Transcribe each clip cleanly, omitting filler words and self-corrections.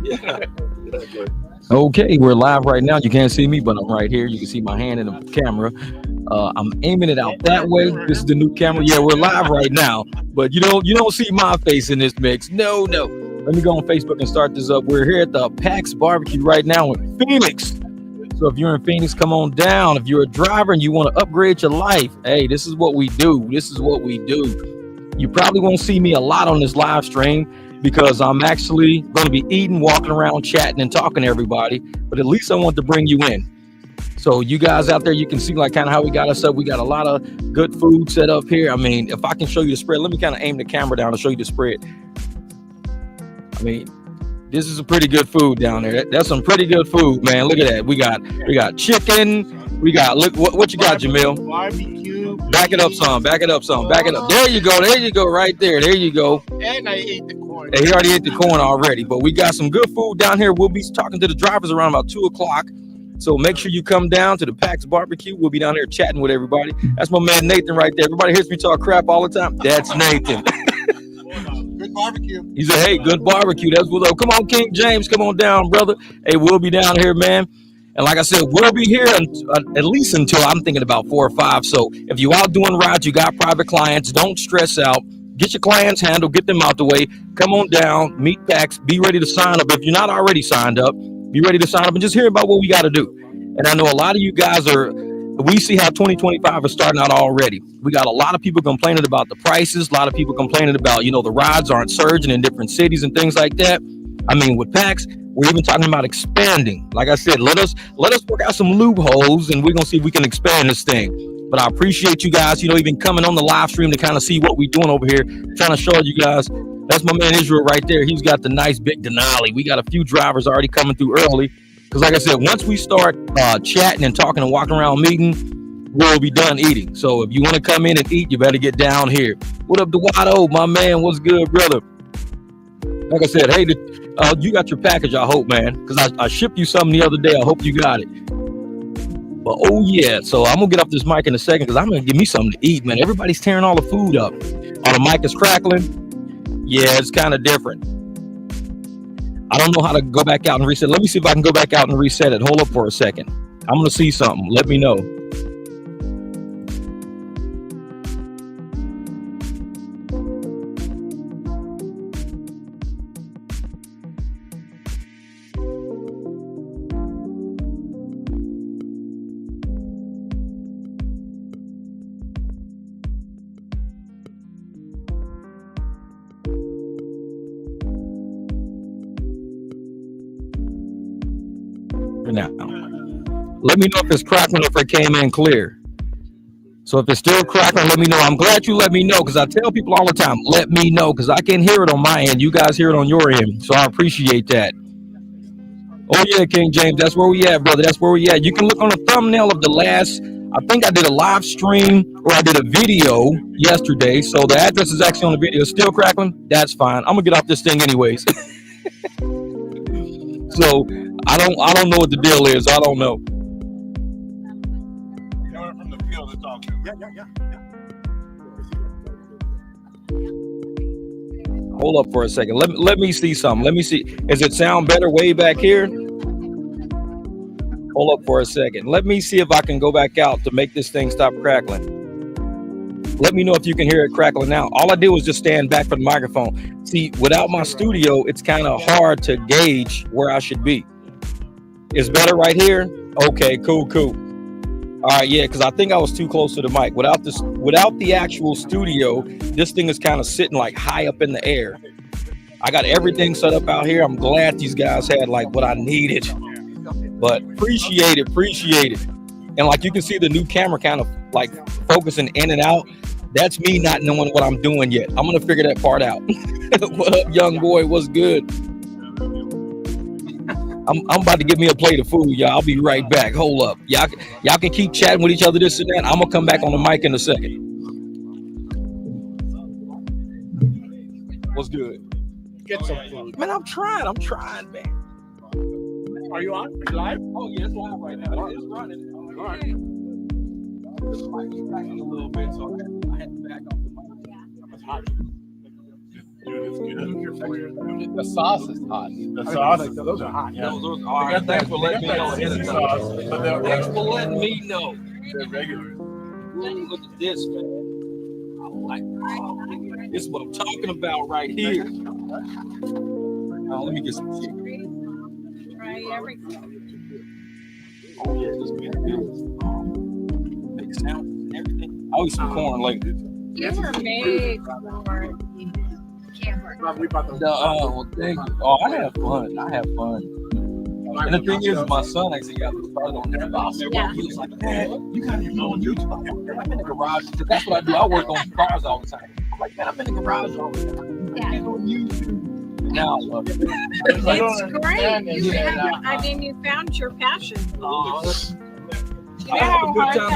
Yeah. Okay, we're live right now. You can't see me, but I'm right here. You can see my hand in the camera. I'm aiming it out that way. This is the new camera. Yeah, we're live right now, but you don't see my face in this mix. No. Let me go on Facebook and start this up. We're here at the PAX BBQ right now in Phoenix. So if you're in Phoenix, come on down. If you're a driver and you want to upgrade your life, hey, this is what we do. You probably won't see me a lot on this live stream because I'm actually going to be eating, walking around, chatting, and talking to everybody. But at least I want to bring you in. So you guys out there, you can see like kind of how we got us up. We got a lot of good food set up here. I mean, if I can show you the spread, let me kind of aim the camera down to show you the spread. I mean, this is a pretty good food down there. That's some pretty good food, man. Look at that. We got chicken. We got, look, what you got, Jamil? Barbecue. Back it up some. Back it up. There you go. Right there. There you go. And I ate the corn. Hey, he already ate the corn already, but we got some good food down here. We'll be talking to the drivers around about 2 o'clock. So make sure you come down to the PAX BBQ. We'll be down there chatting with everybody. That's my man Nathan right there. Everybody hears me talk crap all the time. That's Nathan. Good barbecue. He said, hey, good barbecue. That's what up. Come on, King James. Come on down, brother. Hey, we'll be down here, man. And like I said, we'll be here at least until I'm thinking about 4 or 5. So if you out doing rides, you got private clients, don't stress out. Get your clients handled, get them out the way. Come on down, meet PAX, be ready to sign up. If you're not already signed up, be ready to sign up and just hear about what we got to do. And I know a lot of you guys we see how 2025 is starting out already. We got a lot of people complaining about the prices, a lot of people complaining about, the rides aren't surging in different cities and things like that. I mean, with PAX, we're even talking about expanding. Like I said, let us work out some loopholes and we're going to see if we can expand this thing. But I appreciate you guys, even coming on the live stream to kind of see what we're doing over here, trying to show you guys. That's my man Israel right there. He's got the nice big Denali. We got a few drivers already coming through early. Because like I said, once we start chatting and talking and walking around meeting, we'll be done eating. So if you want to come in and eat, you better get down here. What up, Duado, my man? What's good, brother? Like I said, hey, you got your package, I hope, man. Because I shipped you something the other day. I hope you got it. But oh, yeah. So I'm going to get off this mic in a second because I'm going to give me something to eat, man. Everybody's tearing all the food up. Oh, the mic is crackling. Yeah, it's kind of different. I don't know how to go back out and reset. Let me see if I can go back out and reset it. Hold up for a second. I'm going to see something. Let me know. Now, let me know if it's crackling or if it came in clear. So if it's still crackling, let me know. I'm glad you let me know because I tell people all the time, let me know because I can hear it on my end. You guys hear it on your end. So I appreciate that. Oh, yeah, King James, that's where we at, brother. That's where we at. You can look on the thumbnail of the last, I think I did a live stream or I did a video yesterday. So the address is actually on the video. Still crackling? That's fine. I'm going to get off this thing anyways. So I don't know what the deal is. I don't know. From the field to talk. Yeah. Hold up for a second. Let me see something. Let me see. Does it sound better way back here? Hold up for a second. Let me see if I can go back out to make this thing stop crackling. Let me know if you can hear it crackling now. All I did was just stand back from the microphone. See, without my studio, it's kind of hard to gauge where I should be. It's better right here? Okay, cool. All right, yeah, because I think I was too close to the mic. Without the actual studio, this thing is kind of sitting like high up in the air. I got everything set up out here. I'm glad these guys had like what I needed. But appreciate it. And like you can see the new camera kind of like focusing in and out. That's me not knowing what I'm doing yet. I'm going to figure that part out. What up, young boy? What's good? I'm about to get me a plate of food, y'all. I'll be right back. Hold up. Y'all can keep chatting with each other, this and that. I'm going to come back on the mic in a second. What's good? Get some food. Man, I'm trying, man. Are you on? Are you live? Oh, yeah, it's live right now. It's running. All right. This mic is cracking a little bit, so I had to back off the mic. It's hot. The sauce is hot. The sauce, those are hot. Those are all right. Thanks for letting me know ahead of time. But they're Thanks for letting me know. regular. Ooh, look at this, man. I like this. Is what I'm talking about right here. Let me get some chicken. Try everything. Oh yeah, this man is big sound and everything. I'll eat some corn later. You were made for camper. Well, thank you. Oh, I have fun. And the thing is, my son actually got started on this. Yeah. He was like, "Dad, you got to go on YouTube." I'm in the garage. That's what I do. I work on cars all the time. I'm like, man, I'm in the garage all the time. Yeah. Get on YouTube. Now I love it. It's great. You found your passion. You know how hard that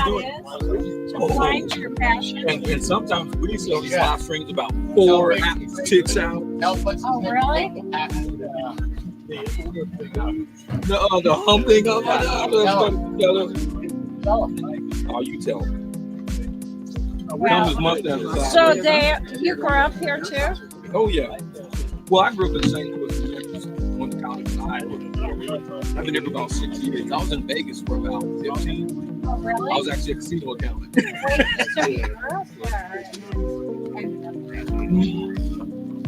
is? To find your passion. And sometimes we sell these live streams about 4 ticks out. Oh, really? The humping of it. Oh, you tell me. Well, so you grew up here too? Oh, yeah. Well, I grew up in St. Louis, Texas. Went to college in Iowa. I've been there for about 6 years. I was in Vegas for about 15. Oh, really? I was actually a casino accountant. So you grew up there?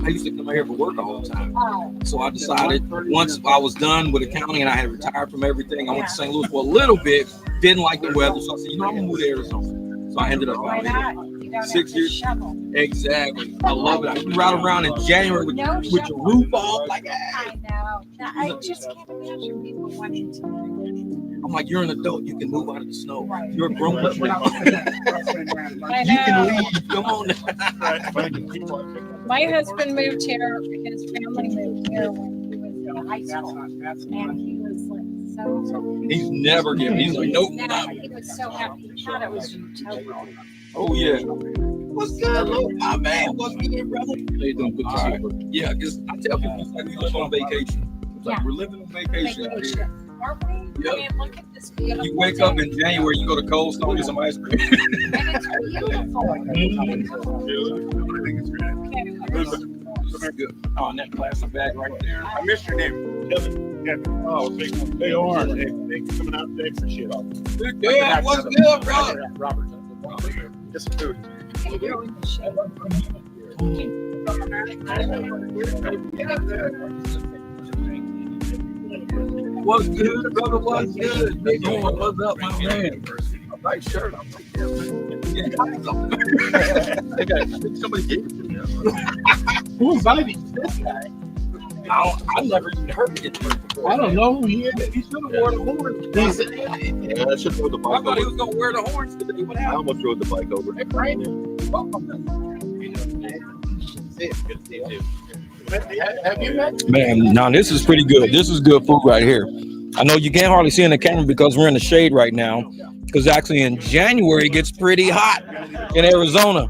I used to come here for work all the time. Oh, So I decided once I was done with accounting and I had retired from everything, I went to St. Louis for a little bit, didn't like the weather. So I said, I'm going to move to Arizona. So I ended up why out here. not? You don't 6 have to years. shovel. Exactly. I love it. I can ride around in January with your roof off. Like, I know. I just can't imagine people wanting to. I'm like, you're an adult. You can move out of the snow. You're a grown up. I You can know. leave. Come on. My husband moved here. His family moved here when he was in high school, and he was like so. He's never given. He's like, nope. Now he was so happy. He thought it was utopia. Oh yeah. What's good, little my man? What's good, brother? How you doing? Good to see you. Yeah, because I tell people it's like we live on vacation. It's like Yeah. we're living on vacation. Vacation. Aren't we? Yep. I mean, look at this beautiful. You wake up day. in January, you go to Cold Stone, get some ice cream. And it's beautiful. Good. Oh, and that plastic bag right there. I missed your name. Kevin. Kevin. Oh, they are. They coming out today for shit. Yeah, what's good, brother? Robert. Just some food. What's good, brother? What's good? Big boy, what's up, my man? Right shirt. I'm like, yeah, somebody gave it to me. Who's inviting this guy? I never even heard it before. I don't know who he is. He should have worn the horns. Yeah, I should rode the I bike thought he over. was gonna wear the horns today. What I happened? almost rode the bike over. Hey, Brandon, welcome. Have you met? Man, now this is pretty good. This is good food right here. I know you can't hardly see in the camera because we're in the shade right now. Because actually in January it gets pretty hot in Arizona.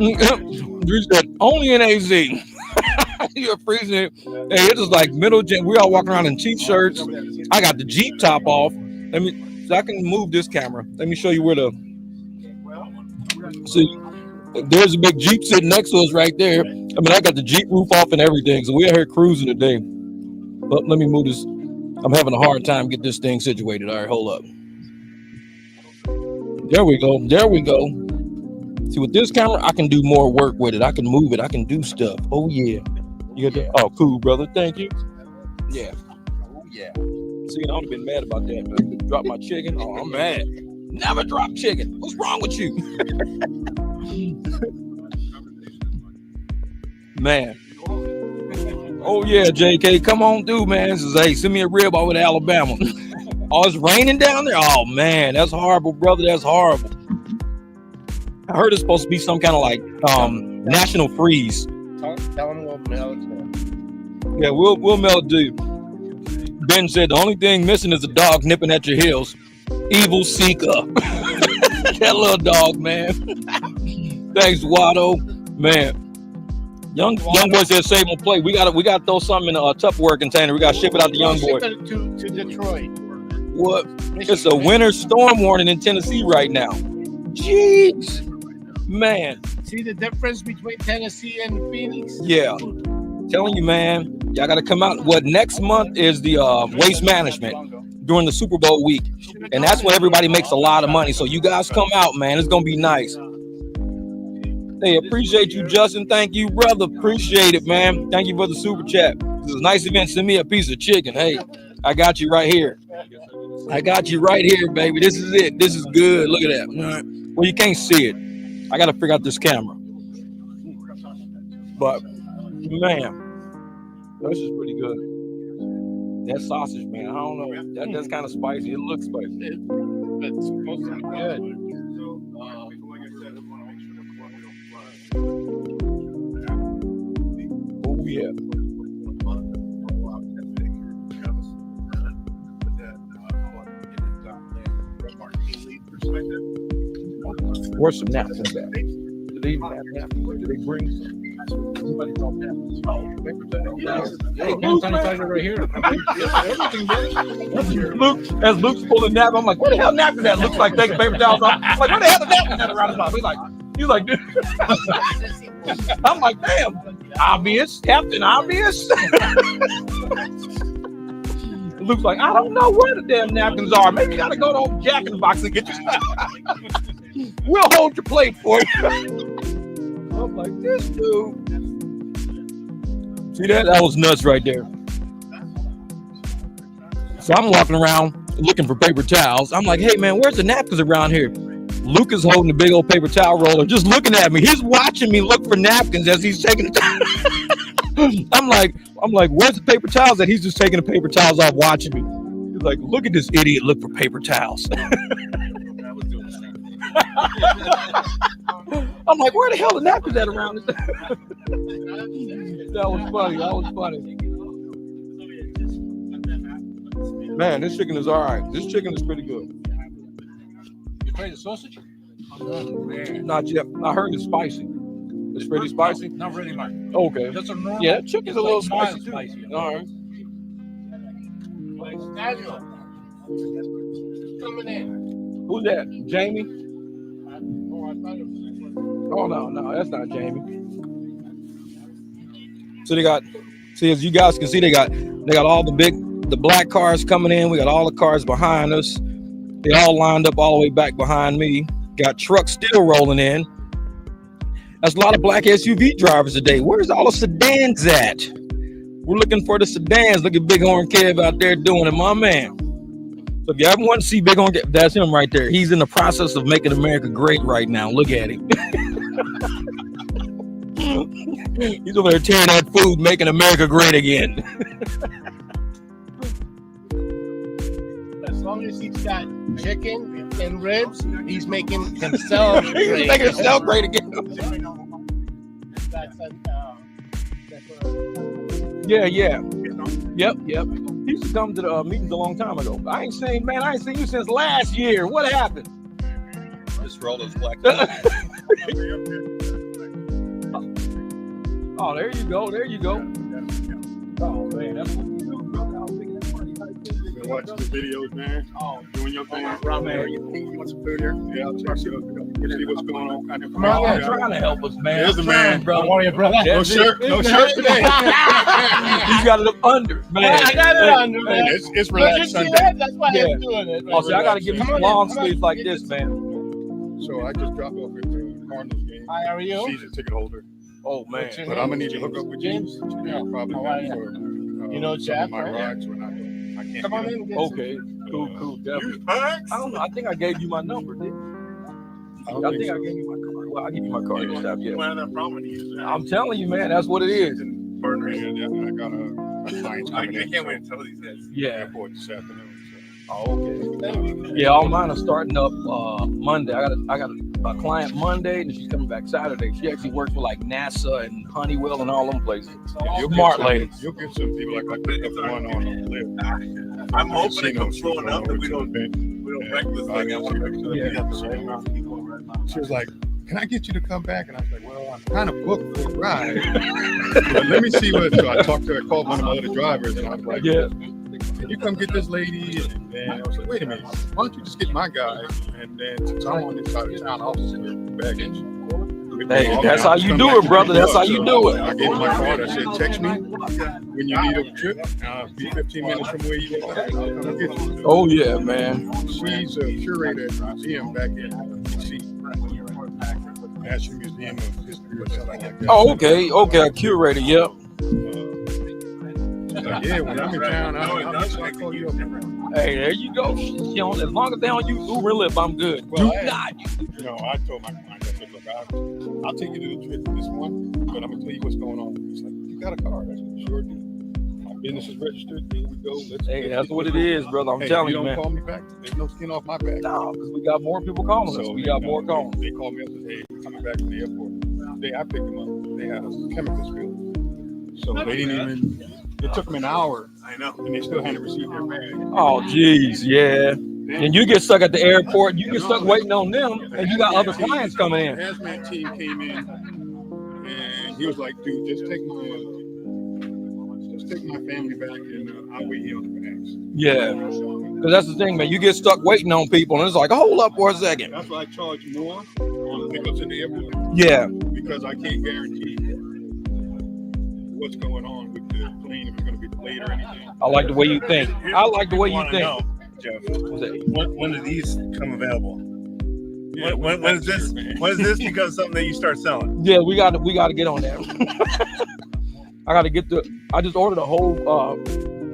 You said only in AZ. You're freezing it. Hey, it's just like middle Jan. We all walking around in t-shirts. I got the Jeep top off. So I can move this camera. Let me show you where the. See, there's a big Jeep sitting next to us right there. I mean, I got the Jeep roof off and everything. So we're here cruising today. But let me move this. I'm having a hard time getting this thing situated. All right, hold up. There we go. There we go. See, with this camera, I can do more work with it. I can move it. I can do stuff. Oh, yeah. You got that? Oh, cool, brother. Thank you. Yeah. Oh, yeah. See, I've been mad about that. Man. Drop my chicken. Oh, I'm mad. Never drop chicken. What's wrong with you? Man. Oh, yeah, JK. Come on through, man. This is, hey, send me a rib over to Alabama. Oh, it's raining down there? Oh, man. That's horrible, brother. That's horrible. I heard it's supposed to be some kind of like national freeze. Tell him we'll mail it to him. Yeah, we'll mail it to you. Ben said the only thing missing is a dog nipping at your heels. Evil seeker. That little dog, man. Thanks, Watto. Man. Young boy said save my plate. We gotta throw something in a Tupperware container. We gotta ship it out to young boy. Ship it to Detroit. what? It's a winter storm warning in Tennessee right now. Jeez, man. See the difference between Tennessee and Phoenix? Yeah, telling you, man. Y'all got to come out. What next month is the waste management during the Super Bowl week, and that's when everybody makes a lot of money. So you guys come out, man. It's gonna be nice. Hey, appreciate you, Justin. Thank you, brother. Appreciate it, man. Thank you for the super chat. This is a nice event. Send me a piece of chicken. Hey, I got you right here. I got you right here, baby. This is it. This is good. Look at that. Well, you can't see it. I got to figure out this camera. But, man, this is pretty good. That sausage, man, I don't know. That's kind of spicy. It looks spicy. It's supposed to be good. Oh, yeah. Where's some napkins at? Do they even have napkins? Do they bring some? Anybody know napkins? Hey, Right here. As Luke's pulling nap, I'm like, where the hell napkins at? Looks like taking paper towels off. I'm like, where the hell the napkins at around his mouth? He's like, dude. I'm like, damn, obvious, Captain Obvious. Luke's like, I don't know where the damn napkins are. Maybe you gotta go to old Jack in the Box and get your We'll hold your plate for you. I'm like, this dude. See that? That was nuts right there. So I'm walking around looking for paper towels. I'm like, hey man, where's the napkins around here? Luke is holding a big old paper towel roller, just looking at me. He's watching me look for napkins as he's taking the I'm like, where's the paper towels? And he's just taking the paper towels off, watching me. He's like, look at this idiot look for paper towels. I'm like, where the hell the napkins at around this? That was funny. That was funny. Man, this chicken is all right. This chicken is pretty good. You tried the sausage? Not yet. I heard it's spicy. It's pretty spicy. Not really much. Okay. Just a normal. Yeah, chicken's a little mild spicy too. spicy. All right. Daniel. Coming in. Who's that? Jamie? Oh, I thought it was. Oh no, that's not Jamie. So they got, see, as you guys can see, they got all the black cars coming in. We got all the cars behind us. They all lined up all the way back behind me. Got trucks still rolling in. That's a lot of black SUV drivers today. Where's all the sedans at? We're looking for the sedans. Look at Big Horn Kev out there doing it, my man. So if you ever want to see Big Horn Kev, that's him right there. He's in the process of making America great right now. Look at him. He's over there tearing that food, making America great again. As long as he's got chicken and ribs, he's making himself great. He's making himself great again. Yeah. Yep. He used to come to the meetings a long time ago. I ain't seen you since last year. What happened? Just roll those black. Oh, there you go. Oh man, that's what you do, brother. Been watching the videos, man. Doing your thing. Man. You want some food here? Yeah, I'll check you out. See what's going on. Kind of Come on, trying to help us, man. There's a man, brother. How are you, brother? No shirt today. You got it up under, man. I got it under, man. It's relaxed Sunday. That's why Yeah. I'm doing it. Oh, see, I gotta give you Come some on, long come on. sleeves like this, man. So I just dropped off at the Cardinals game. Hi, how are you? Season ticket holder. Oh man. But I'm gonna need you to hook up with James? James. Yeah. Probably How are you? for You know some Jeff, of my right? rides when I can't. Come on get in. Get Okay. Cool. Definitely. I don't know. I think I gave you my number, didn't I? I think I gave you my card. Well, I'll give you my card this time. Yeah. I'm telling you, man, that's what it is. Partner here, I got a client coming in. I can't wait to tell these guys. Yeah. Airport this afternoon. Oh, okay. Yeah, all mine are starting up Monday. I got a client Monday, and she's coming back Saturday. She actually works for like NASA and Honeywell and all them places. Smart lady. You'll get some people like I picked up one on the lift. I'm hoping it comes flowing up and we don't wreck this thing. I want to make sure that we have the same amount of people right now. She was like, can I get you to come back? And I was like, well, I'm kind of booked for a ride. But let me see what. So I called one of my other drivers, and I was like, Yeah. can you come get this lady? And then I was like, wait a minute, why don't you just get my guy? And then since I'm on this side of town, I'll just get baggage. Hey, that's how you do it, brother. That's how you do it. I gave him my card. I said, text me when you need a trip. Be 15 minutes from where you live. I'll come get you. Oh yeah, man. She's a curator at a museum back in D.C. National Museum of History or something like that. Oh, okay, a curator. Yep. Like, yeah, when I'm in town, I'll call you up. Hey, there you go. You know, as long as they don't use Uber Lyft, I'm good. Well, Do not. I told my client, I said, look, I'll take you to the trip to this one, but I'm gonna tell you what's going on. He's like, you got a car? I said, sure do. My business is registered. Here we go. Hey, that's what it is, brother. I'm telling you, man. Don't call me back. There's no skin off my back. No, because we got more people calling us. We got more calling. They called me up and said, hey, we're coming back from the airport. The day I picked them up, they had a chemical spill. So they didn't even. It took them an hour. I know. And they still hadn't received their bag. Oh, geez, yeah. And you get stuck at the airport. You get stuck waiting on them, and you got other clients coming in. The hazmat team came in, and he was like, "Dude, just take my family back, and I'll wait here on the bags." Yeah, because that's the thing, man. You get stuck waiting on people, and it's like, hold up for a second. That's why I charge more on pickups in the airport. Yeah, because I can't guarantee what's going on with the plane, if it's going to be delayed or anything. I like the way you think. I like the way you think. Know, Jeff, when do these come available? Yeah, when is this? When is this become something that you start selling? Yeah, we got to get on that. I just ordered a whole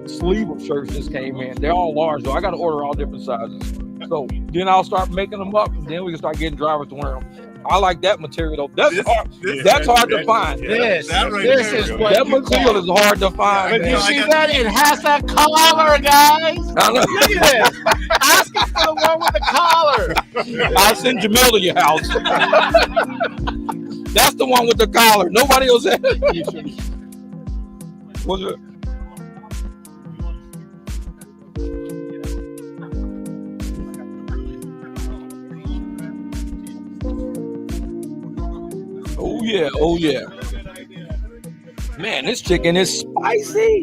sleeve of shirts just came in. They're all large though. I got to order all different sizes. So then I'll start making them up, and then we can start getting drivers to wear them. I like that material though. That's hard to find. This is what that material is hard to find. But you see that? It has that collar, guys. Look at this. Asking for the one with the collar. I'll send Jamil to your house. That's the one with the collar. Nobody else has it. What's it? Oh yeah. Man, this chicken is spicy.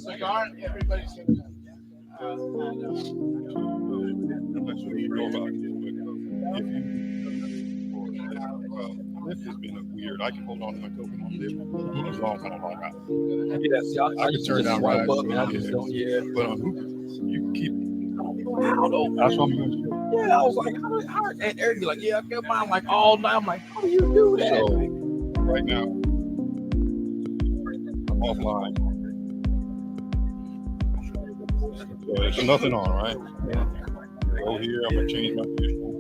Cigar, everybody's saying that. I'm not sure you know about it, but Lyft has been weird. I can hold on to my token on Lyft as long as I don't log out. Yes, I can turn down rides. But on Uber, you can keep. That's what I'm going to do. Yeah, I was like, how? And Eric be like, yeah, I kept mine like all night. I'm like, how do you do that? So right now, I'm offline. So there's nothing on, right? Yeah. Go here. I'm gonna change my vehicle.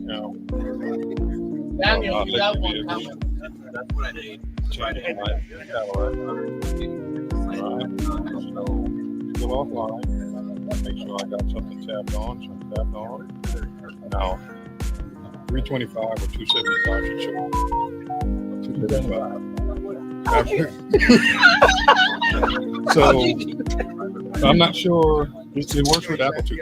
Now, Daniel, you got one coming. That's what I need. Change my Cadillac. Right. So go offline. Make sure I got something tapped on. Now, 325 or 275 should show. 275. So I'm not sure. It works with Apple too.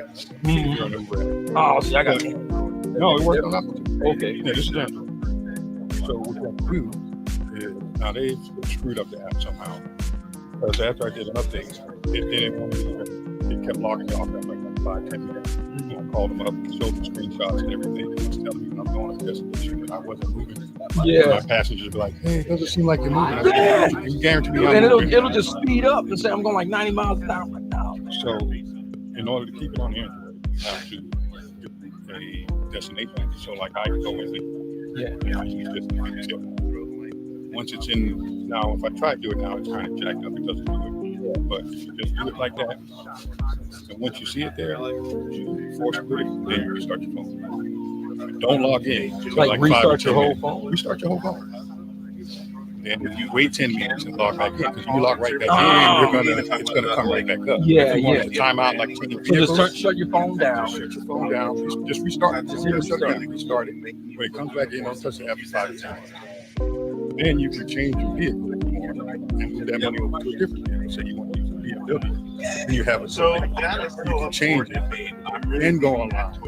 Oh, see, I got it. No, it works on Apple too. Okay. Yeah, this is Android. So what you have to do is now they've screwed up the app somehow. Because after I did an update, it didn't want to even. It kept logging me off after like 5-10 minutes. I called them up, showed them screenshots and everything. It was telling me I'm going to a destination and I wasn't moving. Yeah. My passengers be like, "Hey, it doesn't seem like you're moving." I said, "You can guarantee me I'm And moving." it'll just speed up and say I'm going like 90 miles an hour. I'm like, no. So, in order to keep it on Android, you have to get a destination. So, like I can go in and I use this tip. Once it's in, now if I try to do it now, it's kind of jacked up. It doesn't do it. But if you just do it like that, and once you see it there, you force put it, then you restart your phone. Don't log in. Like restart your whole phone? Restart your whole phone. Then if you wait 10 minutes and log back in, because you log right back in, it's gonna come right back up. Yeah, if you want to time out like changing vehicles, So just shut your phone down. Shut your phone down. Just restart it. Just restart it. When it comes back in, don't touch the app for 5 to 10 minutes. then you can change your vehicle and move that money over to a different vehicle. So you want to use a BMW, and you have it so you can change it, then go online,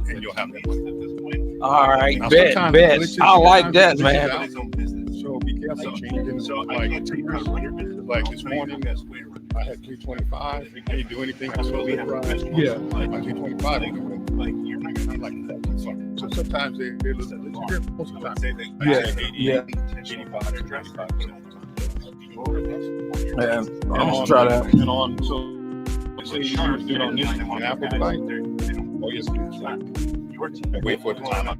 and you'll have that money. All right, Now, bet. sometimes I like that, glitches man. out. So be careful changing. Like this morning, I had 325. You can't do anything. I saw the ride. Yeah. My 325. I'm like, so sometimes they're most of the time. Yeah. 85 to 95. Yeah. I'm gonna try that. And on, so let's say you do it on this on Apple device. Oh yes, and wait for it to time out.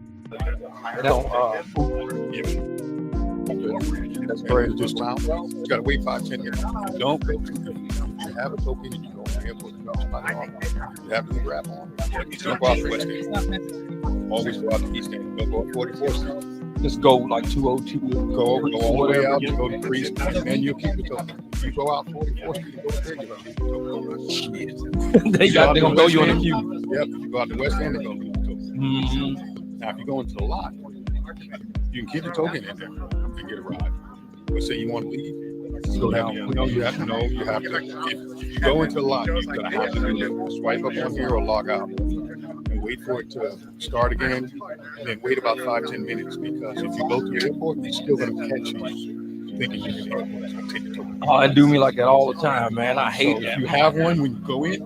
That's crazy. Just time. You gotta wait 5-10 minutes. Don't go. If you have a token and you go to the airport, you drop somebody off. You have to grab on. Don't go out the west end. Always go out the east end. Don't go up 44th Street. Just go like 202. Go all the way out. You go to Priest, and then you keep the token. You go out 44th Street, go there, you go. They're gonna throw you on the queue. Yep. You go out the west end, they're gonna give you the token. Mm-hmm. Now, if you go into the lot, you can keep the token in there and get a ride. Let's say you want to leave. Go down. You have to. If you go into the lot, you're gonna have to swipe up on here or log out and wait for it to start again, and then wait about 5-10 minutes, because if you go to the airport, it's still gonna catch you thinking you're in the airport. It's gonna take your token. Oh, it do me like that all the time, man. I hate So that. if you have one, when you go in,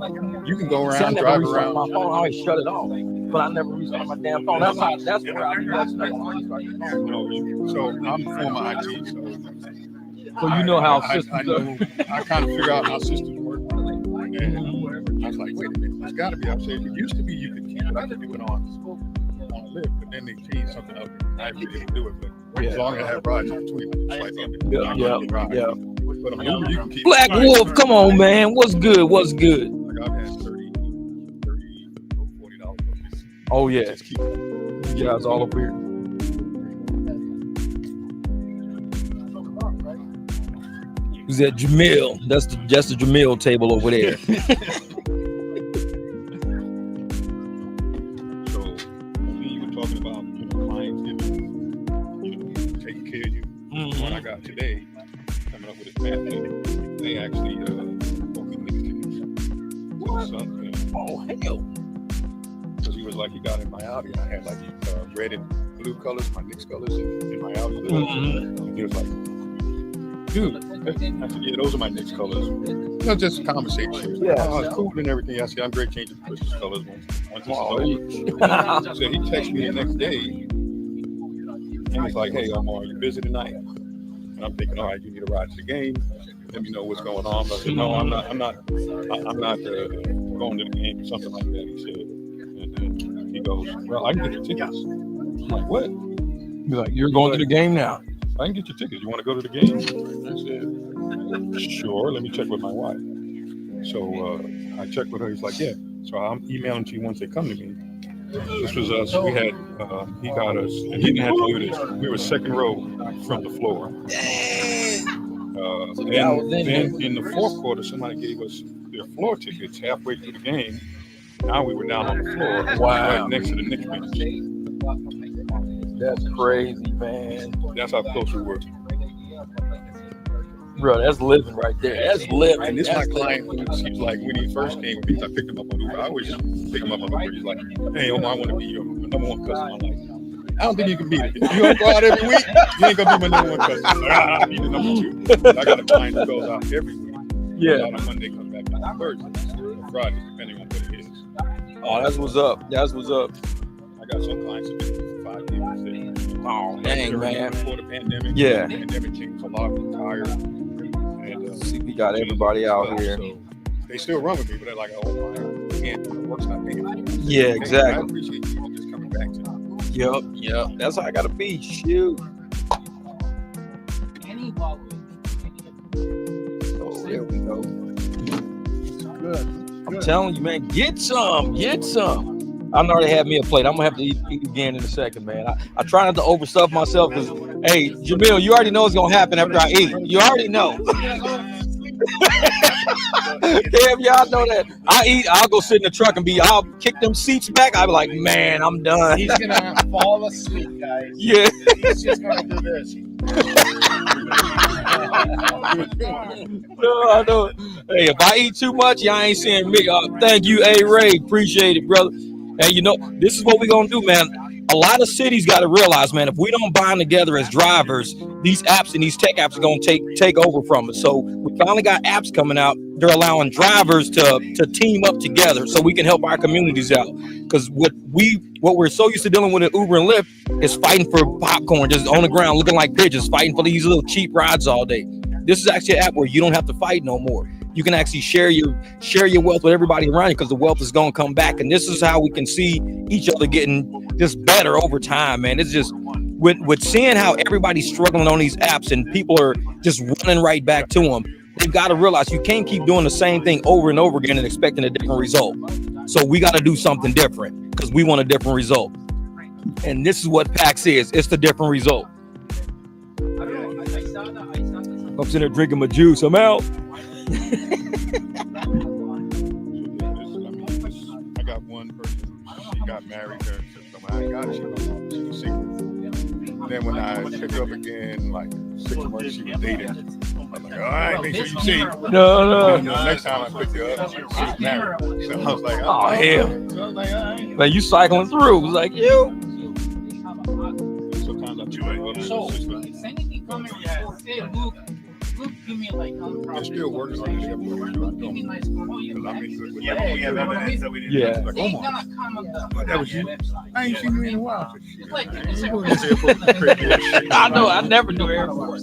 you can go around, See, I drive never restart around. my phone. I always shut it off, but I never restart my damn phone. That's where I do that stuff. So I'm former IT, So you know how I systems are. know. I kind of figure out how systems work. And I was like, wait a minute, there's got to be. I said, it used to be you could keep it. I could do it on Lyft, but then they changed something up. I really didn't do it, but as long as I have rides in between, I swipe up. Yeah. But on Uber, you can keep Black Wolf, come on, man. What's good? What's good? Like I've had $30, $40. Oh yeah, Just keep it. you guys all over here. Who's that? Jamil. That's the Jamil table over there. So when you were talking about clients taking care of you, what I got today, coming up with his family, they actually booked me tickets to the sun. Oh hell. Because he was like, he got in my Audi, and I had like red and blue colors, my Knicks colors in my Audi. And he was like, dude, I said, yeah, those are my Knicks colors. You know, just conversation. Yeah. Oh, cool and everything. I said, I'm great changing Christmas colors once it's over. So he texted me the next day, and he's like, hey, Omar, are you busy tonight? And I'm thinking, all right, you need a ride to the game. Let me know what's going on. I said, no, I'm not going to the game or something like that. He said, and then he goes, well, I can get your tickets. I'm like, what? He's like, you're going to the game now. I can get your tickets. You want to go to the game? I said, sure. Let me check with my wife. So I checked with her. He's like, yeah. So I'm emailing to you once they come to me. This was us. We had, he got us, and he didn't have to do this. We were second row from the floor. Then in the fourth quarter, somebody gave us their floor tickets halfway through the game. Now we were down on the floor, right next to the Knicks bench. That's crazy, man. That's how close we were. Bro, that's living right there. That's living. And this is my client. He's like, when he first came with me, I picked him up on Uber. I always pick him up on Uber. He's like, hey, Omar, I want to be your number one customer. I'm like, I don't think you can beat it. You don't go out every week, you ain't going to be my number one customer. I'm like, I'll be the number two. I got a client who goes out every week. Yeah. On a Monday, comes back on Thursday or Friday, depending on what it is. Oh, that's what's up. That's what's up. I got some clients that have been for 5 years. Oh, dang, man. Before the pandemic. Yeah. The pandemic changed a lot. Retired. And See, we got everybody out here. So they still run with me, but they're like, oh, the work's not paying for it. Yeah, exactly. I appreciate you just coming back to me. Yep. That's how I gotta be. Shoot. Oh, there we go. I'm telling you, man, get some. I know they have me a plate. I'm gonna have to eat again in a second, man. I try not to overstuff myself because, hey, Jamil, you already know what's gonna happen after I eat. You already know. Damn, y'all know that. I'll go sit in the truck and I'll kick them seats back. I'll be like, man, I'm done. He's gonna fall asleep, guys. Yeah. He's just gonna do this. No, I know. Hey, if I eat too much, y'all ain't seeing me. Thank you, A. Ray. Appreciate it, brother. Hey, you know, this is what we're going to do, man. A lot of cities got to realize, man, if we don't bind together as drivers, these apps and these tech apps are going to take over from us. So we finally got apps coming out. They're allowing drivers to team up together so we can help our communities out. Because what we're so used to dealing with at Uber and Lyft is fighting for popcorn, just on the ground, looking like pigeons, fighting for these little cheap rides all day. This is actually an app where you don't have to fight no more. You can actually share your wealth with everybody around you because the wealth is going to come back. And this is how we can see each other getting just better over time, man. It's just with seeing how everybody's struggling on these apps and people are just running right back to them. They've got to realize you can't keep doing the same thing over and over again and expecting a different result. So we got to do something different because we want a different result. And this is what PAX is. It's the different result. I'm sitting there drinking my juice. I'm out. I got one person. She got married. I got she was single. Then when I picked her up again, like 6 months, she was dating. I'm like, all right, make sure you see. No. And the next time I picked her up, she was married. So I was like, Oh, hell. So I was like, all right. Man, you cycling through. It was like, you. Sometimes I do So, if anything coming, say, Luke, give me like, it still works on the give me nice promo. Yeah, but we have evidence that we didn't. Yeah. Like, They come on. gonna come on the That was you? website. I ain't seen you in a while. It's like, I know. I never do airport.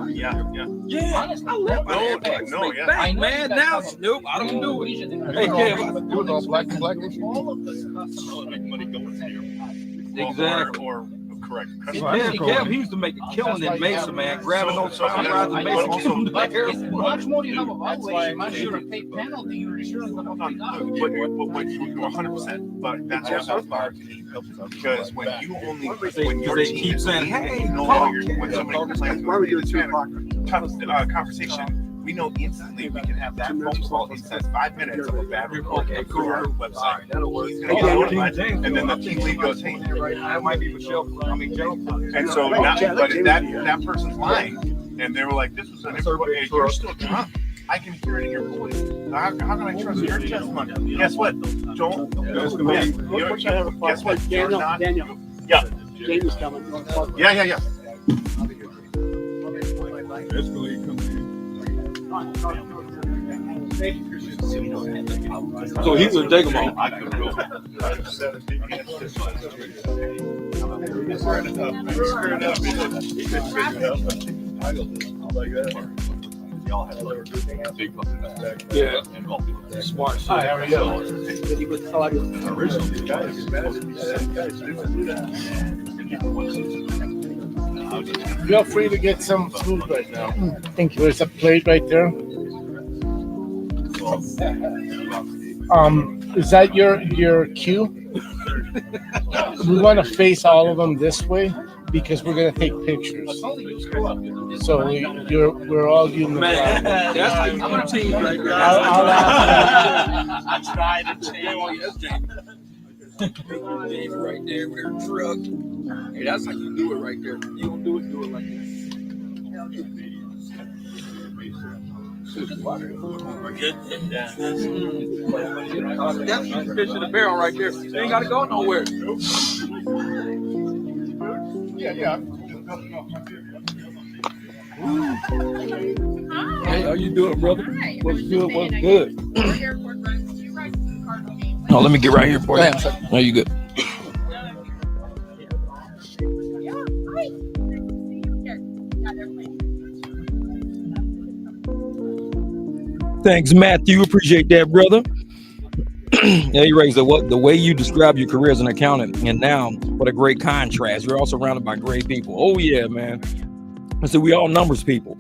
Yeah. Yeah, I love my airbags. No, yeah. Bang, man. Now, nope, I don't do it. Hey, Kev. It was all black and black. all of this stuff. Money going to your Exactly. or correct. Kev, he used to make a killing in Mesa, man. Grabbing those sound rides in Mesa. The much more you have a violation, much you're pay penalty, your insurance will pick up. But you're 100%. But that's also part because when you only when your They team keep saying, hey, no longer when somebody complains about conversation. We know instantly we can have that phone call inside 5 minutes of a bad report through our website. He's gonna get notified, and then the team lead goes, "Hey, that might be Michelle. I mean, James. and so but that person's lying, and they were like, "This was an information. You're still drunk. I can hear it in your voice. How can I trust your testimony?" Guess what? Don't. Guess what? You're not. Daniel. Yeah. James is coming. Yeah. Escalade comes in. So he would take them all. I could go. Yeah. Smart. There we go. Feel free to get some food right now. Thank you. There's a plate right there. Is that your cue? We want to face all of them this way because we're gonna take pictures. So we're all using Man, that's how you put teams right there. I'll ask I tried to change. That's James right there with her truck. Hey, that's how you do it right there. You don't do it like this. That's fish in the barrel right there. They ain't gotta go nowhere. Yeah. Hey, how you doing, brother? Hi. What's good? What's good? Airport runs. Do you ride the cargo game? Oh, let me get right here for you. No, you good. Yeah, hi. Here. Yeah, they're playing. Thanks, Matthew. Appreciate that, brother. Yeah, you raised the way you describe your career as an accountant, and now what a great contrast. You're also surrounded by great people. Oh yeah, man. And so we all numbers people.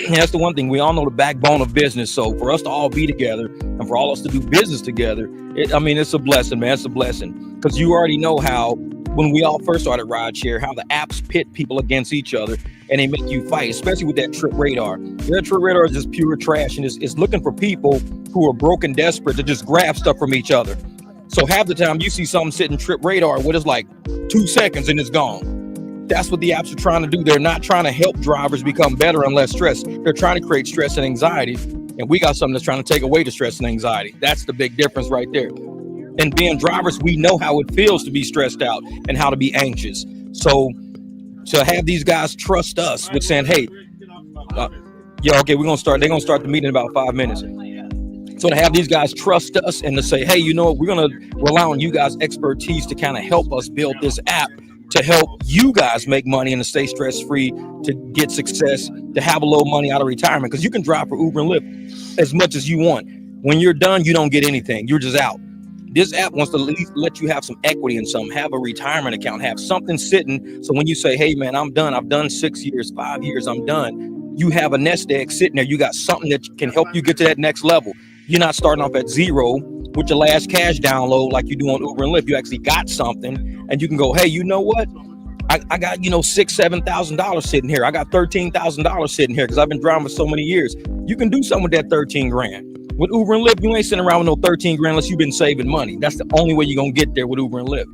That's the one thing. We all know the backbone of business. So for us to all be together and for all us to do business together, it's a blessing, man. It's a blessing because you already know how when we all first started rideshare, how the apps pit people against each other and they make you fight, especially with that trip radar. That trip radar is just pure trash and it's looking for people who are broke and desperate to just grab stuff from each other. So half the time you see something sitting trip radar, what is like 2 seconds and it's gone. That's what the apps are trying to do. They're not trying to help drivers become better and less stressed. They're trying to create stress and anxiety. And we got something that's trying to take away the stress and anxiety. That's the big difference right there. And being drivers, we know how it feels to be stressed out and how to be anxious. So to have these guys trust us with saying, hey, yeah, okay, they're going to start the meeting in about 5 minutes. So to have these guys trust us and to say, hey, you know what, we're going to rely on you guys' expertise to kind of help us build this app to help you guys make money and to stay stress-free, to get success, to have a little money out of retirement. Because you can drive for Uber and Lyft as much as you want. When you're done, you don't get anything. You're just out. This app wants to at least let you have some equity in something, have a retirement account, have something sitting. So when you say, hey, man, I'm done. I've done 6 years, 5 years, I'm done. You have a nest egg sitting there. You got something that can help you get to that next level. You're not starting off at zero with your last cash download like you do on Uber and Lyft. You actually got something and you can go, hey, you know what? I got, $6,000-$7,000 sitting here. I got $13,000 sitting here because I've been driving for so many years. You can do something with that 13 grand. With Uber and Lyft, you ain't sitting around with no 13 grand unless you've been saving money. That's the only way you're going to get there with Uber and Lyft.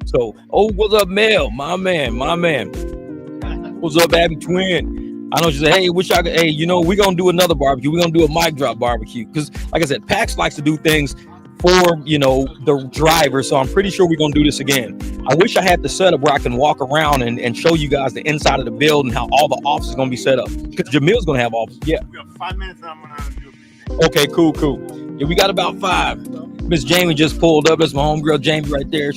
So, what's up, Mel? My man. What's up, Abby Twin? I know she said, hey, we're going to do another barbecue. We're going to do a mic drop barbecue. Because, like I said, PAX likes to do things for, the driver. So I'm pretty sure we're going to do this again. I wish I had the setup where I can walk around and show you guys the inside of the building, how all the offices are going to be set up. Because Jamil's going to have offices. Yeah. We got 5 minutes and I'm going to do it. Okay, cool. Yeah, we got about 5. Miss Jamie just pulled up. That's my homegirl, Jamie, right there.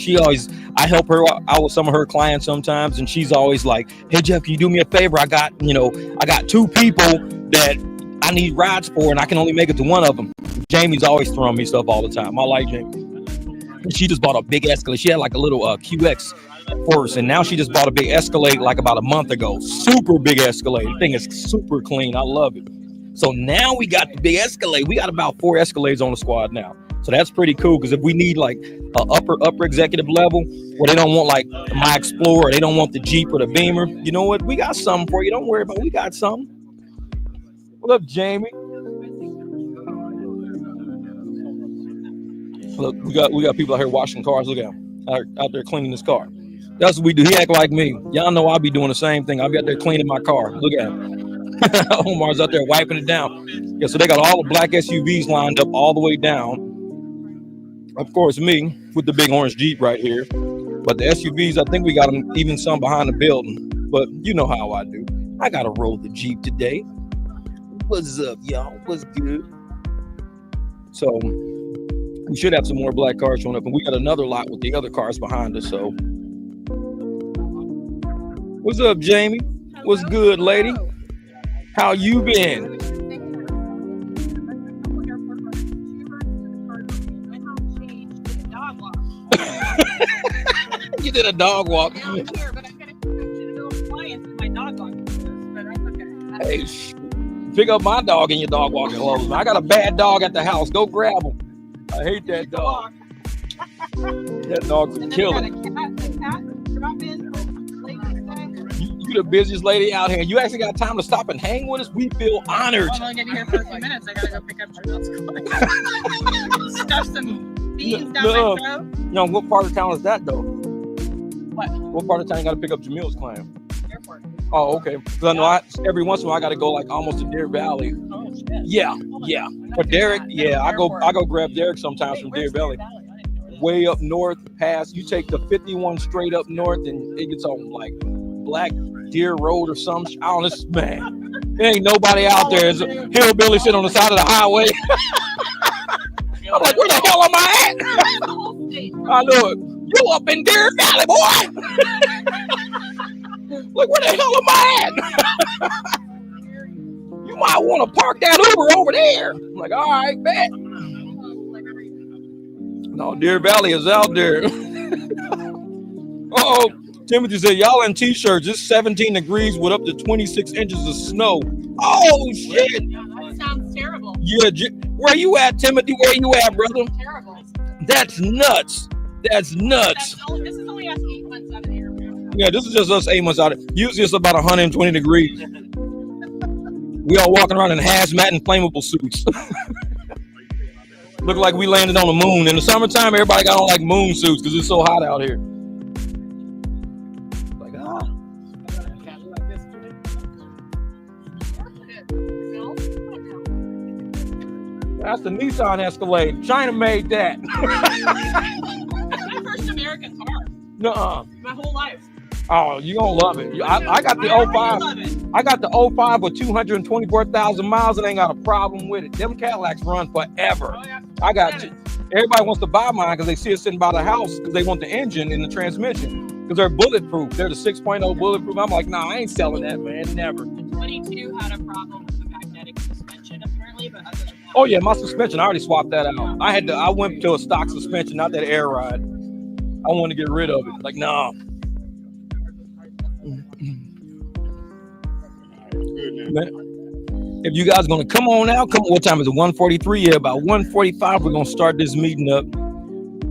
I help her out with some of her clients sometimes, and she's always like, hey, Jeff, can you do me a favor? I got 2 people that I need rides for, and I can only make it to one of them. Jamie's always throwing me stuff all the time. I like Jamie. She just bought a big Escalade. She had like a little QX first, and now she just bought a big Escalade like about a month ago. Super big Escalade. The thing is super clean. I love it. So now we got the big Escalade. We got about 4 Escalades on the squad now. So that's pretty cool because if we need like a upper executive level where they don't want like my Explorer, they don't want the Jeep or the Beamer, you know what? We got something for you. Don't worry about it. We got something. What up, Jamie? Look, we got people out here washing cars. Look at them out there cleaning this car. That's what we do. He act like me. Y'all know I'll be doing the same thing. I'll be out there cleaning my car. Look at him. Omar's out there wiping it down. Yeah, so they got all the black SUVs lined up all the way down. Of course, me with the big orange Jeep right here. But the SUVs, I think we got them, even some behind the building. But you know how I do. I got to roll the Jeep today. What's up, y'all? What's good? So we should have some more black cars showing up. And we got another lot with the other cars behind us. So what's up, Jamie? What's good, lady? How you been? You did a dog walk. Down here, but I gotta do a clients in my dog walking clothes, but that's okay. Hey, pick up my dog in your dog walking clothes. I got a bad dog at the house. Go grab him. I hate that dog. That dog's a killer. You the busiest lady out here. You actually got time to stop and hang with us. We feel honored. I'm only gonna be here for a few minutes. I gotta go pick up Jamil's car. Stuff some beans down my throat. What part of town is that though? What? What part of town you gotta pick up Jamil's client? Airport. Oh, okay. Because I know every once in a while I gotta go like almost to Deer Valley. Oh shit. Yeah. For Derek, I go grab Derek sometimes from Deer Valley. Way up north, past you take the 51 straight up north, and it gets on like Black Deer Road or some. I don't know, man. There ain't nobody out there. There's a hillbilly sitting on the side of the highway. I'm like, where the hell am I at? I know it. You up in Deer Valley, boy. Like, where the hell am I at? You might want to park that Uber over there. I'm like, all right, bet. No, Deer Valley is out there. Oh, Timothy said, y'all in t-shirts. It's 17 degrees with up to 26 inches of snow. Oh, shit. That sounds terrible. Yeah, where you at, Timothy? Where you at, brother? Terrible. That's nuts. That's nuts. This is only us 8 months out of the year. Yeah, this is just us 8 months out. Usually it's about 120 degrees. We all walking around in hazmat and flammable suits. Look like we landed on the moon. In the summertime, everybody got on like moon suits because it's so hot out here. Like, that's the Nissan Escalade. China made that. That's my first American car. Nuh-uh. My whole life. Oh, you gonna love it. I got the 05. I got the 05 with 224,000 miles and ain't got a problem with it. Them Cadillacs run forever. Oh, yeah. I got you. Everybody wants to buy mine because they see it sitting by the house because they want the engine and the transmission because they're bulletproof. They're the 6.0 bulletproof. I'm like, nah, I ain't selling that, man. Never. The 22 had a problem with the magnetic suspension apparently, but other than that. Oh yeah, my suspension. I already swapped that out. I went to a stock suspension, not that air ride. I wanted to get rid of it. Like, nah. Man, if you guys gonna come on out, come on. What time is it? 1:43. Yeah, about 1:45. We're gonna start this meeting up.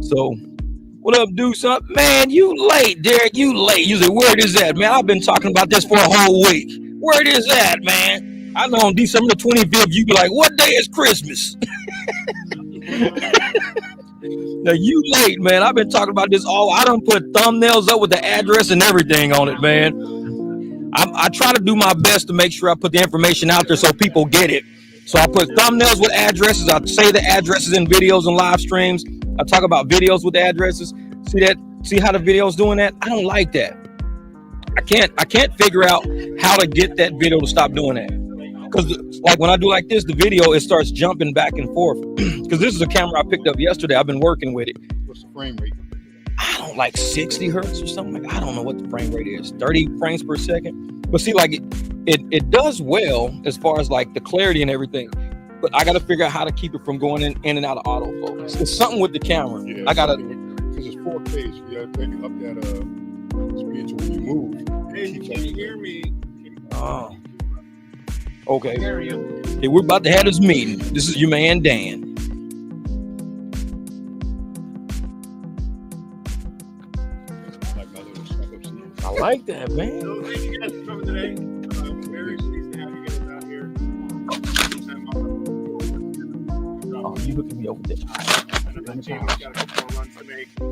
So, what up, do something? Man, you late, Derek. You late. You say, where it is that, man? I've been talking about this for a whole week. Where it is that, man? I know on December the 25th, you be like, what day is Christmas? Now you late, man. I've been talking about this all. I done put thumbnails up with the address and everything on it, man. I try to do my best to make sure I put the information out there so people get it. So I put thumbnails with addresses. I say the addresses in videos and live streams. I talk about videos with addresses. See that? See how the video's doing that? I don't like that. I can't figure out how to get that video to stop doing that. Because like when I do like this, the video, it starts jumping back and forth. Because this is a camera I picked up yesterday. I've been working with it. What's the frame rate? I don't like 60 hertz or something. Like I don't know what the frame rate is. 30 frames per second. But see, like it does well as far as like the clarity and everything. But I got to figure out how to keep it from going in and out of autofocus. It's something with the camera. Yeah, I gotta. Because it's 4K, so you gotta take it up that speed so when you move. Hey, can you hear me? Oh. Okay. Hey, we're about to have this meeting. This is your man Dan. I like that, man. So thank you guys for coming today. I'm very pleased to have you guys out here. Oh, you look at me over there. I know that Jamie's got a couple more runs to make to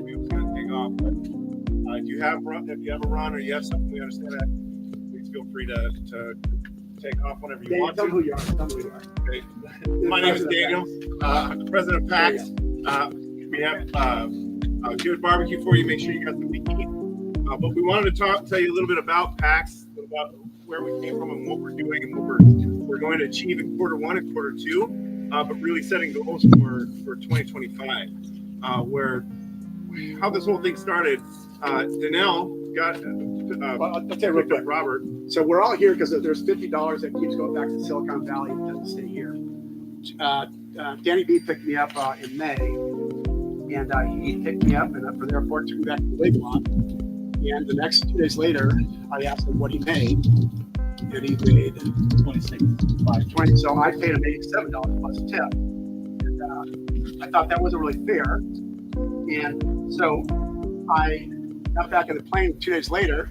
be able to take off. But if you have a run or you have something, we understand that. Please feel free to take off whenever you want to. Tell who you are. Tell who you are. Okay. My name is Daniel. I'm the president of PAX. We have good barbecue for you. Make sure you got something to eat. But we wanted to tell you a little bit about PAX, about where we came from and what we're doing and what we're going to achieve in Q1 and Q2, but really setting goals for 2025. Where how this whole thing started, Danelle got. I'll tell you real quick, Robert. So we're all here because there's $50 that keeps going back to Silicon Valley and doesn't stay here. Danny B picked me up in May, and he picked me up and from the airport took me back to the Wigwam. And the next 2 days later, I asked him what he made, and he made 26. So I paid him $87 plus a tip. And I thought that wasn't really fair. And so I got back in the plane 2 days later.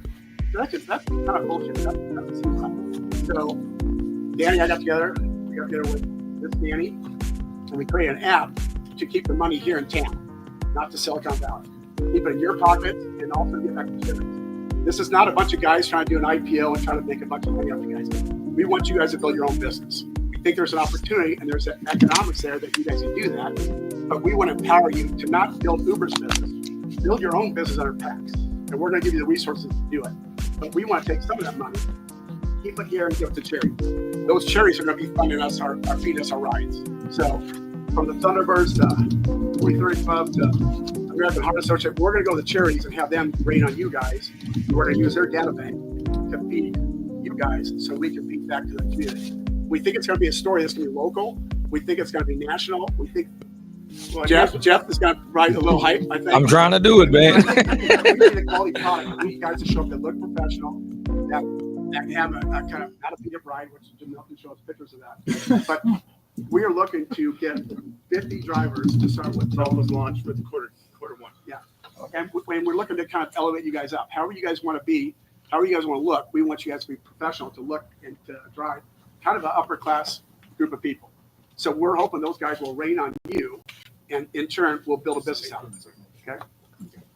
That's kind of bullshit. That seems like. So Danny and I got together. We got together with this Danny, and we created an app to keep the money here in town, not to Silicon Valley. Keep it in your pocket and also get back to dividends. This is not a bunch of guys trying to do an IPO and trying to make a bunch of money off you guys. We want you guys to build your own business. We think there's an opportunity and there's economics there that you guys can do that. But we want to empower you to not build Uber's business. Build your own business under PAX. And we're going to give you the resources to do it. But we want to take some of that money, keep it here and give it to charities. Those charities are going to be funding us, feeding us our rides. So from the Thunderbirds to 43 Club to American Heart Association, we're going to go to the charities and have them rain on you guys. We're going to use their data bank to feed you guys so we can feed back to the community. We think it's going to be a story that's going to be local. We think it's going to be national. We think Jeff is going to ride a little hype, I think. I'm trying to do it, man. We need a quality product. We need guys to show up that look professional, that have a kind of not a beat up ride, which Jim Milton shows pictures of that. But we are looking to get 50 drivers to start with. That was launched with quarter one. Yeah. And we're looking to kind of elevate you guys up. However you guys want to be, however you guys want to look, we want you guys to be professional, to look and to drive kind of an upper class group of people. So we're hoping those guys will rain on you, and in turn, we'll build a business out of it. Okay.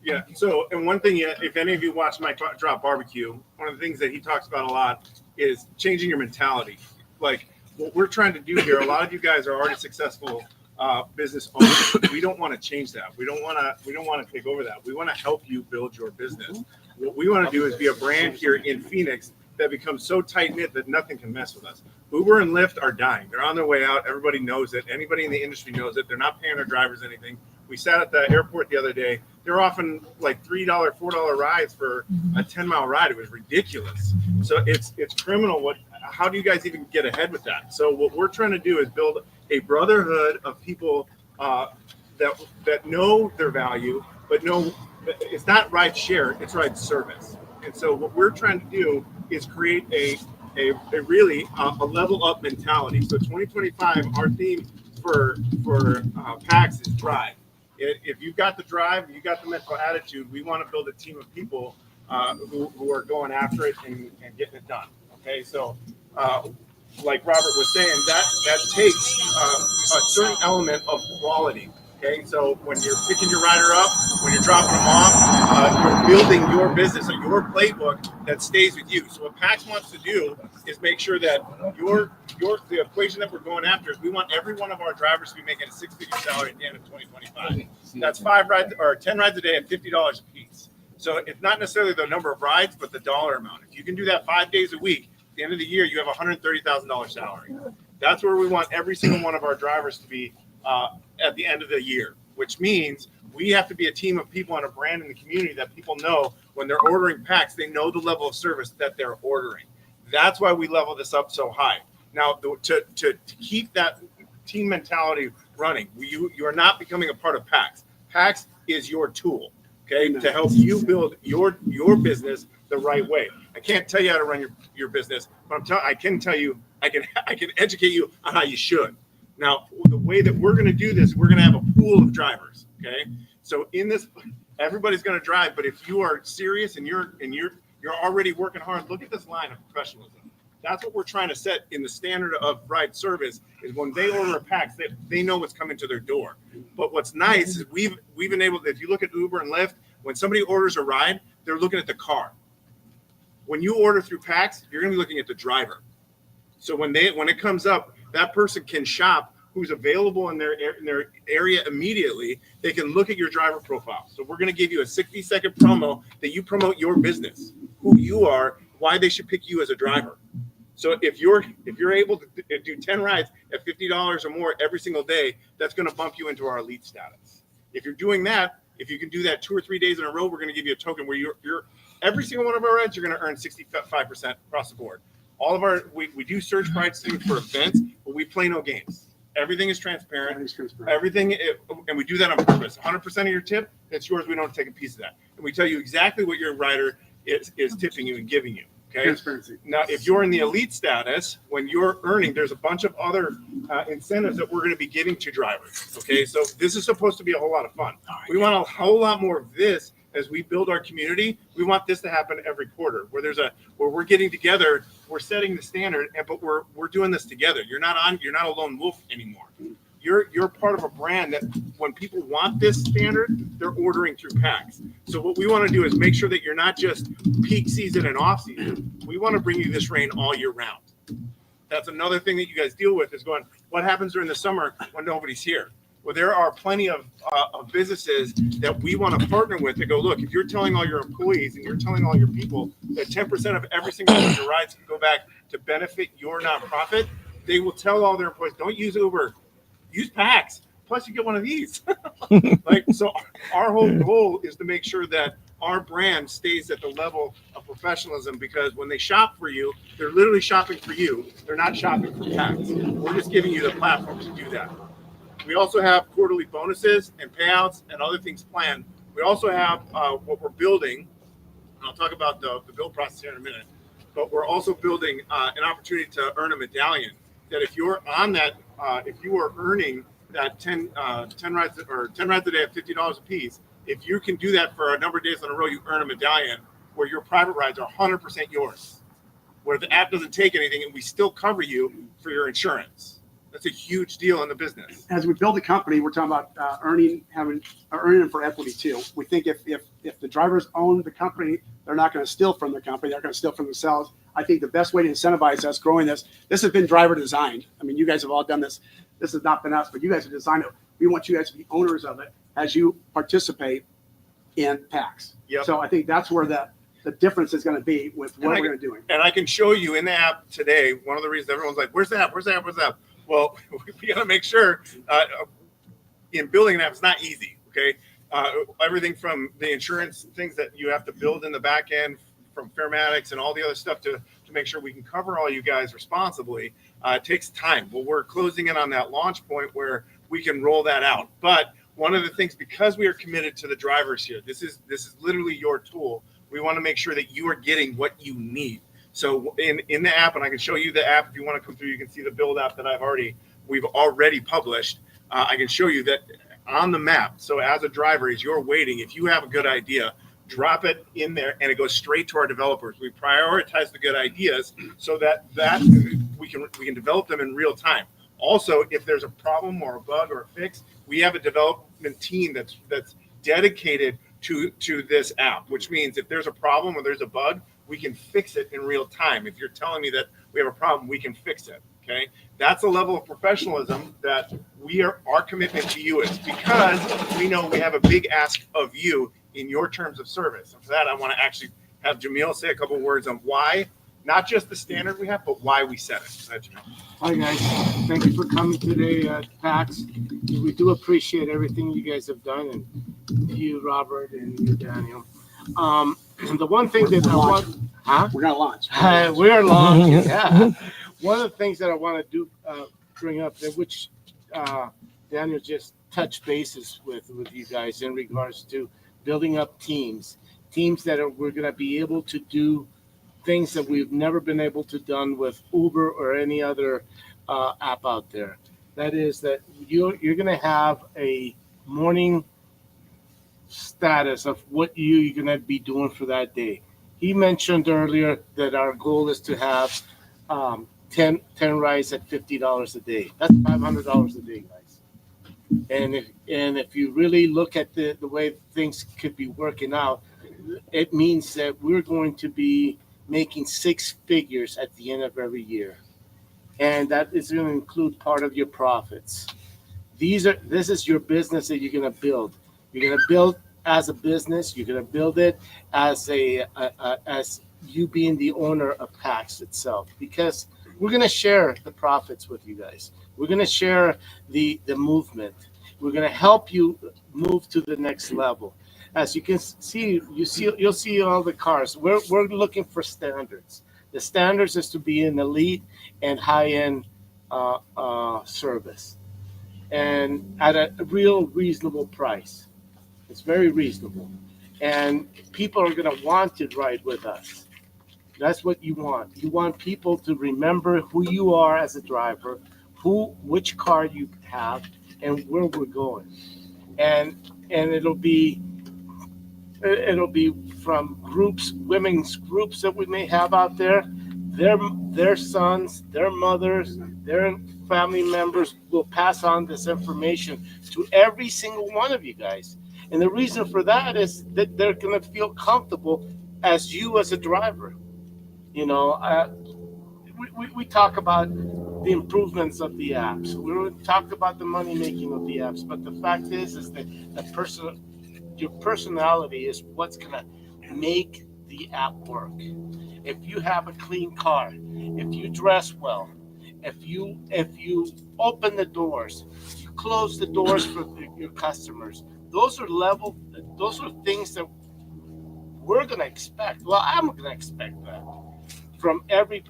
Yeah. So, and one thing, if any of you watch Mike Drop Barbecue, one of the things that he talks about a lot is changing your mentality. Like what we're trying to do here, a lot of you guys are already successful business owners. We don't want to change that. We don't want to take over that. We want to help you build your business. What we want to do is be a brand here in Phoenix that becomes so tight knit that nothing can mess with us. Uber and Lyft are dying. They're on their way out. Everybody knows it. Anybody in the industry knows it. They're not paying their drivers anything. We sat at the airport the other day. They're offering like $3, $4 rides for a 10-mile ride. It was ridiculous. So it's criminal. How do you guys even get ahead with that? So what we're trying to do is build a brotherhood of people that know their value, but know it's not ride share, it's ride service. And so what we're trying to do is create a really level up mentality. So 2025, our theme for PAX is drive. If you've got the drive, you got the mental attitude, we want to build a team of people who are going after it and getting it done. Okay, so like Robert was saying, that takes a certain element of quality. Okay, so when you're picking your rider up, when you're dropping them off, you're building your business or your playbook that stays with you. So what PAX wants to do is make sure that the equation that we're going after is we want every one of our drivers to be making a 6-figure salary at the end of 2025. That's 5 rides or 10 rides a day at $50 a piece. So it's not necessarily the number of rides, but the dollar amount. If you can do that 5 days a week, at the end of the year, you have a $130,000 salary. That's where we want every single one of our drivers to be at the end of the year, which means we have to be a team of people and a brand in the community that people know when they're ordering PAX, they know the level of service that they're ordering. That's why we level this up so high. Now, to keep that team mentality running, you are not becoming a part of PAX. PAX is your tool, okay, to help you build your business the right way. I can't tell you how to run your business, but I can tell you, I can educate you on how you should. Now, the way that we're going to do this, we're going to have a pool of drivers. Okay, so in this, everybody's going to drive, but if you are serious and you're already working hard, look at this line of professionalism. That's what we're trying to set in the standard of ride service. Is when they order a PAX, they know what's coming to their door. But what's nice is we've enabled. If you look at Uber and Lyft, when somebody orders a ride, they're looking at the car. When you order through PAX, you're going to be looking at the driver. So when it comes up, that person can shop who's available in their area immediately. They can look at your driver profile. So we're going to give you a 60-second promo that you promote your business, who you are, why they should pick you as a driver. So if you're able to do 10 rides at $50 or more every single day, that's going to bump you into our elite status. If you're doing that, if you can do that 2 or 3 days in a row, we're going to give you a token where you're every single one of our rides, you're going to earn 65% across the board. All of our we do surge pricing for events, but we play no games. Everything is transparent. Everything, and we do that on purpose. 100% of your tip, it's yours. We don't take a piece of that, and we tell you exactly what your rider is tipping you and giving you. Okay. Transparency. Now, if you're in the elite status, when you're earning, there's a bunch of other incentives that we're going to be giving to drivers. Okay, so this is supposed to be a whole lot of fun. We want a whole lot more of this as we build our community. We want this to happen every quarter, where we're getting together, we're setting the standard, but we're doing this together. You're not a lone wolf anymore. You're part of a brand that when people want this standard, they're ordering through PAX. So what we want to do is make sure that you're not just peak season and off season. We want to bring you this rain all year round. That's another thing that you guys deal with is going, what happens during the summer when nobody's here? Well, there are plenty of businesses that we want to partner with that go, look, if you're telling all your employees and you're telling all your people that 10% of every single one of your rides can go back to benefit your nonprofit, they will tell all their employees, don't use Uber, use PAX. Plus, you get one of these. So our whole goal is to make sure that our brand stays at the level of professionalism, because when they shop for you, they're literally shopping for you. They're not shopping for PAX. We're just giving you the platform to do that. We also have quarterly bonuses and payouts and other things planned. We also have what we're building. And I'll talk about the build process here in a minute. But we're also building an opportunity to earn a medallion. That if you're on that, if you are earning that 10 rides a day at $50 a piece, if you can do that for a number of days in a row, you earn a medallion where your private rides are 100% yours, where the app doesn't take anything and we still cover you for your insurance. That's a huge deal in the business. As we build a company, we're talking about earning for equity too. We think if the drivers own the company, they're not going to steal from the company. They're going to steal from themselves. I think the best way to incentivize us growing this has been driver designed. I mean, you guys have all done this. This has not been us, but you guys have designed it. We want you guys to be owners of it as you participate in PAX. Yep. So I think that's where the difference is going to be with what we're going to do. And I can show you in the app today, one of the reasons everyone's like, where's the app? Where's the app? Where's the app? Well, we got to make sure in building an app, it's not easy. Okay. Everything from the insurance things that you have to build in the back end, from Fairmatics and all the other stuff to make sure we can cover all you guys responsibly. It takes time. Well, we're closing in on that launch point where we can roll that out. But one of the things, because we are committed to the drivers here, this is literally your tool. We want to make sure that you are getting what you need. So in the app, and I can show you the app if you want to come through, you can see the build app that we've already published. I can show you that on the map. So as a driver, as you're waiting, if you have a good idea, drop it in there and it goes straight to our developers. We prioritize the good ideas so that we can develop them in real time. Also, if there's a problem or a bug or a fix, we have a development team that's dedicated to this app, which means if there's a problem or there's a bug, we can fix it in real time. If you're telling me that we have a problem, we can fix it. Okay, that's a level of professionalism that our commitment to you is, because we know we have a big ask of you in your terms of service. And for that, I want to actually have Jamil say a couple of words on why, not just the standard we have, but why we set it. Hi guys, thank you for coming today at PAX. We do appreciate everything you guys have done, and you, Robert, and you, Daniel. The one thing that I want, we're gonna launch. We're launching. Yeah. One of the things that I want to bring up, which Daniel just touched bases with you guys in regards to building up teams that we're going to be able to do things that we've never been able to done with Uber or any other app out there. That is that you're going to have a morning status of what you're going to be doing for that day. He mentioned earlier that our goal is to have 10 rides at $50 a day. That's $500 a day, guys. And if you really look at the way things could be working out, it means that we're going to be making six figures at the end of every year. And that is going to include part of your profits. This is your business that you're going to build. You're going to build as a business. You're going to build it as as you being the owner of PAX itself, because we're going to share the profits with you guys. We're going to share the movement. We're going to help you move to the next level. As you can see, you'll see all the cars. We're looking for standards. The standards is to be an elite and high-end service, and at a real reasonable price. It's very reasonable, and people are going to want to ride with us. That's what you want. You want people to remember who you are as a driver, which car you have, and where we're going. And it'll be from groups, women's groups that we may have out there. Their sons, their mothers, their family members will pass on this information to every single one of you guys. And the reason for that is that they're going to feel comfortable as you as a driver. You know, we talk about the improvements of the apps. We talk about the money making of the apps, but the fact is that your personality is what's going to make the app work. If you have a clean car, if you dress well, if you open the doors, you close the doors for your customers. Those are things that we're going to expect. Well, I'm going to expect that from every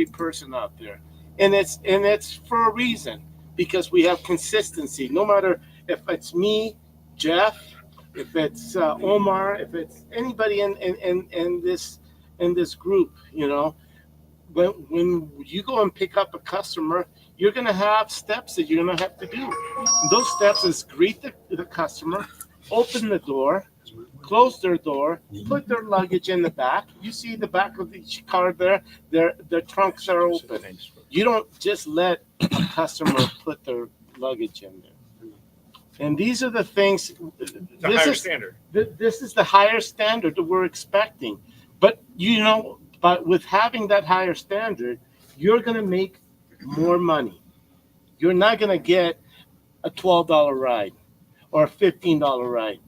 person out there, and it's for a reason, because we have consistency. No matter if it's me, Jeff, if it's Omar, if it's anybody in this group, you know, when you go and pick up a customer, you're going to have steps that you're going to have to do. And those steps is greet the customer, open the door, close their door, put their luggage in the back. You see the back of each car there, their trunks are open. You don't just let a customer put their luggage in there. And these are the things. It's a higher standard. This is the higher standard that we're expecting. But but with having that higher standard, you're going to make more money. You're not going to get a $12 ride or a $15 ride.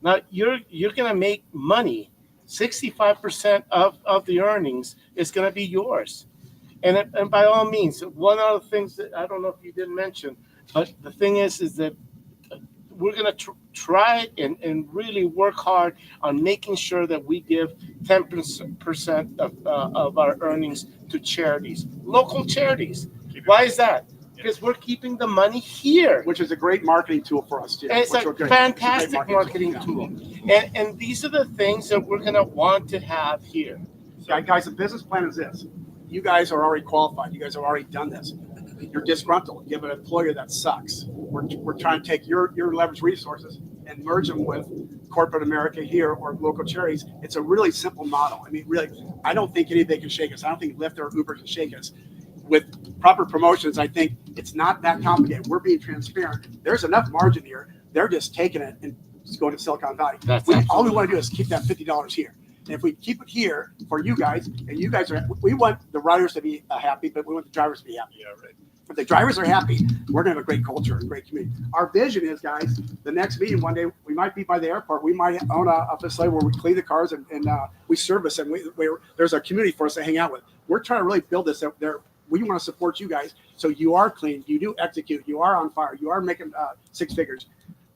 Now you're going to make money. 65% of the earnings is going to be yours. And by all means, one of the things that I don't know if you didn't mention, but the thing is that we're going to try and really work hard on making sure that we give 10% of our earnings to charities, local charities. Why is that? Because we're keeping the money here. Which is a great marketing tool for us, too. And it's a fantastic marketing tool. And these are the things that we're going to want to have here. Guys, the business plan is this. You guys are already qualified. You guys have already done this. You're disgruntled. You have an employer that sucks. We're trying to take your leverage resources and merge them with corporate America here or local charities. It's a really simple model. I mean, really, I don't think anybody can shake us. I don't think Lyft or Uber can shake us. With proper promotions, I think it's not that complicated. We're being transparent. There's enough margin here. They're just taking it and just going to Silicon Valley. All we want to do is keep that $50 here. And if we keep it here for you guys, and you guys we want the riders to be happy, but we want the drivers to be happy. Yeah, right. If the drivers are happy, we're going to have a great culture and great community. Our vision is, guys, the next meeting one day, we might be by the airport. We might own a facility where we clean the cars and we service, and there's a community for us to hang out with. We're trying to really build this out there. We want to support you guys so you are clean, you do execute, you are on fire, you are making six figures.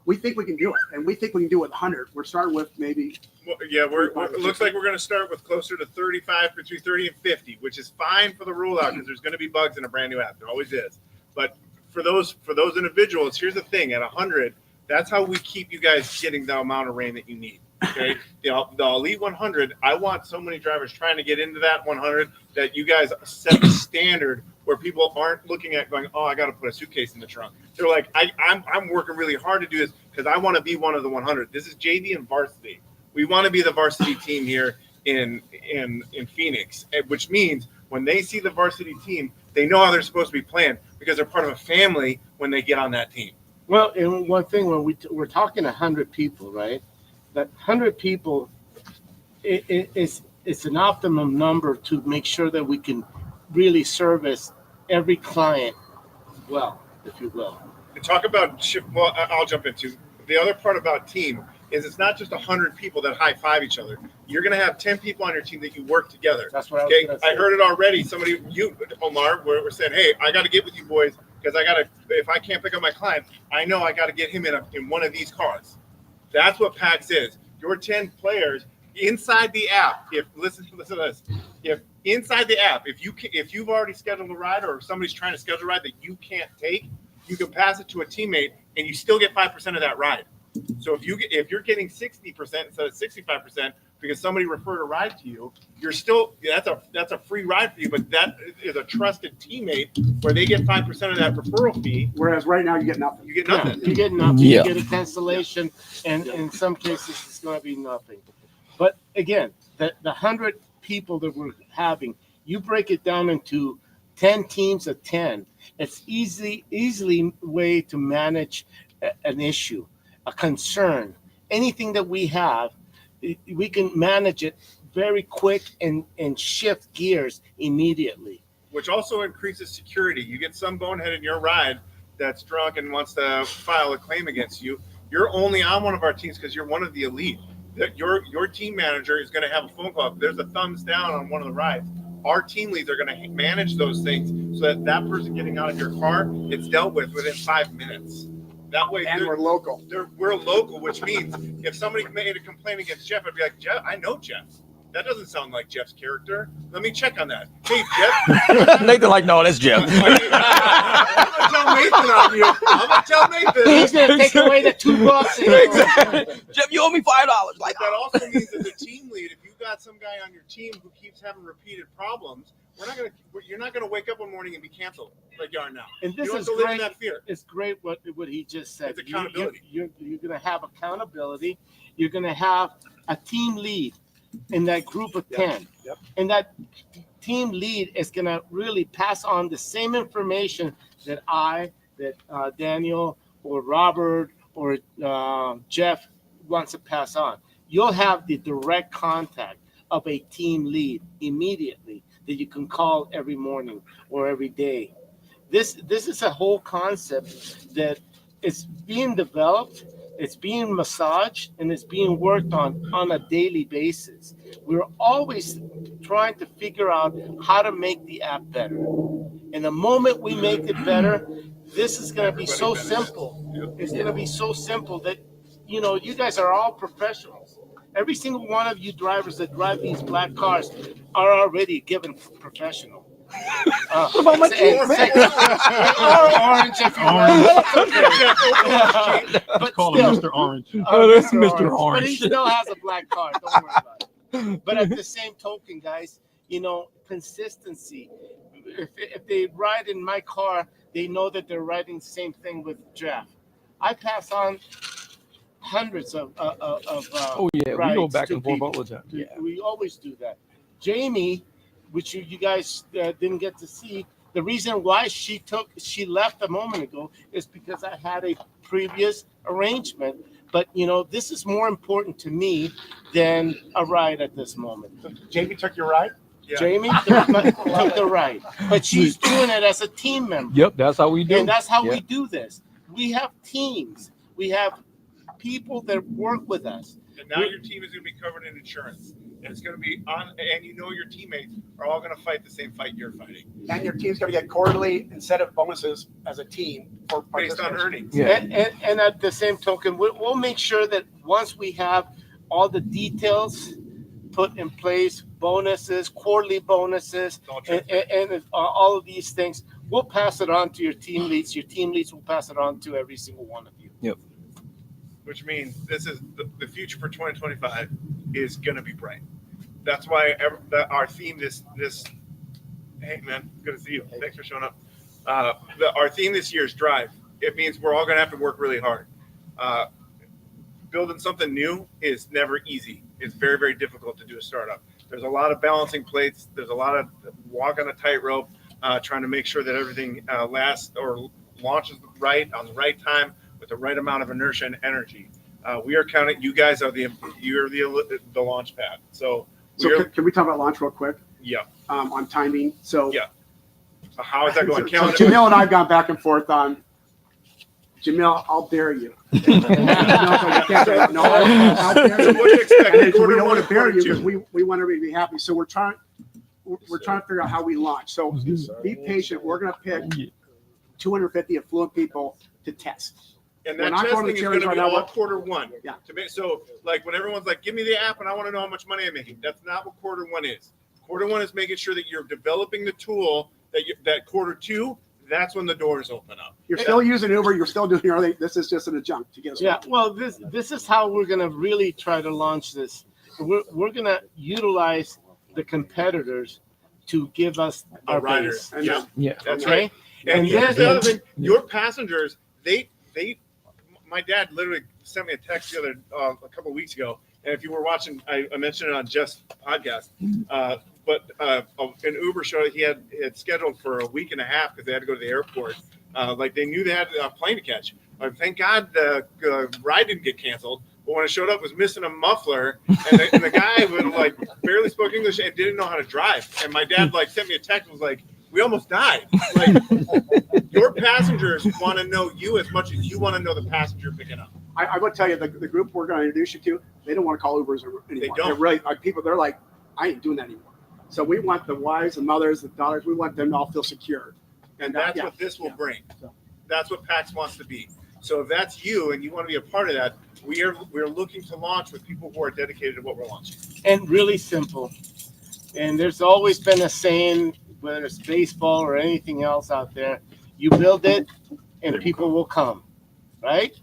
We think we can do it, and we think we can do it with 100. We're starting with maybe. Well, yeah, it looks like we're going to start with closer to 35, between 30 and 50, which is fine for the rollout because there's going to be bugs in a brand new app. There always is. But for those individuals, here's the thing: at 100, that's how we keep you guys getting the amount of rain that you need. Okay, the Elite 100. I want so many drivers trying to get into that 100 that you guys set the standard where people aren't looking at going, oh, I got to put a suitcase in the trunk. They're like, I'm working really hard to do this because I want to be one of the 100. This is JV and varsity. We want to be the varsity team here in Phoenix, which means when they see the varsity team, they know how they're supposed to be playing because they're part of a family when they get on that team. Well, and one thing when we're talking 100 people, right? That 100 people it's an optimum number to make sure that we can really service every client well, if you will. And talk about shift. Well, I'll jump into the other part about team is it's not just 100 people that high five each other. You're going to have 10 people on your team that you work together. That's what I heard it already. Somebody, you, Omar, were saying, hey, I got to get with you boys because if I can't pick up my client, I know I got to get him in one of these cars. That's what PAX is. Your 10 players inside the app. Listen to this. If inside the app, if you've already scheduled a ride or if somebody's trying to schedule a ride that you can't take, you can pass it to a teammate and you still get 5% of that ride. So if you're getting 60% instead of 65% because somebody referred a ride to you, you're still that's a free ride for you. But that is a trusted teammate where they get 5% of that referral fee. Whereas right now you get nothing. You get nothing. You get nothing. Yeah. You get a cancellation, and in some cases it's going to be nothing. But again, the 100 people that we're having, you break it down into 10 teams of 10. It's easily way to manage an issue, a concern, anything that we have. We can manage it very quick and shift gears immediately. Which also increases security. You get some bonehead in your ride that's drunk and wants to file a claim against you. You're only on one of our teams because you're one of the elite. Your team manager is going to have a phone call. If there's a thumbs down on one of the rides, our team leads are going to manage those things so that person getting out of your car, it's dealt with within 5 minutes. That way, and we're local. We're local, which means if somebody made a complaint against Jeff, I'd be like, Jeff, I know Jeff. That doesn't sound like Jeff's character. Let me check on that. Hey, Jeff. Nathan, like, no, that's Jeff. I'm going to tell Nathan on you. I'm going to tell Nathan. He's going to take away the $2. Exactly. Jeff, you owe me $5. Like, that also means as a team lead, if you've got some guy on your team who keeps having repeated problems, you're not going to wake up one morning and be canceled like you are now. And this you don't is have to live great. in that fear. It's great what he just said. It's accountability. You're going to have accountability. You're going to have a team lead in that group of 10. Yep. And that team lead is going to really pass on the same information that Daniel or Robert or Jeff wants to pass on. You'll have the direct contact of a team lead immediately that you can call every morning or every day. This is a whole concept that is being developed, it's being massaged, and it's being worked on a daily basis. We're always trying to figure out how to make the app better. And the moment we make it better, this is going to be so simple. It's going to be so simple that, you guys are all professionals. Every single one of you drivers that drive these black cars are already given professional. What about my team, man? Orange if you want. But call him Mr. Orange. Oh, that's Mr. But Orange. he still has a black car. Don't worry about it. But at the same token, guys, consistency. If they ride in my car, they know that they're riding the same thing with Jeff. I pass on hundreds of Oh yeah, we go rides back to and forth people. all the time. Yeah. We always do that. Jamie, which you guys didn't get to see, the reason why she left a moment ago is because I had a previous arrangement. But this is more important to me than a ride at this moment. Jamie took your ride? Yeah. Jamie took the ride, but she's doing it as a team member. Yep, that's how we do. And that's how we do this. We have teams. We have people that work with us. And now your team is going to be covered in insurance. And it's going to be on, and your teammates are all going to fight the same fight you're fighting. And your team's going to get quarterly incentive bonuses as a team for Based on earnings. Yeah. And at the same token, we'll make sure that once we have all the details put in place, bonuses, quarterly bonuses, and all of these things, we'll pass it on to your team leads. Your team leads will pass it on to every single one of you. Yep. Which means this is the future for 2025 is going to be bright. That's why our theme this hey man, good to see you. Thanks for showing up. Our theme this year is drive. It means we're all going to have to work really hard. Building something new is never easy. It's very, very difficult to do a startup. There's a lot of balancing plates. There's a lot of walk on a tightrope, trying to make sure that everything lasts or launches right on the right time with the right amount of inertia and energy. We are counting. You guys are the launch pad. So can we talk about launch real quick? Yeah. On timing. So yeah. How is that going? So Jamil and I have gone back and forth on. Jamil, I'll dare you. I'll dare you. What do you expect? We don't want to dare you because we want everybody to be happy. So we're trying to figure out how we launch. So be patient. We're going to pick 250 affluent people to test. And that testing is going to be all quarter one. Yeah. So like when everyone's like, give me the app and I want to know how much money I'm making. That's not what quarter one is. Quarter one is making sure that you're developing the tool that quarter two, that's when the doors open up. You're still using Uber. You're still doing everything. This is just an adjunct to get us. Yeah. Well, this is how we're going to really try to launch this. We're going to utilize the competitors to give us our riders. Yeah. That's Okay? right. And here's the other thing: your passengers, my dad literally sent me a text the other a couple of weeks ago, and if you were watching, I mentioned it on Jeff's podcast. But an Uber show he had scheduled for a week and a half because they had to go to the airport. Like they knew they had a plane to catch. Thank God the ride didn't get canceled. But when it showed up, it was missing a muffler, and the guy would barely spoke English and didn't know how to drive. And my dad sent me a text and was like, "We almost died." Your passengers want to know you as much as you want to know the passenger picking up. I will tell you, the group we're going to introduce you to, they don't want to call Ubers anymore. They don't. They're really people. They're like, I ain't doing that anymore. So we want the wives, the mothers, the daughters. We want them to all feel secure. And that's what this will bring. That's what PAX wants to be. So if that's you and you want to be a part of that, we're looking to launch with people who are dedicated to what we're launching. And really simple. And there's always been a saying, whether it's baseball or anything else out there, you build it and people will come, right?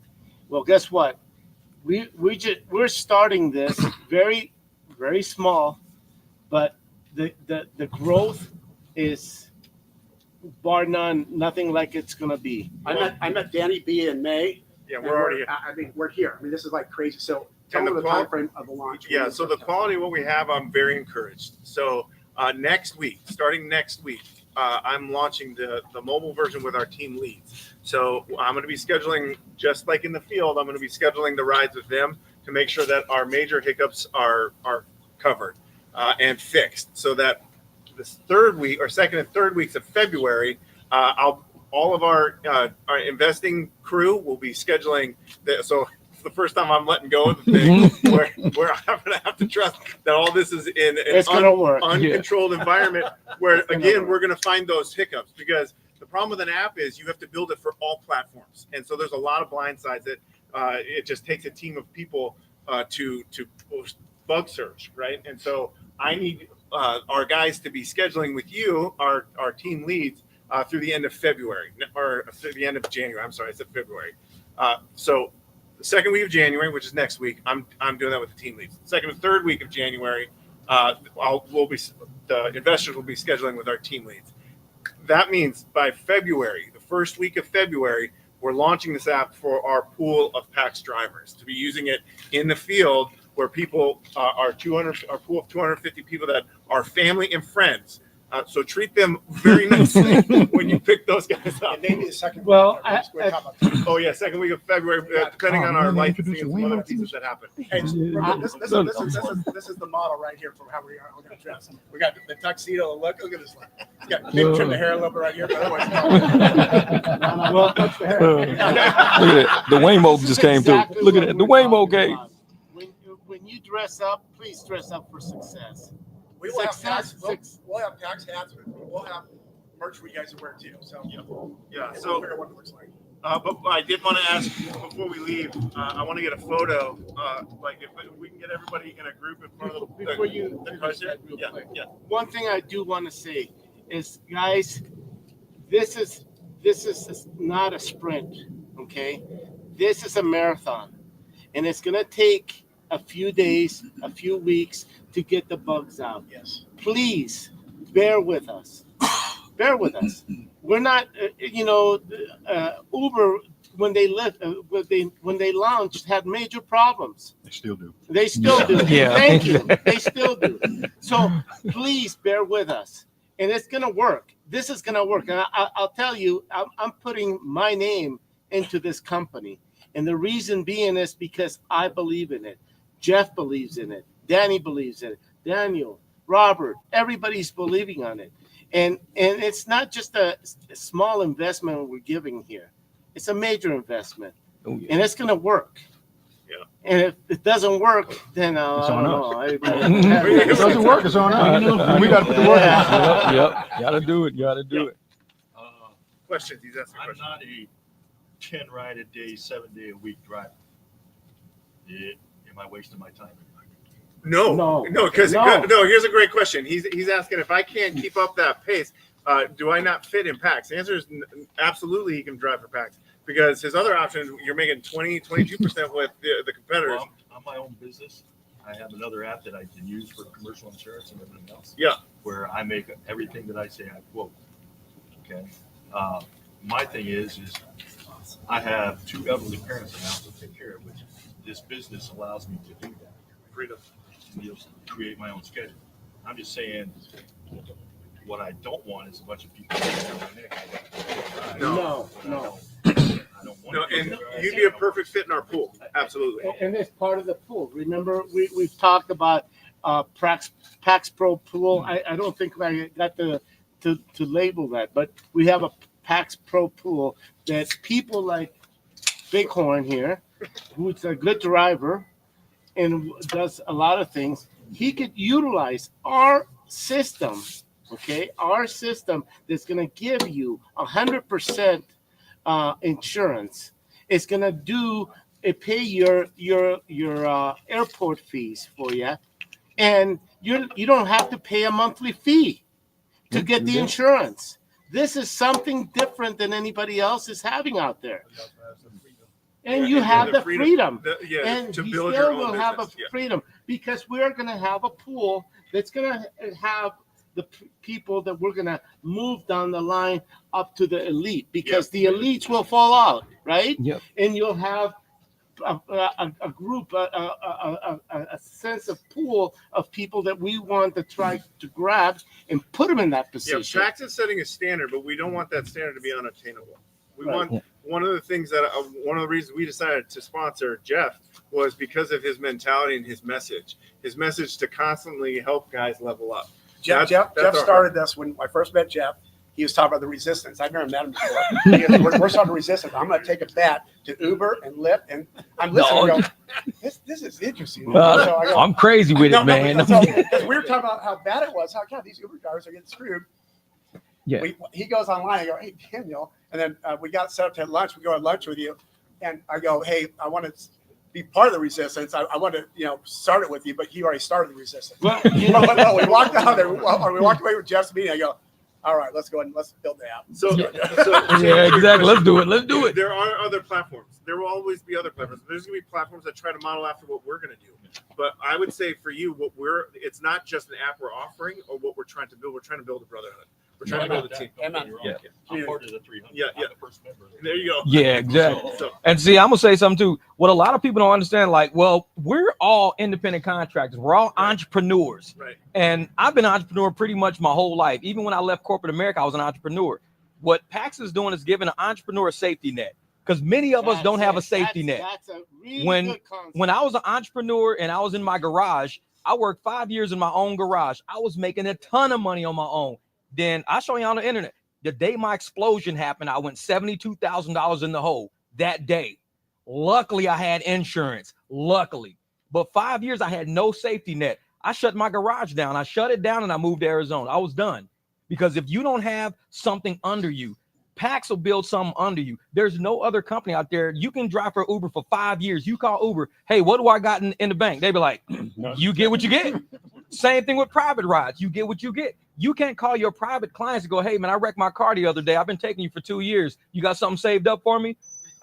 Well, guess what? We're starting this very, very small, but the growth is bar none, nothing like it's gonna be. I met Danny B in May. Yeah, we're already here. I mean, we're here. I mean, this is like crazy. So tell And me the the time frame of the launch. Yeah, so the quality of what we have, I'm very encouraged. So Starting next week, I'm launching the mobile version with our team leads. So I'm going to be scheduling, just like in the field, I'm going to be scheduling the rides with them to make sure that our major hiccups are covered and fixed, so that this second and third weeks of February, all of our investing crew will be scheduling. So it's the first time I'm letting go of the thing where I'm going to have to trust that all this is in an uncontrolled environment where, again, we're going to find those hiccups, because the problem with an app is you have to build it for all platforms. And so there's a lot of blind sides that it just takes a team of people to bug search, right? And so I need our guys to be scheduling with you, our team leads, through the end of February, or through the end of January. I'm sorry, I said February. So the second week of January, which is next week, I'm doing that with the team leads. The second and third week of January, the investors will be scheduling with our team leads. That means by February, the first week of February, we're launching this app for our pool of PAX drivers to be using it in the field, where people our pool of 250 people that are family and friends. So treat them very nicely when you pick those guys up. And maybe the second. Well, second week of February, depending on our licensing and some other pieces that happen. Hey, this is the model right here for how we're going to dress. We got the tuxedo. Look at this one. We got maybe trim the hair a little bit right here, but otherwise, Look at it. The Waymo just came through. Look at it. The Waymo came. When you dress up, please dress up for success. we will have PAX. We'll have PAX hats. We'll have merch for you guys to wear too. So yeah. So what it looks like. But I did want to ask before we leave. I want to get a photo. Like if we can get everybody in a group in front of the Before you quick. Yeah. One thing I do want to say is, guys, this is not a sprint. Okay, this is a marathon, and it's gonna take a few days, a few weeks to get the bugs out. Yes. Please bear with us. Bear with us. We're not, Uber when they launched had major problems. They still do. They still do. Yeah. Thank you. They still do. So please bear with us, and it's gonna work. This is gonna work, and I'll tell you, I'm putting my name into this company, and the reason being is because I believe in it. Jeff believes in it. Danny believes in it. Daniel, Robert, everybody's believing on it. And it's not just a small investment we're giving here. It's a major investment. Oh, yeah. And it's going to work. Yeah. And if it doesn't work, then It's on us. it It doesn't work. It's on us. We got to put the work in. Yep. Gotta do it. Gotta do it. Questions? He's asking I'm questions. not a 10 ride a day, 7-day-a-week driver. Am I wasting my time? No, because here's a great question. He's asking if I can't keep up that pace, do I not fit in PAX? The answer is absolutely. He can drive for PAX, because his other option, you're making 22% with the competitors. Well, I'm my own business. I have another app that I can use for commercial insurance and everything else. Yeah. Where I make everything that I say I quote. Okay. My thing is I have 2 elderly parents that I have to take care of, which this business allows me to do that. Freedom. Create my own schedule. I'm just saying, what I don't want is a bunch of people. No. I don't want to And you'd be a perfect fit in our pool. Absolutely. And it's part of the pool. Remember, we've talked about PAX Pro pool. I don't think I got to label that, but we have a PAX Pro pool that people like Bighorn here, who's a good driver and does a lot of things, he could utilize our system, okay? Our system that's going to give you 100% insurance. It's going to pay your airport fees for you, and you don't have to pay a monthly fee to get the insurance. This is something different than anybody else is having out there. And you have the freedom. And to you build still your own will have a business. freedom, because we're going to have a pool that's going to have the people that we're going to move down the line up to the elite, because the elites will fall out, right? Yep. And you'll have a group, a sense of pool of people that we want to try to grab and put them in that position. PAX is setting a standard, but we don't want that standard to be unattainable. We Right. want one of the things that one of the reasons we decided to sponsor Jeff was because of his mentality and his message to constantly help guys level up. Jeff That's started this when I first met Jeff. He was talking about the resistance. I've never met him before. He goes, we're starting resistance. I'm going to take a bet to Uber and Lyft, and I'm listening. No. This is interesting. So I go, I'm crazy with it, man. So, we were talking about how bad it was. How God, these Uber drivers are getting screwed. Yeah. He goes online. I go, hey Daniel, and then we got set up to have lunch. We go to lunch with you, and I go, hey, I want to be part of the resistance. I want to, start it with you, but he already started the resistance. Well, no, we walked out there, or we walked away with Jeff's meeting. I go, all right, let's go ahead and let's build the app. So yeah, exactly. Let's do it. There are other platforms. There will always be other platforms. There's going to be platforms that try to model after what we're going to do. But I would say for you, it's not just an app we're offering or what we're trying to build. We're trying to build a brotherhood. We're trying to build a team. I'm part of the 300. Yeah. The first member. There you go. Yeah, exactly. And see, I'm gonna say something too. What a lot of people don't understand, we're all independent contractors. We're all entrepreneurs. Right. And I've been an entrepreneur pretty much my whole life. Even when I left corporate America, I was an entrepreneur. What PAX is doing is giving an entrepreneur a safety net, because many of us don't have a safety net. That's a really When I was an entrepreneur and I was in my garage, I worked 5 years in my own garage. I was making a ton of money on my own. Then I show you on the internet. The day my explosion happened, I went $72,000 in the hole that day. Luckily, I had insurance. Luckily. But 5 years, I had no safety net. I shut my garage down. I shut it down and I moved to Arizona. I was done. Because if you don't have something under you, PAX will build something under you. There's no other company out there. You can drive for Uber for 5 years. You call Uber, hey, what do I got in the bank? They be like, you get what you get. Same thing with private rides. You get what you get. You can't call your private clients and go, hey, man, I wrecked my car the other day. I've been taking you for 2 years. You got something saved up for me?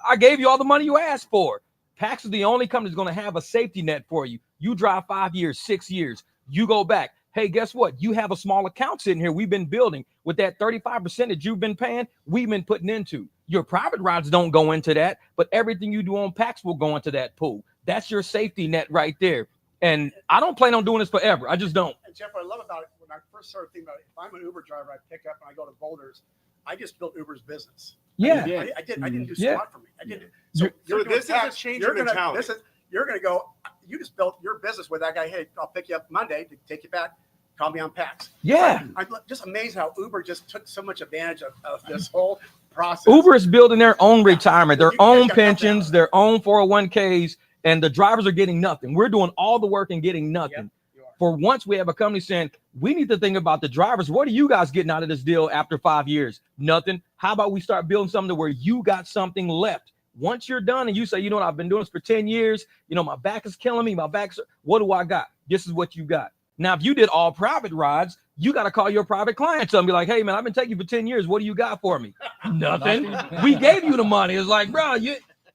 I gave you all the money you asked for. PAX is the only company that's going to have a safety net for you. You drive 5 years, 6 years. You go back. Hey, guess what? You have a small account sitting here. We've been building with that 35% that you've been paying. We've been putting into. Your private rides don't go into that, but everything you do on PAX will go into that pool. That's your safety net right there. And I don't plan on doing this forever. I just don't. And Jeff, what I love about it, when I first started thinking about it, if I'm an Uber driver, I pick up and I go to Boulders, I just built Uber's business. Yeah. I didn't do squat for me. I didn't. So this is a change in mentality. You're going to go, you just built your business with that guy. Hey, I'll pick you up Monday to take you back. Call me on PAX. Yeah. I'm just amazed how Uber just took so much advantage of this whole process. Uber is building their own retirement, their own pensions, their own 401ks, and the drivers are getting nothing. We're doing all the work and getting nothing. Yep, For once, we have a company saying, we need to think about the drivers. What are you guys getting out of this deal after 5 years? Nothing. How about we start building something where you got something left? Once you're done and you say, you know what, I've been doing this for 10 years. My back is killing me. What do I got? This is what you got. Now, if you did all private rides, you got to call your private clients up and be like, hey, man, I've been taking you for 10 years. What do you got for me? Nothing. We gave you the money. It's like, bro,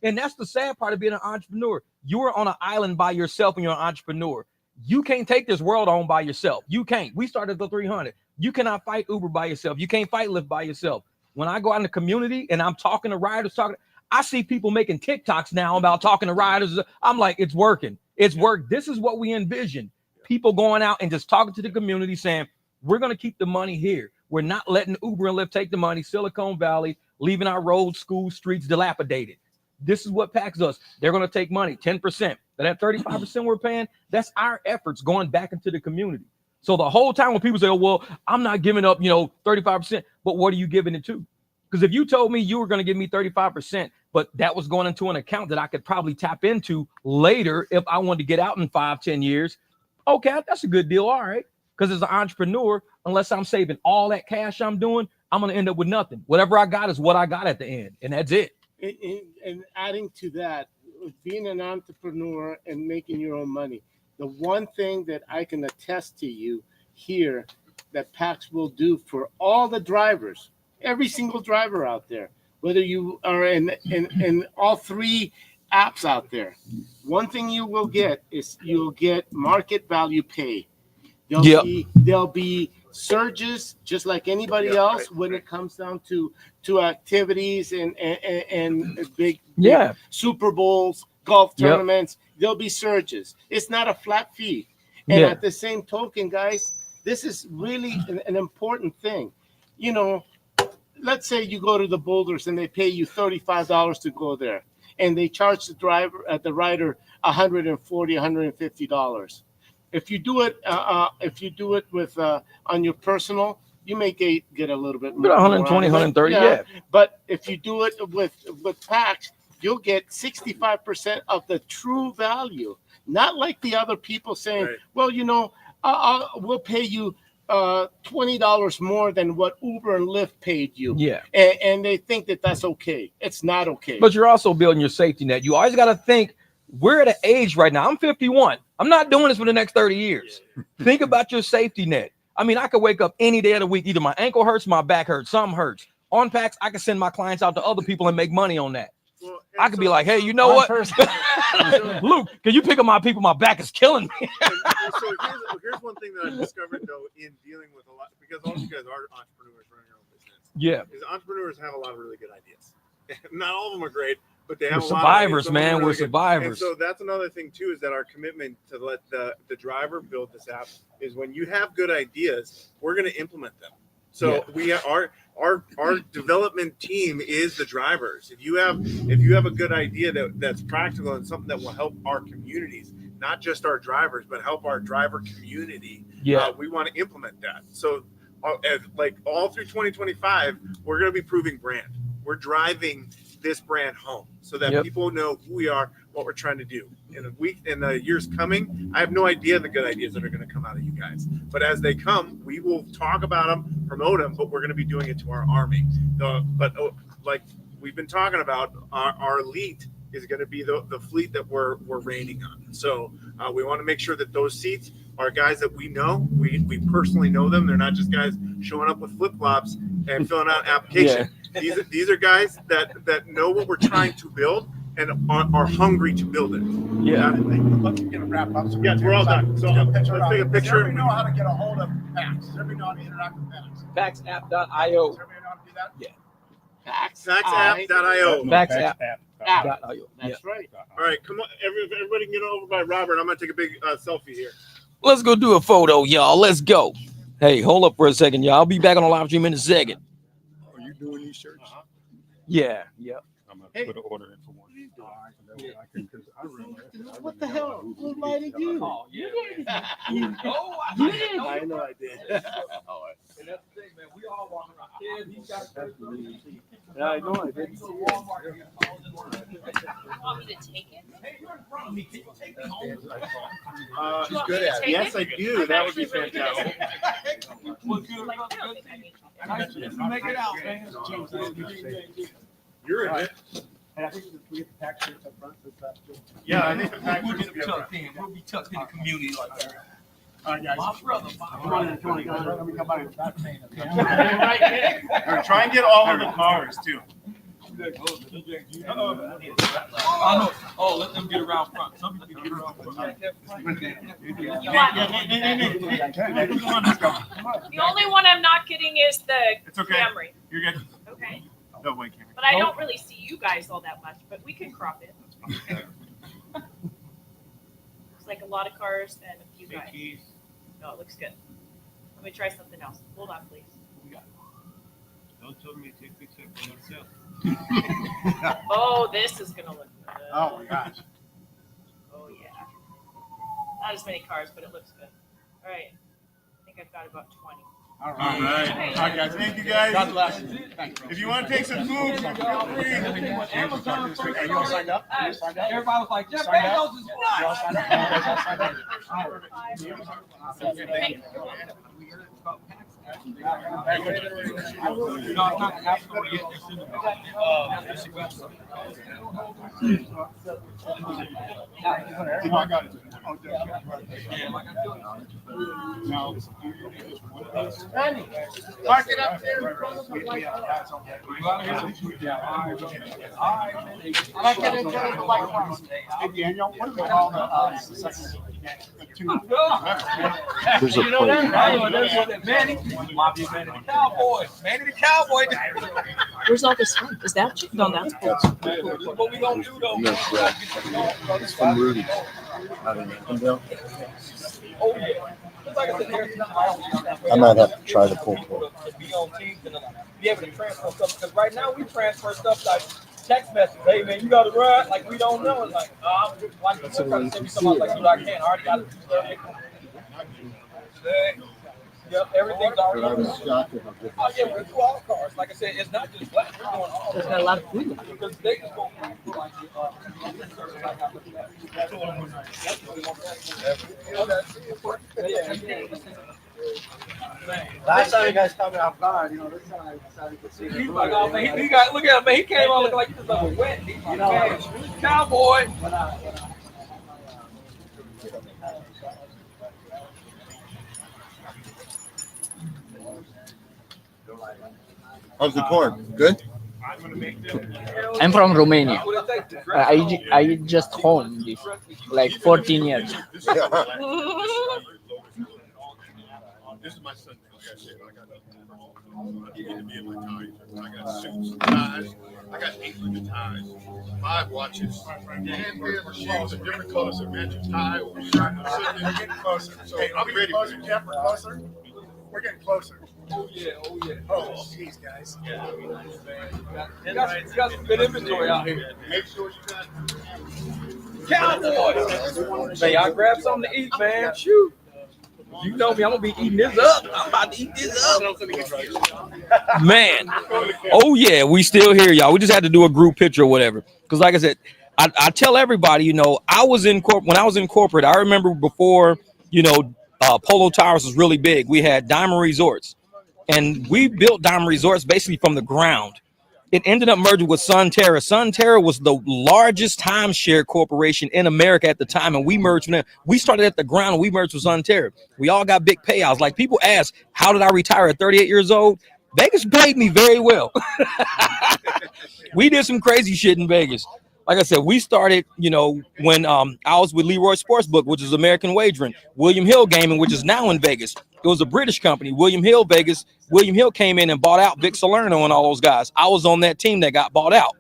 and that's the sad part of being an entrepreneur. You're on an island by yourself and you're an entrepreneur. You can't take this world on by yourself. You can't. We started the 300. You cannot fight Uber by yourself. You can't fight Lyft by yourself. When I go out in the community and I'm talking to riders, I see people making TikToks now about talking to riders. I'm like, it's working. It's worked. This is what we envision. People going out and just talking to the community saying, we're going to keep the money here. We're not letting Uber and Lyft take the money, Silicon Valley, leaving our roads, schools, streets dilapidated. This is what PAX does. They're going to take money, 10%. That 35% we're paying, that's our efforts going back into the community. So the whole time when people say, oh, well, I'm not giving up, 35%, but what are you giving it to? Because if you told me you were going to give me 35%, but that was going into an account that I could probably tap into later if I wanted to get out in 5-10 years, okay, that's a good deal. All right. Because as an entrepreneur, unless I'm saving all that cash I'm doing, I'm going to end up with nothing. Whatever I got is what I got at the end. And that's it. And adding to that, being an entrepreneur and making your own money, the one thing that I can attest to you here that PAX will do for all the drivers, every single driver out there, whether you are in all three apps out there, one thing you will get is you'll get market value pay. There'll be surges just like anybody else when it comes down to activities and big Super Bowls. golf Yep. tournaments, there'll be surges. It's not a flat fee. And Yeah. at the same token, guys, this is really an important thing. You know, let's say you go to the Boulders and they pay you $35 to go there, and they charge the rider $140, $150. If you do it with on your personal, you may get a little bit more. 120, 130, yeah. But if you do it with PAX, you'll get 65% of the true value. Not like the other people saying, Right. well, you know, we'll pay you $20 more than what Uber and Lyft paid you. Yeah. And they think that that's okay. It's not okay. But you're also building your safety net. You always got to think, we're at an age right now. I'm 51. I'm not doing this for the next 30 years. Think about your safety net. I mean, I could wake up any day of the week. Either my ankle hurts, my back hurts, something hurts. On PAX, I can send my clients out to other people and make money on that. Well, I could be like, hey, you know what? Luke, can you pick up my people? My back is killing me. So here's one thing that I've discovered though in dealing with a lot, because all of you guys are entrepreneurs running your own business. Yeah. Is entrepreneurs have a lot of really good ideas. Not all of them are great, but they have We're a lot survivors, of man. really We're good. survivors. And so that's another thing too, is that our commitment to let the driver build this app is when you have good ideas, we're going to implement them. So we are our development team is the drivers. If you have a good idea that's practical and something that will help our communities, not just our drivers, but help our driver community, we want to implement that. So like all through 2025, we're going to be proving brand. We're driving this brand home so that people know who we are, what we're trying to do. In the years coming, I have no idea the good ideas that are going to come out of you guys. But as they come, we will talk about them, promote them, but we're going to be doing it to our army. Like we've been talking about, our elite is going to be the fleet that we're raining on. So we want to make sure that those seats are guys that we know. We personally know them. They're not just guys showing up with flip-flops and filling out an application. These are guys that know what we're trying to build and are hungry to build it. Yeah. Let's get a wrap up. So Yes, we're all done. So let's take a Does picture. everybody know how to get a hold of PAX? Does everybody know how to interact with PAX? PAXapp.io. Does everybody know how to do that? Yeah. PAXapp.io. PAXapp.io. That's right. All right, come on, everybody can get over by Robert. I'm gonna take a big selfie here. Let's go do a photo, y'all. Let's go. Hey, hold up for a second, y'all. I'll be back on the live stream in a second. Are you doing these shirts? Yeah. Yep. I'm gonna put an order in for one. What the hell? Who invited you? Oh, yeah. I know I did. And that's the thing, man. We all walk around. Yeah, he's got Yeah, I know I did. You want me to take it? Hey, you're in front of me. Can you take me home? She's good at it. Yes, I do. That would be fantastic. Make it out, man. You're in it. And I think we get the PAX shirts up front. Yeah, I think the PAX We'll shirts be will be up tucked in. We'll be tucked in the community like that. All right, guys. My brother. Come on, guys. Let me come by. Or try and get all of the cars too. I know. Oh, let them get around front. Some people get around front. The only one I'm not getting is the It's okay. Camry. You're good. Okay. No, wait, Cameron. But I don't really see you guys all that much, but we can crop it. It's like a lot of cars and a few guys. No, it looks good. Let me try something else. Hold on, please. Don't tell me to take pictures of myself. Oh, this is gonna look good. Oh my gosh. Oh yeah. Not as many cars, but it looks good. All right. I think I've got about 20. All All right, guys. Thank you, guys. God bless you. Thank you. If you want to take some food, feel free. Amazon first. Are you all signed up? You signed up? Everybody was like, Jeff Signed up? Bezos is You all nuts. signed up? You guys all signed up? Thank you. I got it. Mark it up there. I like it in front of the white ones. Hey, Daniel, what do we call the second? There's a plate. Manny the Cowboy. Manny the Cowboy. Where's all this from? Is that chicken? No, that's cool. What we gonna do though? It's from Rudy. Oh yeah. Like I said, I might have to try the pull quote. To be on teams and be able to transfer stuff, because right now we transfer stuff like text messages. Hey man, you got to run. Like we don't know. It's like, like I'm trying to send me something like, I can't. I already got it. Yep, everything's already. Oh yeah, we're through all cars. Like I said, it's not just black. We're doing all. There's got a lot of food. Because they just go like Last time you guys caught me off guard, this time I decided to see. He's like, oh man, he got, look at him, man. He came on looking like he was like a wet. He's like, man, cowboy. How's the corn? Good? I'm from Romania. I just home this like 14 years. This is my son. Like I said, I get to be in my ties. I got suits, ties. I got 800 ties, 5 watches, and pair of shoes of different colors that match your tie or shirt. We're getting closer. So Hey, I'm ready for closer, it. Jeff. We're closer. We're getting closer. Oh yeah, oh yeah. Oh, jeez, guys. You got some good inventory out here. Make sure you got. Cowboys. Man, y'all grab something to eat, man. Shoot. You know me, I'm gonna be eating this up. I'm about to eat this up. Man. Oh yeah, we still here, y'all. We just had to do a group picture or whatever. Because like I said, I tell everybody, I was in when I was in corporate, I remember before, Polo Towers was really big. We had Diamond Resorts. And we built Diamond Resorts basically from the ground. It ended up merging with SunTerra. SunTerra was the largest timeshare corporation in America at the time, and we merged with them. We started at the ground, and we merged with SunTerra. We all got big payouts. Like, people ask, how did I retire at 38 years old? Vegas paid me very well. We did some crazy shit in Vegas. Like I said, we started, when I was with Leroy Sportsbook, which is American Wagering, William Hill Gaming, which is now in Vegas. It was a British company, William Hill Vegas. William Hill came in and bought out Vic Salerno and all those guys. I was on that team that got bought out.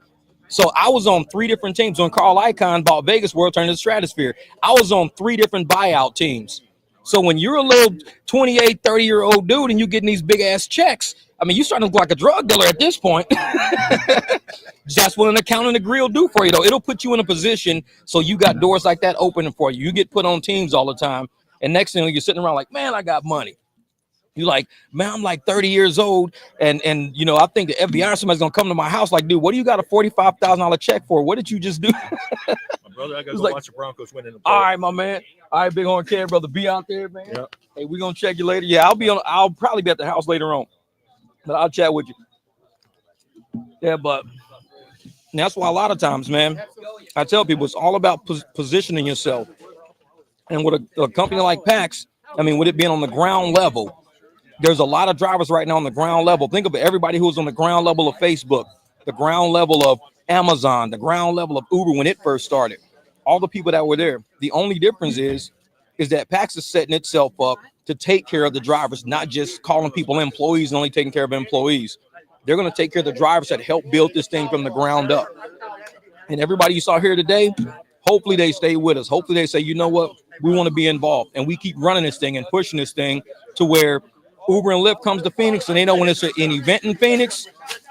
So I was on 3 different teams. When Carl Icahn bought Vegas World, turned to the Stratosphere, I was on 3 different buyout teams. So when you're a little 28, 30-year-old dude and you're getting these big-ass checks, I mean, you're starting to look like a drug dealer at this point. That's what an accountant degree will do for you, though. It'll put you in a position so you got doors like that opening for you. You get put on teams all the time. And next thing you're sitting around like, man, I got money. You're like, man, I'm like 30 years old. And I think the FBI or somebody's going to come to my house like, dude, what do you got a $45,000 check for? What did you just do? My brother, I got to go watch the Broncos win in the playoffs. All right, my man. All right, Bighorn Kid, brother. Be out there, man. Yep. Hey, we're going to check you later. Yeah, I'll probably be at the house later on. But I'll chat with you. Yeah, but that's why a lot of times, man, I tell people it's all about positioning yourself. And with a company like PAX, I mean, with it being on the ground level, there's a lot of drivers right now on the ground level. Think of everybody who's on the ground level of Facebook, the ground level of Amazon, the ground level of Uber when it first started. All the people that were there. The only difference is that PAX is setting itself up to take care of the drivers, not just calling people employees and only taking care of employees. They're going to take care of the drivers that help build this thing from the ground up. And everybody you saw here today, hopefully they stay with us. Hopefully they say, you know what, we want to be involved. And we keep running this thing and pushing this thing to where Uber and Lyft comes to Phoenix, and they know when it's an event in Phoenix,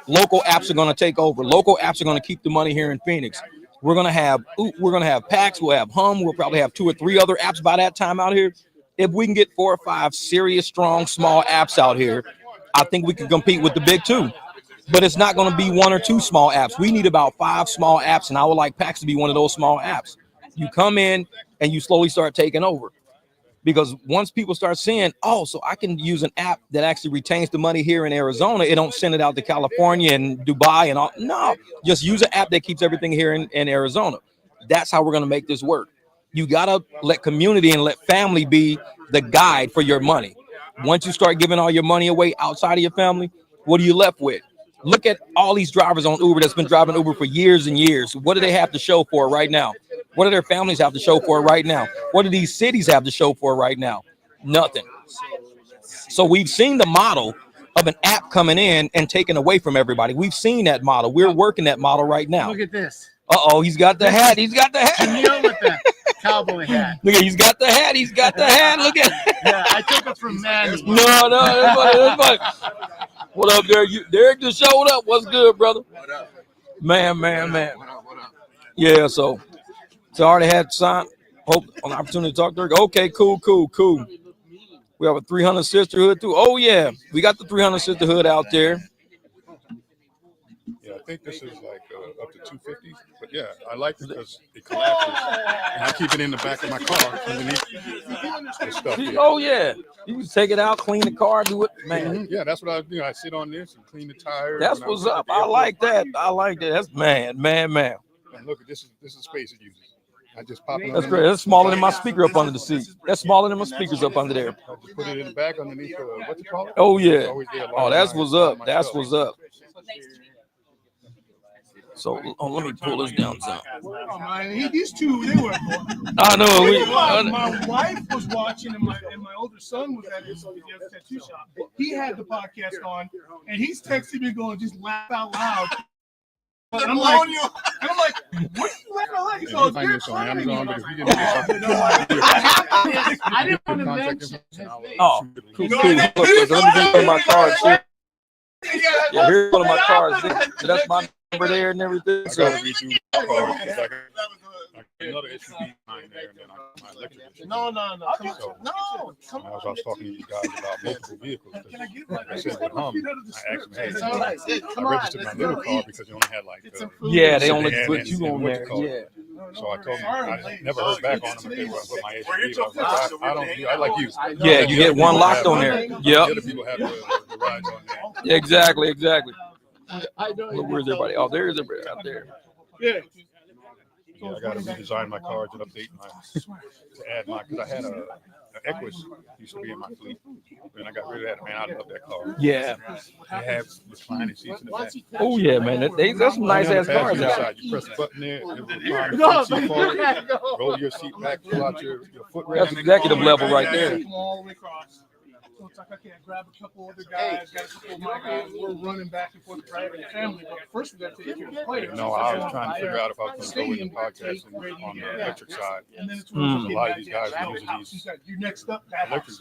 local apps are going to take over. Local apps are going to keep the money here in Phoenix. We're going to have PAX, we'll have Hum, we'll probably have 2 or 3 other apps by that time out here. If we can get 4 or 5 serious, strong, small apps out here, I think we can compete with the big 2. But it's not going to be 1 or 2 small apps. We need about 5 small apps, and I would like PAX to be one of those small apps. You come in and you slowly start taking over. Because once people start seeing, oh, so I can use an app that actually retains the money here in Arizona, it don't send it out to California and Dubai and all. No, just use an app that keeps everything here in Arizona. That's how we're going to make this work. You gotta let community and let family be the guide for your money. Once you start giving all your money away outside of your family, what are you left with? Look at all these drivers on Uber that's been driving Uber for years and years. What do they have to show for it right now? What do their families have to show for it right now? What do these cities have to show for it right now? Nothing. So we've seen the model of an app coming in and taking away from everybody. We've seen that model. We're working that model right now. Look at this. Uh-oh, he's got the hat. He's got the hat. Jamil with the cowboy hat. Look at, he's got the hat. He's got the hat. Look at it. Yeah, I took it from Manny. No, that's funny. What up, Derek? Derek just showed up. What's good, brother? What up? Man. What up? Yeah, so I already had signed. Hope on the opportunity to talk to her. Okay, cool. We have a 300 sisterhood too. Oh yeah, we got the 300 sisterhood out there. Yeah, I think this is like up to 250. But yeah, I like it because it collapses. And I keep it in the back of my car underneath the stuff here. Oh yeah, you can take it out, clean the car, do it, man. Yeah, that's what I do. I sit on this and clean the tires. That's what's up. I like that. That's man. And look, this is space it uses. I just pop it. That's great. That's smaller than my speaker up under the seat. That's smaller than my speakers up under there. I just put it in the back underneath what you call it? Oh yeah. Oh, that's what's up. That's what's up. So let me pull this down some. Oh, man. These two, they were. I know. My wife was watching, and my older son was at his tattoo shop. He had the podcast on, and he's texting me going, just laugh out loud. And I'm like, what are you laughing at? He goes, find this on Amazon because we didn't I didn't want to mention his name. Oh, cool. Look, let me get one of my cards here. Yeah, here's one of my cards. So that's my number there and everything. So another issue behind there, and then my electric issue. No. I was talking to you guys about multiple vehicles. Like I said with Hum, I asked them, hey, I registered my little car because you only had like yeah, they only put you on there. Yeah. So I told them I never heard back on them if they were put my SUV. I don't. I like you. Yeah, you get one locked on there. Yep. Other people have the rides on there. Exactly. Where's everybody? Oh, there's everybody out there. Yeah. Yeah, I got to redesign my cars and update to add my, because I had a Equus used to be in my fleet, and I got rid of that. Man, I love that car. Yeah. They have reclining seats in the back. Oh yeah, man, that's some nice ass cars out. You press the button there, it will recline the seat forward, roll your seat back, pull out your footrest. That's executive level right there. All the way across. So it's like, okay, I grab a couple other guys, got a couple of my guys. We're running back and forth, driving the family. But first, we got to take care of the players. No, I was trying to figure out if I was going to go with the podcasting on the electric side. And then it's a lot of these guys are using these electric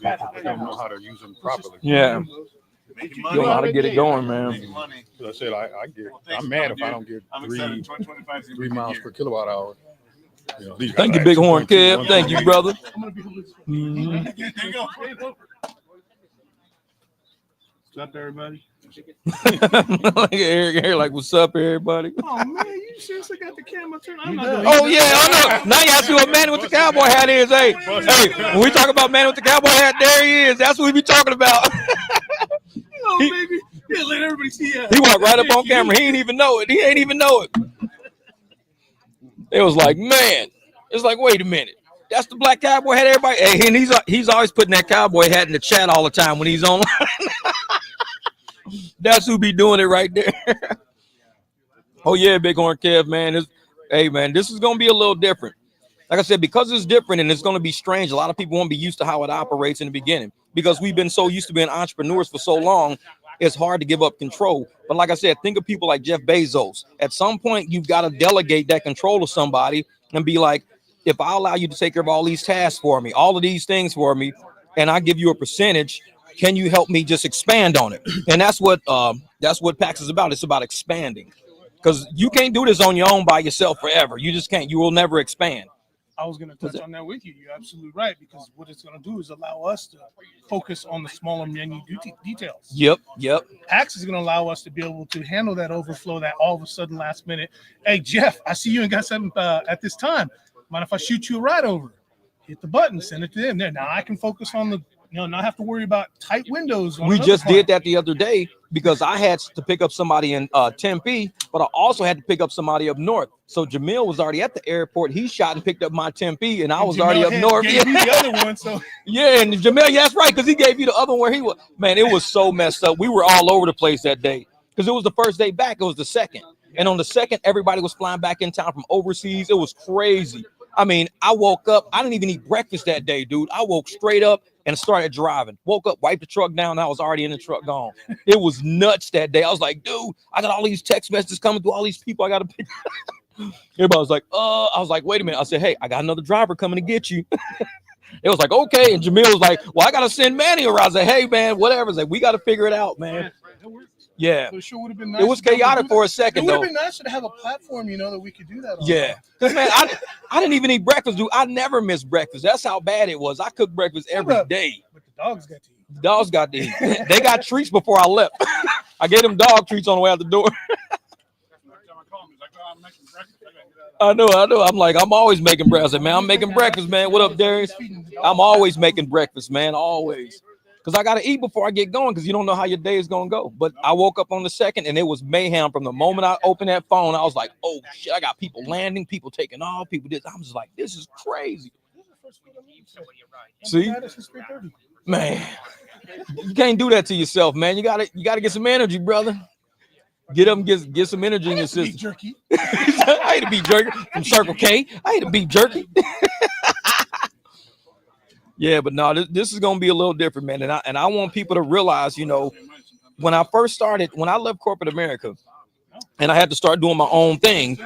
vehicles, but don't know how to use them properly. Yeah. You don't know how to get it going, man. As I said, I'm mad if I don't get 3 miles per kilowatt hour. You know, thank you, Bighorn Kev. Thank you, brother. What's up, everybody? Look at Eric here, like, what's up, everybody? Oh man, you seriously got the camera turned? I'm not oh yeah, I know. Now you see what man with the cowboy hat is. Hey, when we talk about man with the cowboy hat, there he is. That's what we be talking about. Oh baby, yeah, let everybody see that. He walked right up on camera. He ain't even know it. It was like, man, it's like, wait a minute. That's the black cowboy hat, everybody. Hey, and he's always putting that cowboy hat in the chat all the time when he's online. That's who be doing it right there. Oh yeah, Bighorn Kev, man. Hey man, this is gonna be a little different. Like I said, because it's different and it's gonna be strange. A lot of people won't be used to how it operates in the beginning because we've been so used to being entrepreneurs for so long. It's hard to give up control. But like I said, think of people like Jeff Bezos. At some point, you've got to delegate that control to somebody and be like, if I allow you to take care of all these tasks for me, all of these things for me, and I give you a percentage, can you help me just expand on it? And that's what PAX is about. It's about expanding, because you can't do this on your own by yourself forever. You just can't. You will never expand. I was going to touch on that with you. You're absolutely right, because what it's going to do is allow us to focus on the smaller menu details. Yep. PAX is going to allow us to be able to handle that overflow, that all of a sudden last minute. Hey, Jeff, I see you ain't got something at this time. Mind if I shoot you a ride over? Hit the button, send it to them. There. Now I can focus on the not have to worry about tight windows. We just did that the other day because I had to pick up somebody in Tempe, but I also had to pick up somebody up north. So Jamil was already at the airport. He shot and picked up my Tempe, and I was already up north. Gave me the other one, so yeah, and Jamil, yeah, that's right, because he gave you the other one where he was. Man, it was so messed up. We were all over the place that day because it was the first day back. It was the second, and on the second, everybody was flying back in town from overseas. It was crazy. I mean, I woke up. I didn't even eat breakfast that day, dude. I woke straight up and started driving. Woke up, wiped the truck down. And I was already in the truck gone. It was nuts that day. I was like, dude, I got all these text messages coming through all these people I got to pick. Everybody was like, I was like, wait a minute. I said, hey, I got another driver coming to get you. It was like, okay. And Jamil was like, well, I got to send Manny around. I said, hey, man, whatever. Like, we got to figure it out, man. Yeah. So it sure would have been nice. It was chaotic for a second, It would though. have been nicer to have a platform, that we could do that on. Yeah. Because, man, I didn't even eat breakfast, dude. I never missed breakfast. That's how bad it was. I cooked breakfast every day. But the dogs got to eat. The dogs got to eat. They got treats before I left. I gave them dog treats on the way out the door. I know. I'm like, I'm always making breakfast. I said, man, I'm making breakfast, man. What up, Darius? I'm always making breakfast, man. Always. Because I got to eat before I get going because you don't know how your day is going to go. But I woke up on the second, and it was mayhem from the moment I opened that phone. I was like, oh, shit, I got people landing, people taking off, people this. I'm just like, this is crazy. See? Man, you can't do that to yourself, man. You gotta get some energy, brother. Get up and get some energy in your system. Jerky. I ate a beef jerky from Circle K. I ate a beef jerky. Yeah, but no, this is gonna be a little different, man. And I want people to realize, when I first started, when I left corporate America, and I had to start doing my own thing,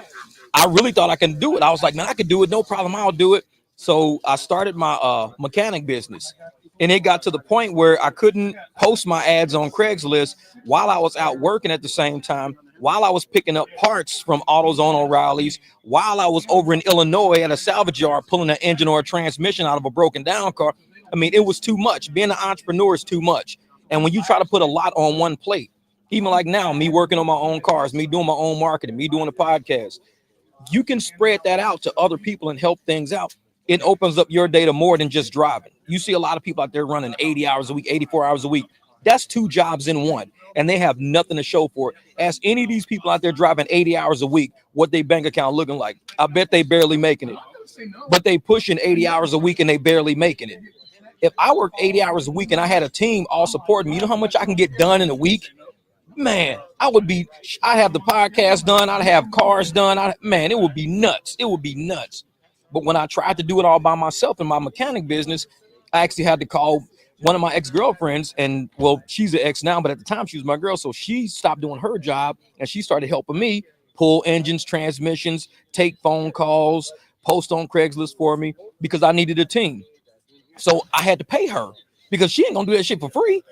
I really thought I could do it. I was like, man, I could do it, no problem. I'll do it. So I started my mechanic business, and it got to the point where I couldn't post my ads on Craigslist while I was out working at the same time, while I was picking up parts from AutoZone O'Reilly's, while I was over in Illinois at a salvage yard pulling an engine or a transmission out of a broken down car. I mean, it was too much. Being an entrepreneur is too much. And when you try to put a lot on one plate, even like now, me working on my own cars, me doing my own marketing, me doing a podcast, you can spread that out to other people and help things out. It opens up your day to more than just driving. You see a lot of people out there running 80 hours a week, 84 hours a week. That's 2 jobs in one, and they have nothing to show for it. Ask any of these people out there driving 80 hours a week what their bank account looking like. I bet they barely making it, but they pushing 80 hours a week and they barely making it. If I worked 80 hours a week and I had a team all supporting me, you know how much I can get done in a week? Man, I have the podcast done. I'd have cars done. Man, it would be nuts. It would be nuts. But when I tried to do it all by myself in my mechanic business, I actually had to call one of my ex-girlfriends, and well, she's an ex now, but at the time she was my girl. So she stopped doing her job and she started helping me pull engines, transmissions, take phone calls, post on Craigslist for me because I needed a team. So I had to pay her because she ain't gonna do that shit for free.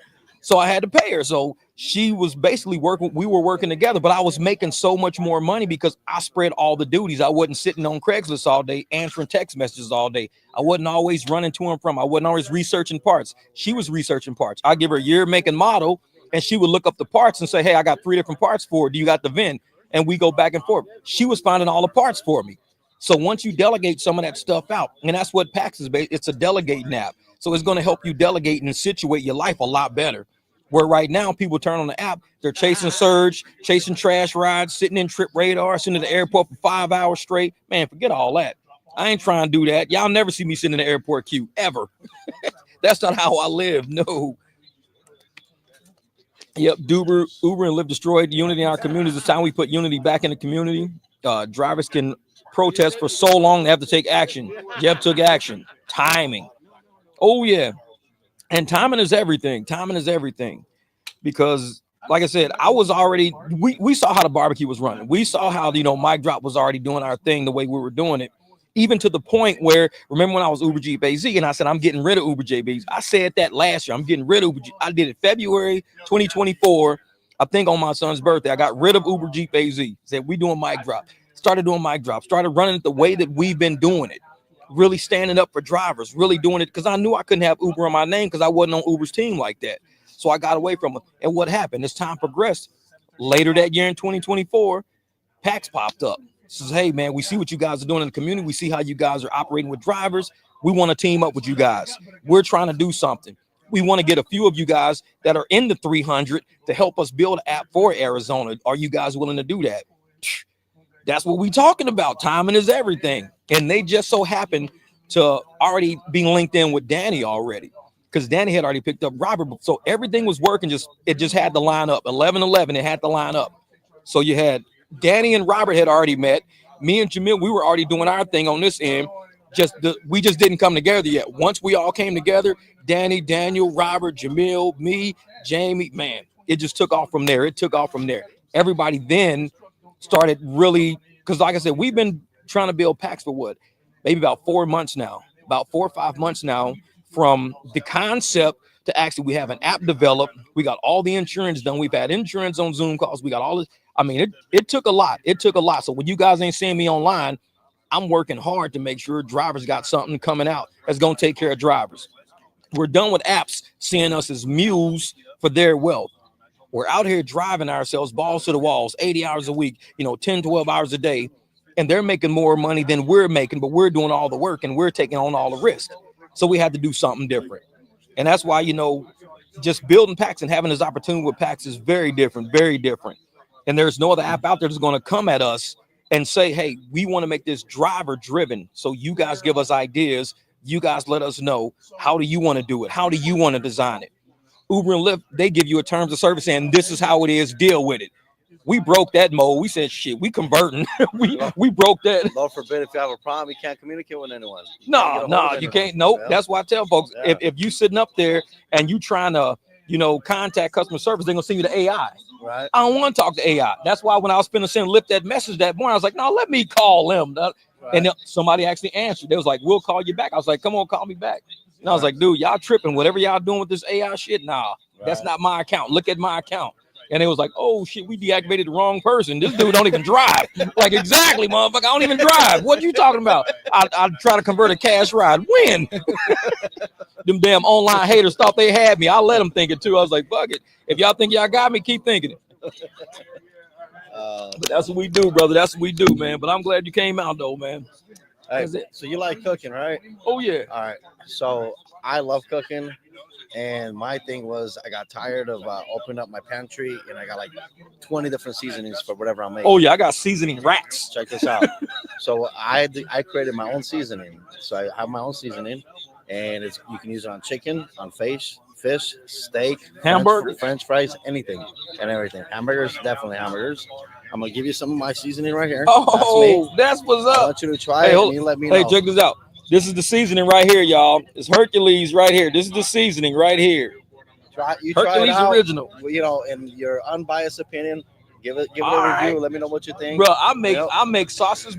So I had to pay her. So she was basically working. We were working together, but I was making so much more money because I spread all the duties. I wasn't sitting on Craigslist all day, answering text messages all day. I wasn't always running to and from. I wasn't always researching parts. She was researching parts. I give her a year, make, and model, and she would look up the parts and say, hey, I got 3 different parts for it. Do you got the VIN? And we go back and forth. She was finding all the parts for me. So once you delegate some of that stuff out, and that's what PAX is based, it's a delegating app. So it's going to help you delegate and situate your life a lot better. Where right now people turn on the app, they're chasing surge, chasing trash rides, sitting in trip radar, sitting at the airport for 5 hours straight. Man, forget all that. I ain't trying to do that. Y'all never see me sitting in the airport queue ever. That's not how I live. No. Yep, Uber and Lyft destroyed unity in our communities. It's time we put unity back in the community. Drivers can protest for so long they have to take action. Jeb took action. Timing. Oh, yeah. And timing is everything. Timing is everything. Because, like I said, we saw how the barbecue was running. We saw how, Mic Drop was already doing our thing the way we were doing it. Even to the point where, remember when I was Uber Jeep AZ and I said, I'm getting rid of Uber JBs. I said that last year. I'm getting rid of Uber Jeep. I did it February 2024. I think on my son's birthday, I got rid of Uber Jeep AZ. Said, we doing Mic Drop. Started doing Mic Drop. Started running it the way that we've been doing it. Really standing up for drivers, really doing it because I knew I couldn't have Uber on my name because I wasn't on Uber's team like that. So I got away from it. And what happened? As time progressed, later that year in 2024, PAX popped up. Says, hey, man, we see what you guys are doing in the community. We see how you guys are operating with drivers. We want to team up with you guys. We're trying to do something. We want to get a few of you guys that are in the 300 to help us build an app for Arizona. Are you guys willing to do that? That's what we talking about. Timing is everything. And they just so happened to already be linked in with Danny already, because Danny had already picked up Robert. So everything was working. It just had to line up. 11-11, it had to line up. So you had Danny and Robert had already met. Me and Jamil, we were already doing our thing on this end. We just didn't come together yet. Once we all came together, Danny, Daniel, Robert, Jamil, me, Jamie, man, it just took off from there. It took off from there. Everybody then started really, because like I said, we've been trying to build PAX for what? Maybe about 4 months now, about 4 or 5 months now, from the concept to actually we have an app developed. We got all the insurance done. We've had insurance on Zoom calls. We got all this. I mean, it took a lot. It took a lot. So when you guys ain't seeing me online, I'm working hard to make sure drivers got something coming out that's going to take care of drivers. We're done with apps seeing us as mules for their wealth. We're out here driving ourselves balls to the walls, 80 hours a week, 10, 12 hours a day. And they're making more money than we're making, but we're doing all the work and we're taking on all the risk. So we had to do something different. And that's why, just building PAX and having this opportunity with PAX is very different, very different. And there's no other app out there that's going to come at us and say, hey, we want to make this driver driven. So you guys give us ideas. You guys let us know, how do you want to do it? How do you want to design it? Uber and Lyft, they give you a terms of service and this is how it is, deal with it. We broke that mold. We said, shit, we converting. we broke that. Lord forbid, if you have a problem, you can't communicate with anyone. You can't. Nope. Yeah. That's why I tell folks, if you sitting up there and you trying to, contact customer service, they're going to send you to AI. Right. I don't want to talk to AI. That's why when I was finna send Lyft that message that morning, I was like, no, let me call them. Right. And somebody actually answered. They was like, we'll call you back. I was like, come on, call me back. And I was like, dude, y'all tripping. Whatever y'all doing with this AI shit, that's not my account. Look at my account. And it was like, oh shit, we deactivated the wrong person. This dude don't even drive. Like, exactly, motherfucker. I don't even drive. What you talking about? I try to convert a cash ride. When? Them damn online haters thought they had me. I let them think it too. I was like, fuck it. If y'all think y'all got me, keep thinking it. But that's what we do, brother. That's what we do, man. But I'm glad you came out though, man. Hey, so you like cooking, right? Oh yeah. All right. So I love cooking. And my thing was, I got tired of opening up my pantry, and I got like 20 different seasonings for whatever I'm making. Oh yeah, I got seasoning racks. Check this out. So I created my own seasoning. So I have my own seasoning, and you can use it on chicken, on fish, steak, hamburger, French fries, anything and everything. Hamburgers, definitely hamburgers. I'm gonna give you some of my seasoning right here. Oh, that's what's up. I want you to try it. And you let me know. Hey, check this out. This is the seasoning right here, y'all. It's Hercules right here. This is the seasoning right here. Hercules try it out, original. In your unbiased opinion, give it a review. Right. Let me know what you think. Bro, I make sausage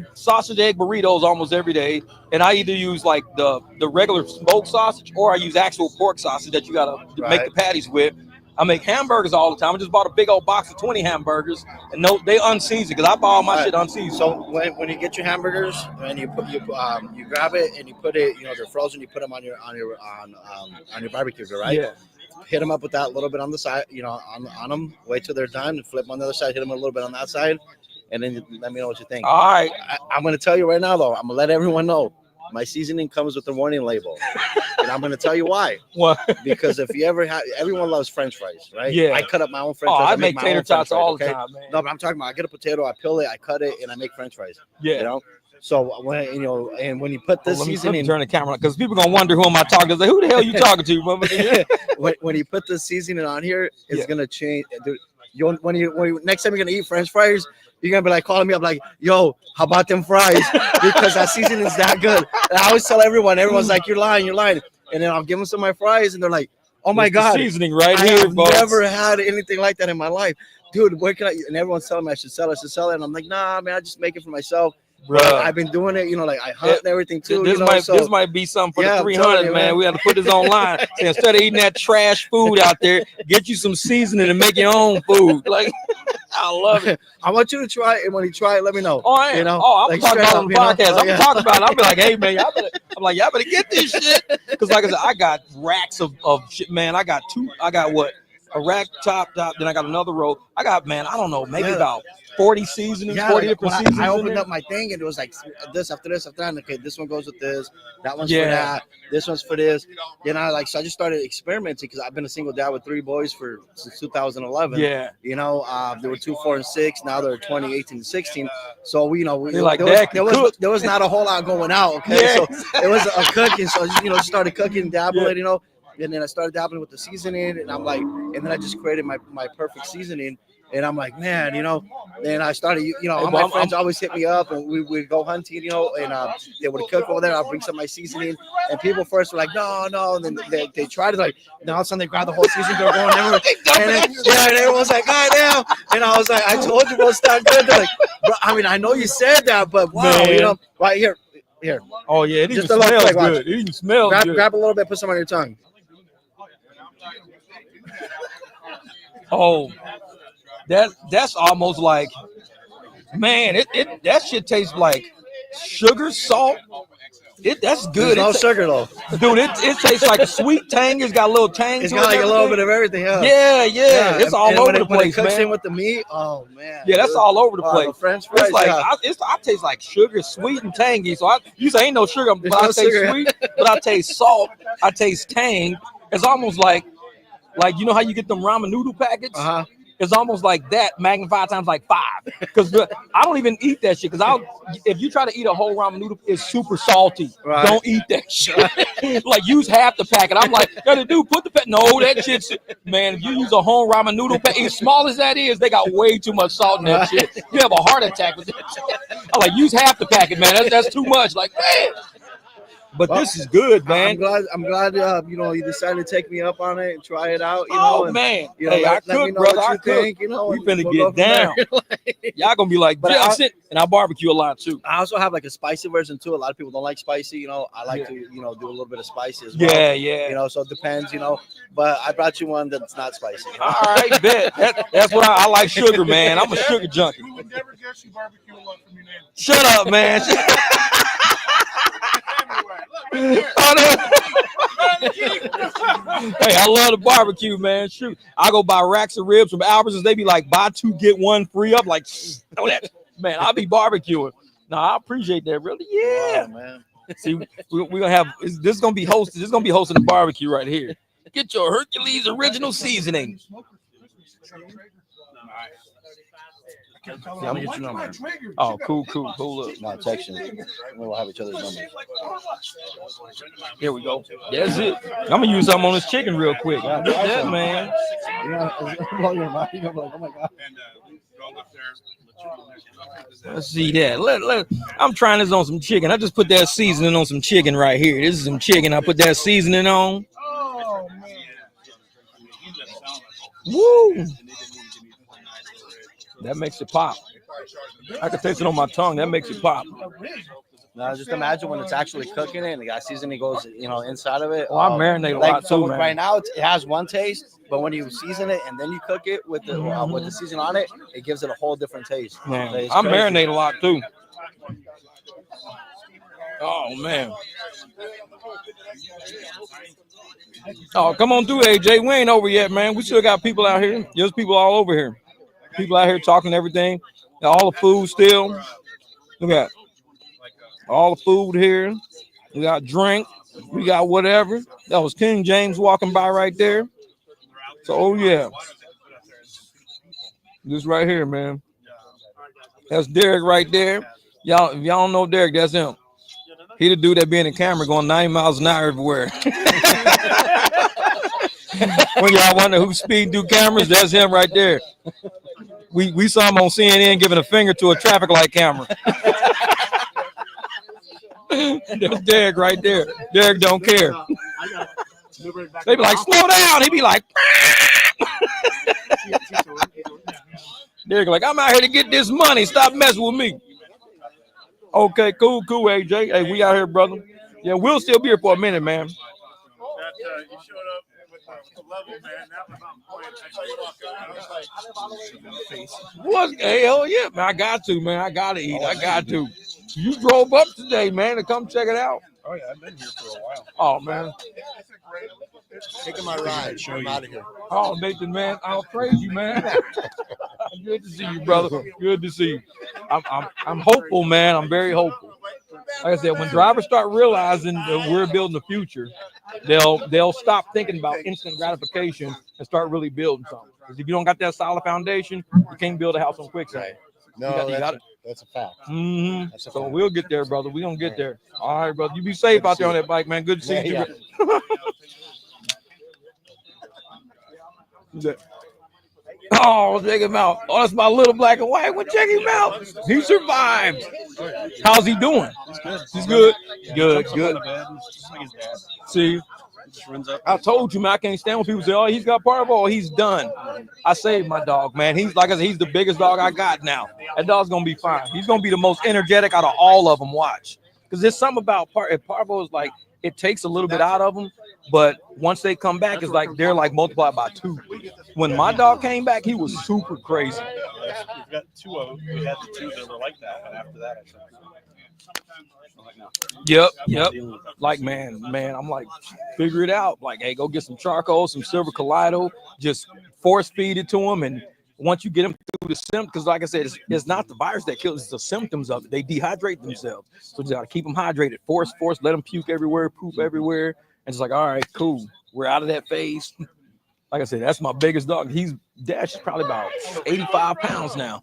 egg burritos almost every day, and I either use like the regular smoked sausage or I use actual pork sausage that you gotta make the patties with. I make hamburgers all the time. I just bought a big old box of 20 hamburgers, and they unseasoned because I buy all my shit unseasoned. So when you get your hamburgers and you grab it and you put it, they're frozen. You put them on your barbecue grill, right? Yeah. Hit them up with that a little bit on the side, on them. Wait till they're done. Flip them on the other side. Hit them a little bit on that side, and then let me know what you think. All right. I'm going to tell you right now, though. I'm going to let everyone know. My seasoning comes with a warning label, and I'm going to tell you why. What? Because if you ever everyone loves French fries, right? Yeah. I cut up my own French fries. I make tater tots all the time, man. No, but I'm talking about I get a potato, I peel it, I cut it, and I make French fries. Yeah. So when and when you put this seasoning, let me turn the camera because people gonna wonder who am I talking to. Like, who the hell you talking to? when you put the seasoning on here, it's gonna change. Dude, when you next time you're gonna eat French fries, you're gonna be like calling me up like, yo, how about them fries? Because that seasoning is that good. And I always tell everyone's like, you're lying. And then I'll give them some of my fries, and they're like, oh my God, seasoning right I here, have folks. Never had anything like that in my life. Dude, where can I? And everyone's telling me I should sell it. And I'm like, nah, man, I just make it for myself. Bro, I've been doing it, like I hunt and everything too. This might be something for the 300, man. We have to put this online. So instead of eating that trash food out there, get you some seasoning and make your own food. Like, I love it. I want you to try it, and when you try it, let me know. Oh, I am. I'm talking about on the podcast. I'm talking about it. I'll be like, hey, man, y'all better get this shit. Because like I said, I got racks of shit, man. I got what? A rack top, then I got another row. I got, man, I don't know, maybe about 40 seasonings, Yeah, 40 like, different when seasons. I in opened there. up my thing and it was like this after this after that. And okay, this one goes with this, that one's Yeah. for that, this one's for this. You know, like so I just started experimenting because I've been a single dad with 3 boys since 2011. Yeah. You know, they were 2, 4, and 6. Now they're 20, 18, and 16. So They're like, Dad can cook. there was not a whole lot going out. Okay, Yeah. so it was a cooking. So just started cooking, dabbling. You know, and then I started dabbling with the seasoning, and I'm like, and then I just created my perfect seasoning. And I'm like, man, then I started, all my friends always hit me up and we would go hunting, and they would cook over there. I'll bring some of my seasoning. And people first were like, no. And then they tried it. Like, now all of a sudden they grab the whole seasoning. They're going everywhere. And everyone's like, God damn. And I was like, I told you, bro, it's not good. They're like, bro, I mean, I know you said that, but wow, Man. right here. Oh, yeah, it even Just a little smells quick, watch. good. It even smells good. Grab a little bit, put some on your tongue. Oh, that's almost like, man, it that shit tastes like sugar, salt. That's good. There's no sugar though, dude. It tastes like a sweet tang. It's got a little tang. It's to got it like a little bit of everything. Yeah. It's all over the place, when it cooks man. in with the meat, oh man. Yeah, that's all over the place. The French fries, it's like yeah. I taste like sugar, sweet and tangy. So you say ain't no sugar, but I no taste sugar. sweet, but I taste salt. I taste tang. It's almost like you know how you get them ramen noodle packets. It's almost like that magnified times like 5. Because I don't even eat that shit. Because if you try to eat a whole ramen noodle, it's super salty. Right. Don't eat that shit. Like use half the packet. I'm like, dude, put the packet. No, that shit's, man. If you use a whole ramen noodle packet, as small as that is, they got way too much salt in that shit. You have a heart attack with that shit. I'm like, use half the packet, man. That's too much. Like, man. But this is good, man. I'm glad you decided to take me up on it and try it out. Man. Hey, I cook, brother. I cook. Think, we finna get down. Y'all gonna be like, but and I barbecue a lot too. I also have like a spicy version too. A lot of people don't like spicy. I like to do a little bit of spicy as well. Yeah. So it depends. But I brought you one that's not spicy. All right, bet. That's what I like. Sugar, man. I'm a sugar junkie. We would never guess you barbecue a lot from your name. Shut up, man. Hey, I love the barbecue, man. Shoot, I go buy racks of ribs from Albertsons. They be like, buy 2 get 1 free. I'm like, man, I'll be barbecuing. No, I appreciate that, really. Yeah, man. See, we're gonna have this is gonna be hosted. This is gonna be hosting the barbecue right here. Get your Hercules original seasoning. I'm gonna get your number. Oh, cool. Hold up. No, text you. We'll have each other's numbers. Here we go. That's it. I'm gonna use something on this chicken real quick. Yeah, Look at that, man. Blow your mind. You're gonna be like, oh my god. Let's see that. I'm trying this on some chicken. I just put that seasoning on some chicken right here. This is some chicken. I put that seasoning on. Oh man. Woo! That makes it pop. I can taste it on my tongue. That makes it pop. Now, just imagine when it's actually cooking it and the seasoning goes, inside of it. Oh, I marinate a lot too, man. Right now, it has one taste, but when you season it and then you cook it with the season on it, it gives it a whole different taste. Man, It's I crazy. marinate a lot too. Oh man. Oh, come on through, AJ. We ain't over yet, man. We still got people out here. There's people all over here. People out here talking everything. All the food still. Look at all the food here. We got drink. We got whatever. That was King James walking by right there. So, oh yeah. This right here, man. That's Derek right there. Y'all, if y'all don't know Derek, that's him. He the dude that be in the camera going 90 miles an hour everywhere. When y'all wonder who speed through cameras, that's him right there. We saw him on CNN giving a finger to a traffic light camera. That's Derek right there. Derek don't care. They be like, slow down. He be like, Derek like, I'm out here to get this money. Stop messing with me. Okay, cool, AJ. Hey, we out here, brother. Yeah, we'll still be here for a minute, man. You showed up with the level, man. That was on point. I saw you walk out. I was like, What? Hell yeah, man. I got to, man. I got to eat. I got to. You drove up today, man, to come check it out. Oh yeah, I've been here for a while. Oh man. Taking my ride. I'm out of here. Oh, Nathan, man, I'll praise you, man. Good to see you, brother. Good to see you. I'm hopeful, man. I'm very hopeful. Like I said, when drivers start realizing that we're building the future, they'll stop thinking about instant gratification and start really building something. Because if you don't got that solid foundation, you can't build a house on quicksand. No, that's a fact. Mm-hmm. So we'll get there, brother. We're gonna get there. All right, brother. You be safe out there on that bike, man. Good to see you. Oh, check him out. Oh, that's my little black and white one. Check him out. He survived. How's he doing? He's good. Good. See, I told you, man, I can't stand when people say, oh, he's got parvo. He's done. I saved my dog, man. He's like I said, he's the biggest dog I got now. That dog's going to be fine. He's going to be the most energetic out of all of them. Watch. Because there's something about parvo is like, it takes a little bit out of them, but once they come back, it's like they're like multiplied by 2. When my dog came back, he was super crazy. We've got 2 of them. We had the 2 that were like that, but after that, I said, Yep. Like, man, I'm like, figure it out. Like, hey, go get some charcoal, some silver kaleido, just force feed it to them. And once you get them through the symptoms, because like I said, it's not the virus that kills, it's the symptoms of it. They dehydrate themselves. So you got to keep them hydrated. Force, let them puke everywhere, poop everywhere. And it's like, all right, cool. We're out of that phase. Like I said, that's my biggest dog. Dash is probably about 85 pounds now.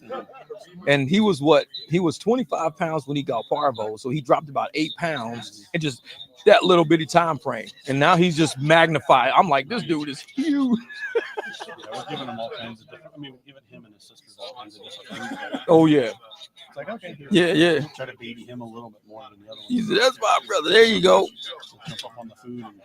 And he was 25 pounds when he got parvo. So he dropped about 8 pounds in just that little bitty time frame. And now he's just magnified. I'm like, this dude is huge. we're giving him all kinds of different, we're giving him and his sisters all kinds of different things. Oh, yeah. It's like, okay, Yeah. Try to baby him a little bit more than the other one. He said, that's my brother. There you go. Jump up on the food and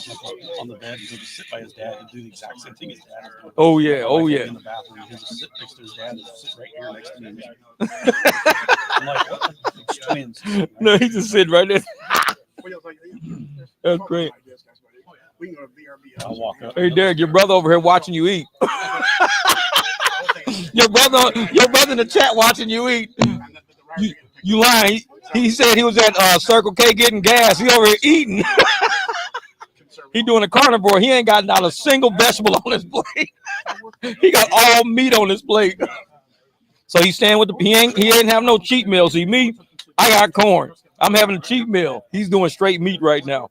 jump up on the bed and he'll just sit by his dad and do the exact same thing his dad is doing. Oh, yeah. In the bathroom, he'll just sit next to his dad and sit right here next to me. I'm like, what? It's twins. No, he just sitting right there. That's great. I'll walk up. Hey, Derek, your brother over here watching you eat. Your brother in the chat watching you eat. You lying. He said he was at Circle K getting gas. He over here eating. He doing a carnivore. He ain't got not a single vegetable on his plate. He got all meat on his plate. So he's staying with he ain't have no cheat meal. See me, I got corn. I'm having a cheat meal. He's doing straight meat right now.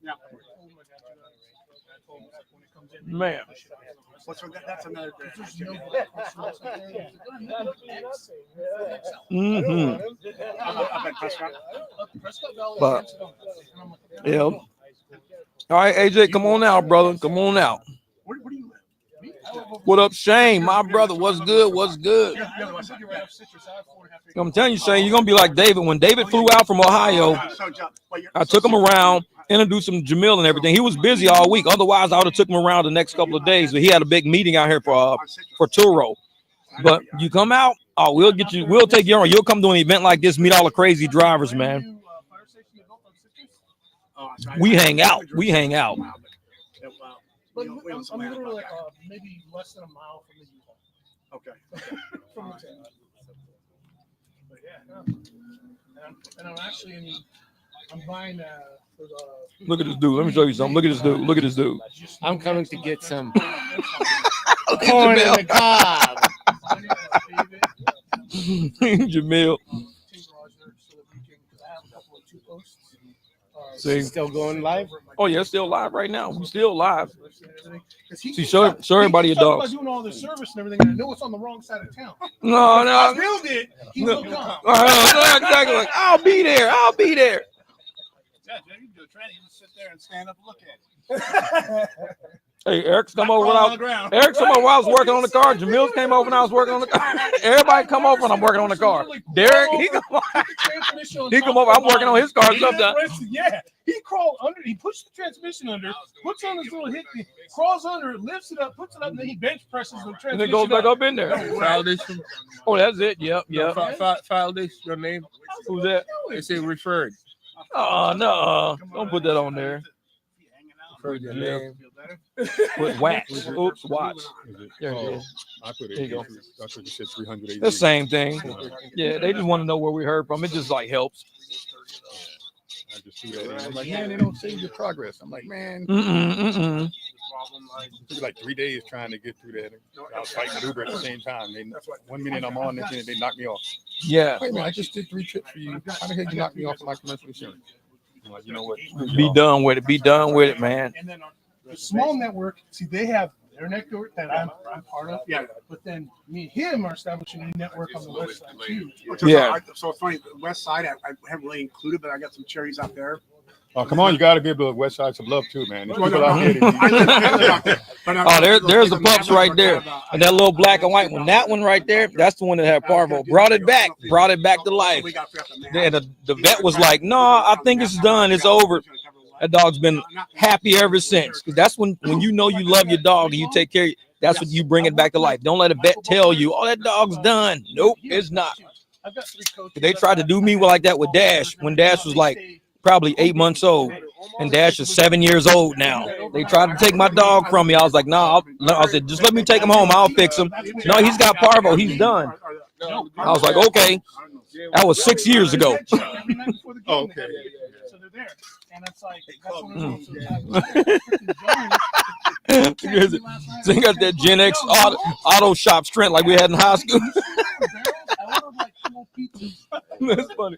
Man. That's another But yeah. All right, AJ, come on out, brother. Come on out. What up, Shane? My brother, what's good? What's good? I'm telling you, Shane, you're gonna be like David. When David flew out from Ohio, I took him around, introduced him to Jamil and everything. He was busy all week. Otherwise, I would have took him around the next couple of days. But he had a big meeting out here for Turo. But you come out, we'll take you on. You'll come to an event like this, meet all the crazy drivers, man. We hang out. But I'm literally like maybe less than a mile from the U-Haul. Okay. From the town. But yeah, and I'm actually I'm buying for the. Look at this dude. Let me show you something. Look at this dude. I'm coming to get some corn in the cob. Jamil. See, still going live? Oh yeah, still live right now. We still live. See, show everybody your dogs. About doing all this service and everything, and I know it's on the wrong side of town. No. I build it. He will come. Exactly. Like, I'll be there. Yeah, you can do a training. You just sit there and stand up and look at it. Hey, Eric's come over when I was working on the car. Jamil came over when I was working on the car. Everybody come over when I'm working on the car. Derek, he come over. I'm working on his car sometimes. Yeah, he crawled under. He pushed the transmission under, puts on his little hit, crawls under it, lifts it up, puts it up, and then he bench presses the transmission. And then goes back up in there. Foundation. Oh, that's it. Yep. Foundation. Your name? Who's that? They say referred. Oh no! Don't put that on there. Heard your name. With wax. Oops, watch. There you go. I put it. There you go. I thought you said 380. The same thing. Yeah, they just want to know where we heard from. It just like helps. I just threw that in. I'm like, man, they don't save your progress. I'm like, man. Mm-mm. It took like 3 days trying to get through that. I was fighting Uber at the same time. 1 minute I'm on, next minute they knock me off. Yeah. Wait a minute, I just did 3 trips for you. How the heck you knock me off of my commercial insurance? I'm like, you know what? Be done with it. Be done with it, man. And then the small network, see, they have their network that I'm part of. Yeah. But then me and him are establishing a network on the west side too. Yeah. So it's funny. The west side, I haven't really included, but I got some cherries out there. Oh, come on, you got to give the West Side some love too, man. There's people out there that Oh, there's the pups right there, and that little black and white one. That one right there, that's the one that had parvo. Brought it back to life. And the vet was like, "No, I think it's done. It's over." That dog's been happy ever since. Because that's when you know you love your dog and you take care of it. That's when you bring it back to life. Don't let a vet tell you, "Oh, that dog's done." Nope, it's not. They tried to do me like that with Dash when Dash was like probably 8 months old, and Dash is 7 years old now. They tried to take my dog from me. I was like, "No," I said, "Just let me take him home. I'll fix him." No, he's got parvo. He's done. I was like, "Okay." That was 6 years ago. Oh, okay. So they're there, and it's like So you got that Gen X auto shop strength like we had in high school. That's funny.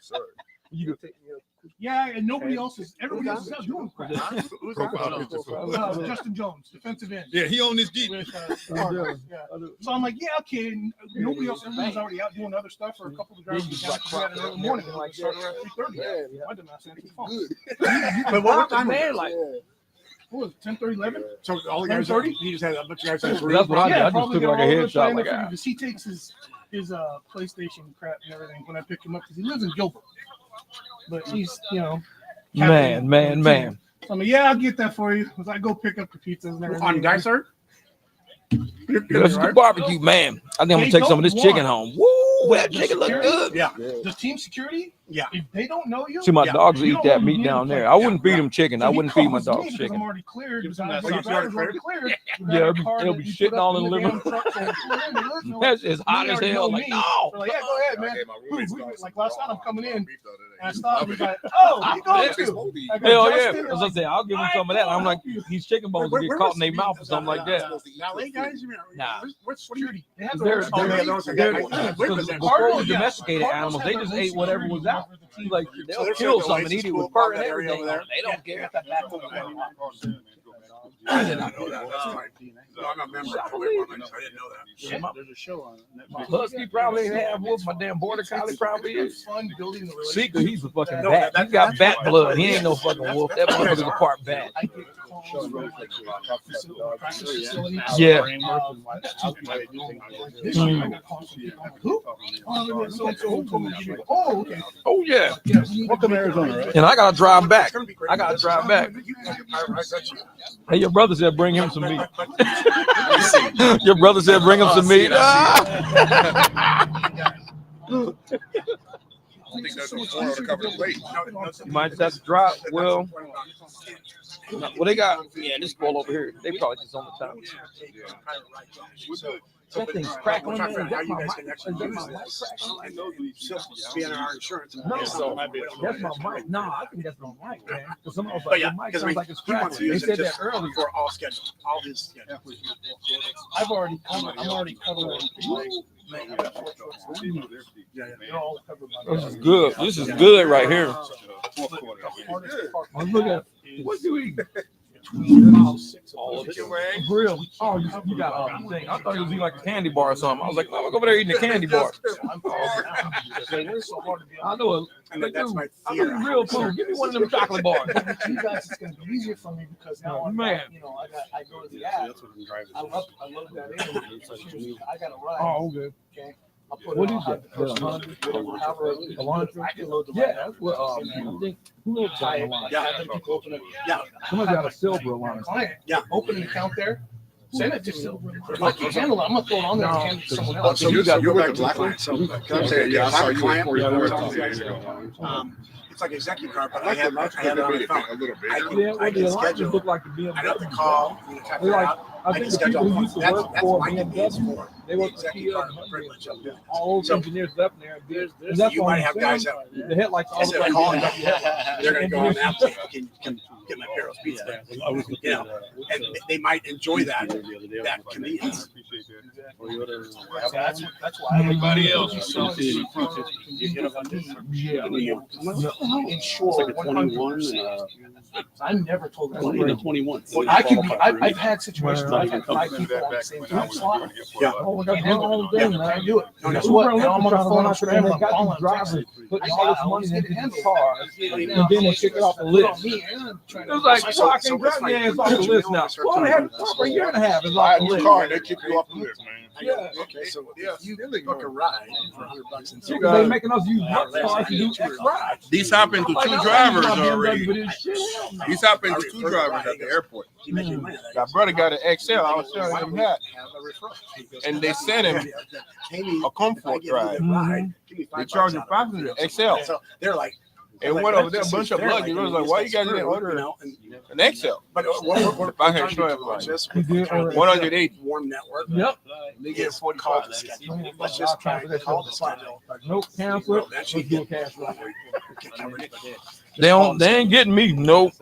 You go take me up. Yeah, and nobody else is. Everybody else is doing crap. Justin Jones, defensive end. Yeah, he owned this Jeep. So I'm like, yeah, okay. And nobody else. Everyone's already out doing other stuff. For a couple of drivers, we got in the early morning. Like started around 3:30. My dumbass answered the phone. But what time man? Like, what was it? 10:30, 11? So all the guys, he just had a bunch of guys. That's what I did. I just took like a headshot. Like, because he takes his PlayStation crap and everything when I pick him up because he lives in Gilbert. But he's, man. So I'm like, yeah, I'll get that for you. As I go pick up the pizzas and everything. On Dysart? Let's do barbecue, man. I think I'm gonna take some of this chicken home. Woo, that chicken look good. Yeah. The team security, yeah. If they don't know you, see, my dogs eat that meat down there. I wouldn't feed them chicken. I wouldn't feed my dogs chicken. I'm already cleared. Yeah, it'll be shitting all in the living room. That's as hot as hell. Like, no. Like, yeah, go ahead, man. Like last night, I'm coming in and I stopped. He's like, oh, you going to? Hell yeah. As I say, I'll give him some of that. I'm like, these chicken bones will get caught in their mouth or something like that. Nah. What's security? They're before we domesticated animals, they just ate whatever was out. Like, they'll kill something and eat it with fur and everything. They don't care. I did not know that. No, I'm a member. I didn't know that. There's a show on it. Husky probably have wolf. My damn border collie probably is. Fun building the Seeker, he's a fucking bat. He got bat blood. He ain't no fucking wolf. That motherfucker's a part bat. Yeah. Oh yeah. Welcome to Arizona, right? And I gotta drive back. Hey, your brother said bring him some meat. Your brother said bring him some meat. You might just have to drop. Well, they got. Yeah, this ball over here. They probably just on the top. That thing's crackling. That's my mic. No, I think that's my mic, man. Because some of the mic sounds like it's crackling. They said that earlier. For all schedules, all his schedules. I'm already covered. This is good. This is good right here. Look at what do we? Grill. Oh, you got a thing. I thought it was eating like a candy bar or something. I was like, no, I'm over there eating a candy bar. I know it. I know real food. Give me one of them chocolate bars. You guys, it's going to be easier for me because now I go to the app. I love that. I got to ride. Oh, okay. What is it? Yeah, that's what I think. Who knows? Yeah. Somebody got a silver Alana. Client. Yeah. Open an account there. Send it to me. If I can't handle it, I'm gonna throw it on there and hand it to someone else. So you're with the black line. So can I say, yeah, I saw you client. it's like an executive card, but I have it on my phone. A little bit. I can schedule. look like the BMW. I don't have to call. You know, check it Like, out. I think the people who used to work for BMW, they work for Kia. All those engineers left there. And that's You why might I'm have saying, guys that the headlights all instead of the calling way up, they're going to go on that. Can get my Barrels pizza there. You know, and they might enjoy that convenience. That's why everybody else is so Yeah. Insure It's like a 21 I never told them. 20 to 21. I can be. I've had situations where I've had 5 people on the same time slot. Yeah. Oh, we got And to do our own thing, man. can't do it. No, Guess Uber what? and Now I'm on the Lyft phone. I'm trying to scrambling. they got calling these drivers putting all this money into handle these cars, and then they kick it off the list. It was like, well, I can't drive your ass off the list now. Well, they had for a year and a half. It's off the list. Car, they kick you off the list, man. Yeah. Okay, so if you book a ride for $100 and Because they making us use work cars to do X rides. These happened to I'm like, two I'm drivers not BMW, already. but it's shit, hell no. These happened to two drivers at the airport. My brother got an XL. I was telling him that. And they sent him a comfort ride. They charged him $500 XL. So they're like, and went over there, a bunch of luggage. It was like, why you guys didn't order an XL? But what I had show him like 108 warm network. Yep. They get 45. Let's just try to call this line. Nope, cancel it. Let's do a cash ride. They ain't getting me. Nope.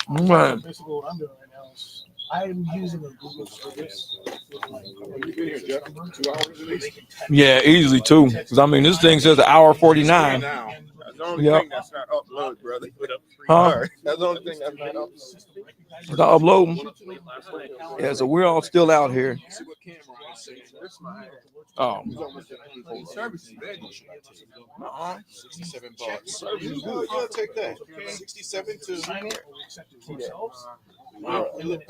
Man. Basically, what I'm doing right now is I'm using a Google service. You've been here, Jeff, 2 hours at least. Yeah, easily too. Because I mean, this thing says an hour 49. That's the only Yep. thing that's not uploaded, brother. Huh? That's the only thing that's not uploaded. It's not uploading. Yeah, so we're all still out here. Oh. $67. Service is good. Yeah, take that. 67 to.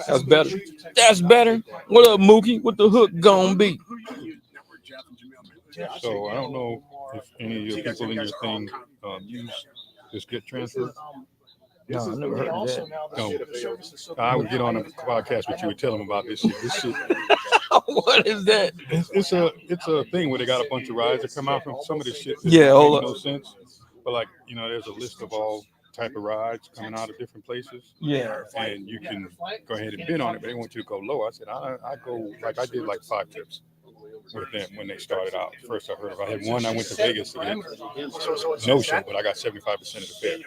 That's better. That's better. What up, Mookie? What the hook gonna be? So I don't know if any of your people in your thing use this Get Transfer. No, I never heard of that. I would get on a podcast with you and tell them about this shit. This shit. What is that? It's a thing where they got a bunch of rides that come out from some of this shit. Yeah, hold makes up. no sense. But like, you know, there's a list of all type of rides coming out of different places. Yeah. And you can go ahead and bid on it, but they want you to go low. I said, I go like I did like 5 trips with them when they started out. First I heard of, I had one. I went to Vegas to get no show, but I got 75% of the fare.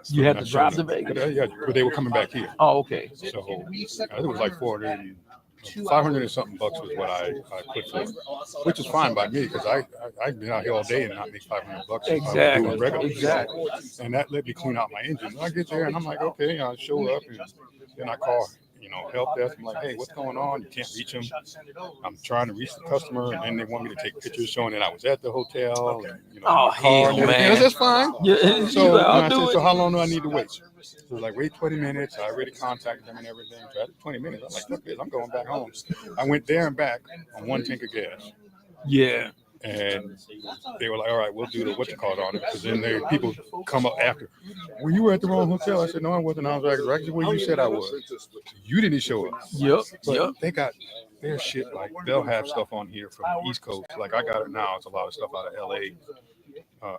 You had to drive to Vegas. Yeah, but they were coming back here. Oh, okay. So it was like 500 and something bucks was what I put for it, which is fine by me because I've been out here all day and not make 500 bucks. Exactly. Exactly. And that let me clean out my engine. I get there and I'm like, okay, I show up and then I call, help desk. I'm like, hey, what's going on? You can't reach them. I'm trying to reach the customer, and then they want me to take pictures showing that I was at the hotel. And, Oh, hell, man. That's fine. Yeah, So I'll I do said, it. so how long do I need to wait? So like, wait 20 minutes. I already contacted them and everything. So after 20 minutes, I'm like, look this, I'm going back home. I went there and back on 1 tank of gas. Yeah. And they were like, all right, we'll do the on it. Because then people come up after. Well, you were at the wrong hotel. I said, no, I wasn't. I was right where you said I was. You didn't show up. Yep. But they got their shit. Like, they'll have stuff on here from the East Coast. Like, I got it now. It's a lot of stuff out of LA,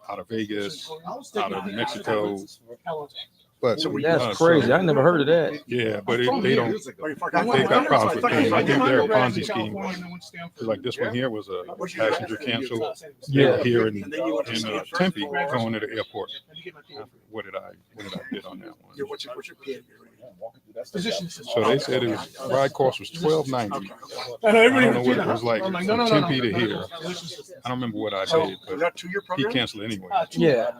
out of Vegas, out of Mexico. But that's crazy. I never heard of that. Yeah, but they don't. They've got problems with things. I think they're a Ponzi scheme. Like this one here was a passenger cancel. Yeah, here in Tempe, going to the airport. What did I bid on that one? So they said ride cost was $12.90. I don't know what it was like from Tempe to here. I don't remember what I did, but he canceled anyway. Yeah.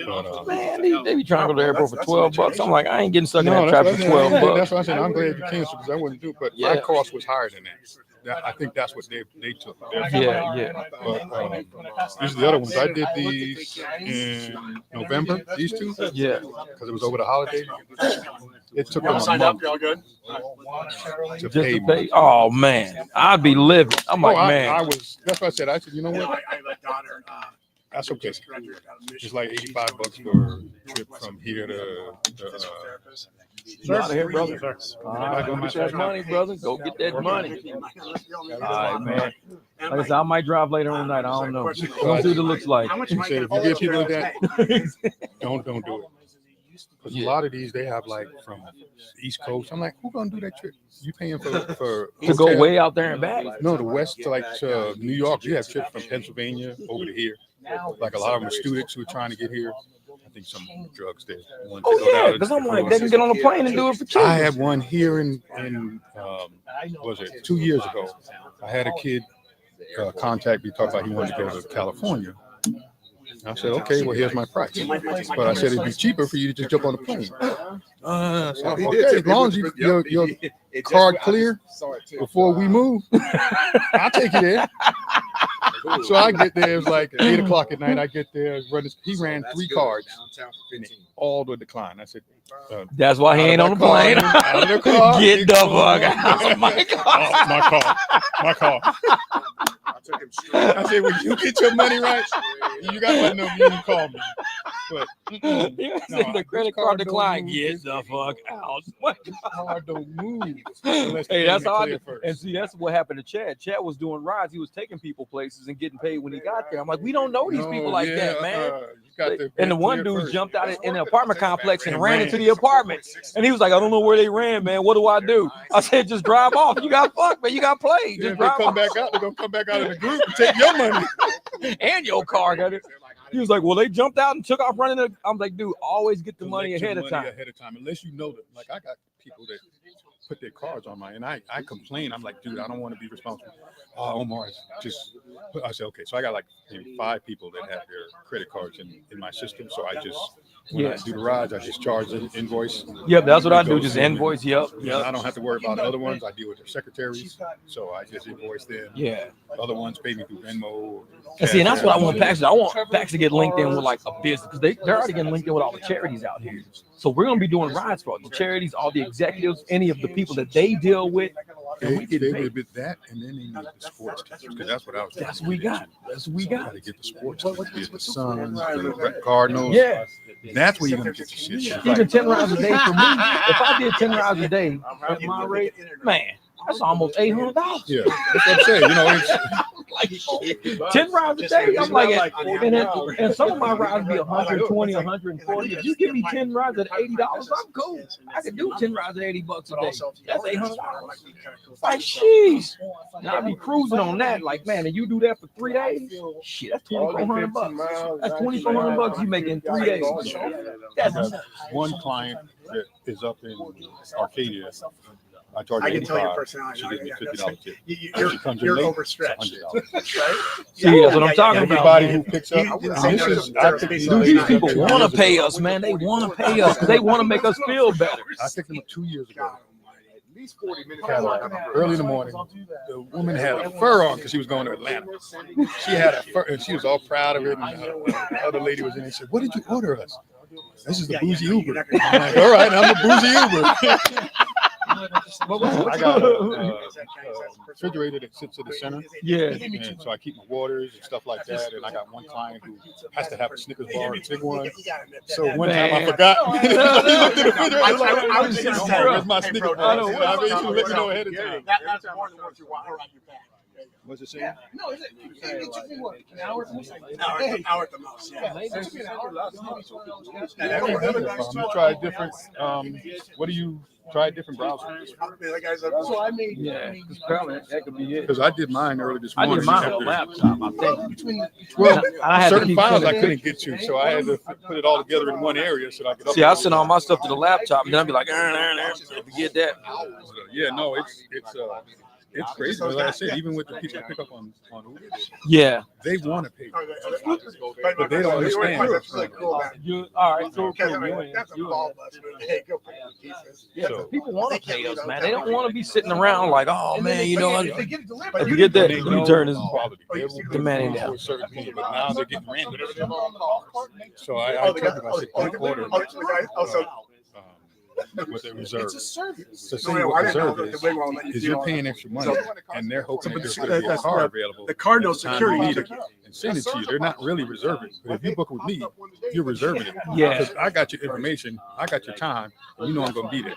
But, man, they be trying to go to the airport for $12. I'm like, I ain't getting stuck in that traffic for $12. That's why I said I'm glad you canceled because I wouldn't do it. But my cost was higher than that. I think that's what they took. Yeah. But these are the other ones. I did these in November. These two. Yeah. Because it was over the holiday. It took them a month to pay me. Oh man, I'd be living. I'm like, man. I was. That's what I said. I said, you know what? That's okay. It's like $85 for a trip from here to You out of here, brother. All right, go get that money, brother. Go get that money. All right, man. Like I said, I might drive later on tonight. I don't know. We'll see what it looks like. He said, if you get people like that, don't do it. Because a lot of these, they have like from the East Coast. I'm like, who gonna do that trip? You paying for to go way out there and back? No, the West to like to New York. You have trips from Pennsylvania over to here. Like a lot of them are students who are trying to get here. I think some drugs there. Oh yeah, because I'm like, they can get on a plane and do it for cheap. I had one here in was it 2 years ago? I had a kid contact me, talk about he wanted to go to California. I said, okay, well, here's my price. But I said it'd be cheaper for you to just jump on the plane. So, okay, as long as your card clear before we move, I'll take you there. So I get there, it's like 8 o'clock at night. I get there, he ran 3 cards, all were declined. I said, that's why he ain't on the plane. Get the fuck out. My car. I said, when you get your money right, you got to let them know you can call me. But the credit card decline. Get the fuck out. Card don't move. Hey, that's how I did. And see, that's what happened to Chad. Chad was doing rides. He was taking people places and getting paid when he got there. I'm like, we don't know these people like that, man. And the one dude jumped out in the apartment complex and ran into the apartments. And he was like, I don't know where they ran, man. What do I do? I said, just drive off. You got fucked, man. You got played. Just drive off. Back out. They're gonna come back out of the group and take your money and your car. He was like, well, they jumped out and took off running. I'm like, dude, always get the money ahead of time. Unless you know that. Like, I got people that put their cards on mine, and I complain. I'm like, dude, I don't want to be responsible. Omar, I said, okay. So I got like maybe 5 people that have their credit cards in my system. So I just, when I do the rides, I just charge an invoice. Yep, that's what I do. Just invoice. Yep. I don't have to worry about other ones. I deal with their secretaries. So I just invoice them. Yeah. Other ones pay me through Venmo. And see, and that's what I want PAX. I want PAX to get linked in with like a business, because they're already getting linked in with all the charities out here. So we're going to be doing rides for all the charities, all the executives, any of the people that they deal with. And we get paid. That, and then they need the sports teams, because that's what I was. That's what we got. That's what we got. To get the sports teams, the Suns, the Cardinals. Yeah. That's where you're going to get the shit. Even 10 rides a day for me. If I did 10 rides a day at my rate, man, that's almost $800. Yeah, that's what I'm saying. You know, it's like 10 rides a day. I'm like, and some of my rides be 120, 140. If you give me 10 rides at $80, I'm cool. I could do 10 rides at $80 a day. That's $800. Like, sheesh. Now I be cruising on that. Like, man, and you do that for 3 days? Shit, that's $2,400. That's $2,400 you make in 3 days. That's one client that is up in Arcadia. I charge I can tell your $85. personality. She gives me $50 tip. You're overstretched. See, that's what I'm talking about. Everybody who picks up, these people want to pay us, man. They want to pay us. They want to make us feel better. I picked them up 2 years ago. Early in the morning, the woman had a fur on because she was going to Atlanta. She had a fur, and she was all proud of it. And the other lady was in and said, "What did you order us?" This is the bougie Uber. I'm like, all right, I'm the bougie Uber. I got a refrigerator that sits in the center. Yeah. And so I keep my waters and stuff like that. And I got one client who has to have a Snickers bar, a big one. So one time I forgot. I was just saying, where's my Snickers bar? I mean, you let me know ahead of time. That's more than what you want around your back. What's it saying? No, it took me what, an hour at the most? An hour at the most, yeah. You try different, what do you try different browsers? So I made, that could be it. Because I did mine early this I morning. did mine on a laptop, I think. Well, I had certain to files I couldn't get to, so I had to put it all together in one area so I could. See, I send all my stuff to the laptop, and then I'd be like, forget that. Yeah, no, it's crazy. Like I said, even with the people that pick up on Uber, yeah, they want to pay, but they don't understand. You all right? So yeah, So people want to pay us, man. They don't want to be sitting around like, oh man, you know, if you get that, you turn this the man in down. Certain people, but now they're getting random. So I told them, I said, quick order. what they reserve. It's a service. So say what reserve is you're paying extra money, and they're hoping that there's going to be a car available. The car knows at the time security. you need it and send it to you. They're not really reserving. But if you book with me, you're reserving it. Yeah. Because I got your information, I got your time, and you know I'm going to be there.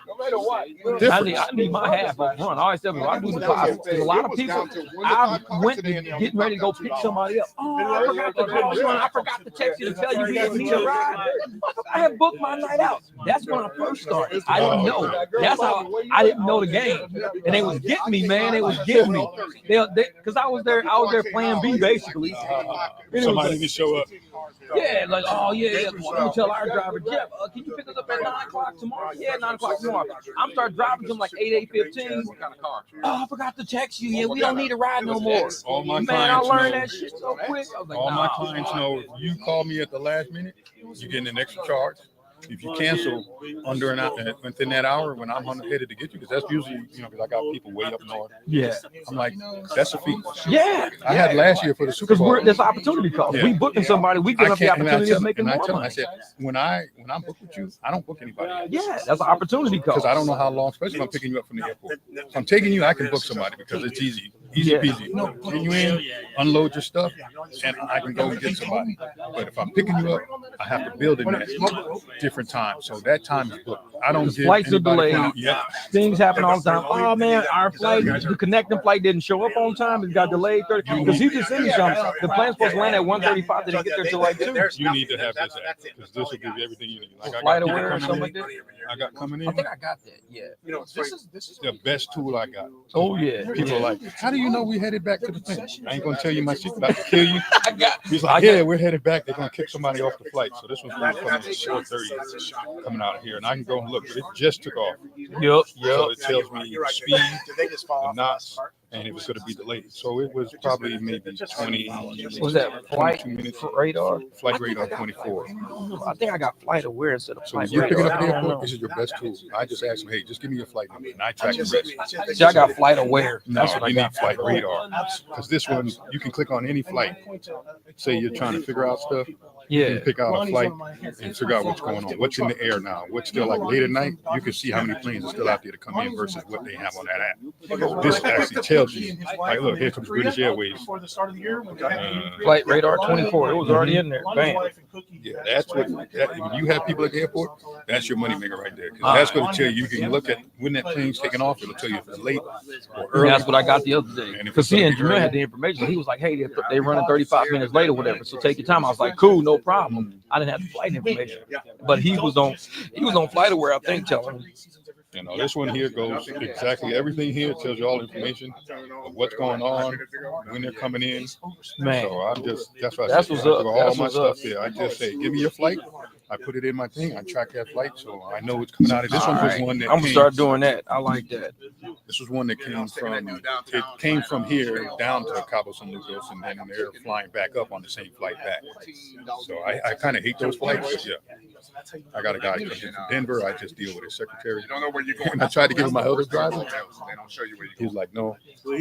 I need my half up front. I always tell people I do deposits. There's a lot of people. I went to getting ready to go pick somebody up. Oh, I forgot to call you. I forgot to text you to tell you we didn't need a ride. I had booked my night out. That's when I first started. I didn't know. That's how I didn't know the game. And they was getting me, man. They was getting me. Because I was there plan B basically. Somebody didn't show up. Yeah, like, oh yeah. Let me tell our driver, Jeff, can you pick us up at 9 o'clock tomorrow? Yeah, 9 o'clock tomorrow. I'm start driving them like 8:15. Oh, I forgot to text you. Yeah, we don't need a ride no more. All my Man, I clients learned know- that shit so quick. I was like, All my nah. clients know if you call me at the last minute, you're getting an extra charge. If you cancel under an hour, within that hour when I'm headed to get you, because that's usually, because I got people way up north. Yeah. I'm like, that's a fee. Yeah. I had last year for the Super Bowl. Because there's opportunity cost. Yeah. We booking somebody, we give up the opportunity of making more I money. said, when I'm booked with you, I don't book anybody. Yeah, that's an opportunity cost. Because I don't know how long, especially if I'm picking you up from the airport. If I'm taking you, I can book somebody because it's easy peasy. Get you in, unload your stuff, and I can go and get somebody. But if I'm picking you up, I have to build in that different time. So that time is booked. I don't give Flights are anybody delayed. Yeah. Things happen all the time. Oh man, our flight, the connecting flight didn't show up on time. It got delayed 30. Because he just sent me something. The plan's supposed to land at 1:35. They didn't get there till like 2. You need to have this app because this will give you everything you need. Like I Flight got aware or people something coming like in. that. I got coming in. I think I got that. Yeah. This is The best tool I got. Oh yeah. People are like, how do you know we headed back to the thing? I ain't gonna tell you my secret. I can kill you. He's like, yeah, we're headed back. They're gonna kick somebody off the flight. So this one's gonna come in at 4:30 coming out of here, and I can go and look. It just took off. Yep. So it tells me the speed, the knots, and it was going to be delayed. So it was probably maybe 20. Was that flight 22 minutes? radar? Flight radar 24. I think I got flight aware instead of So flight when you're picking radar. up I at the don't know. airport, this is your best tool. I just ask them, hey, just give me your flight number, and I track the rest. See, I got flight aware. No, That's what I you got. need flight radar because this one you can click on any flight. Say you're trying to figure out stuff. You Yeah. can pick out a flight and figure out what's going on, what's in the air now, what's still like late at night. You can see how many planes are still out there to come in versus what they have on that app. This actually tells you, like, look, here comes British Airways. Before the start of the year, when they had Flight radar 24. It was already in there. Bam. Yeah, that's what. When you have people at the airport, that's your moneymaker right there. Because that's going to tell you. You can look at when that plane's taking off. It'll tell you if it's late or early. That's what I got the other day. And if Because it's he gonna and be Jamil early- had the information. He was like, hey, they running 35 minutes late or whatever. So take your time. I was like, cool, no problem. I didn't have the flight information. But he was on flight aware, I think, telling me. This one here goes exactly everything here. It tells you all the information of what's going on, when they're coming in. Man. So I'm just, that's what I That's said. what's I up. do all That's my what's stuff up. there. I just say, give me your flight. I put it in my thing. I track that flight, so I know it's coming out of this one. Was one that I'm gonna came- start doing that. I like that. This was one that came from here down to Cabo San Lucas, and then they're flying back up on the same flight back. So I kind of hate those flights. But yeah, I got a guy coming from Denver. I just deal with his secretary. And I tried to give him my other driver. He was like, no,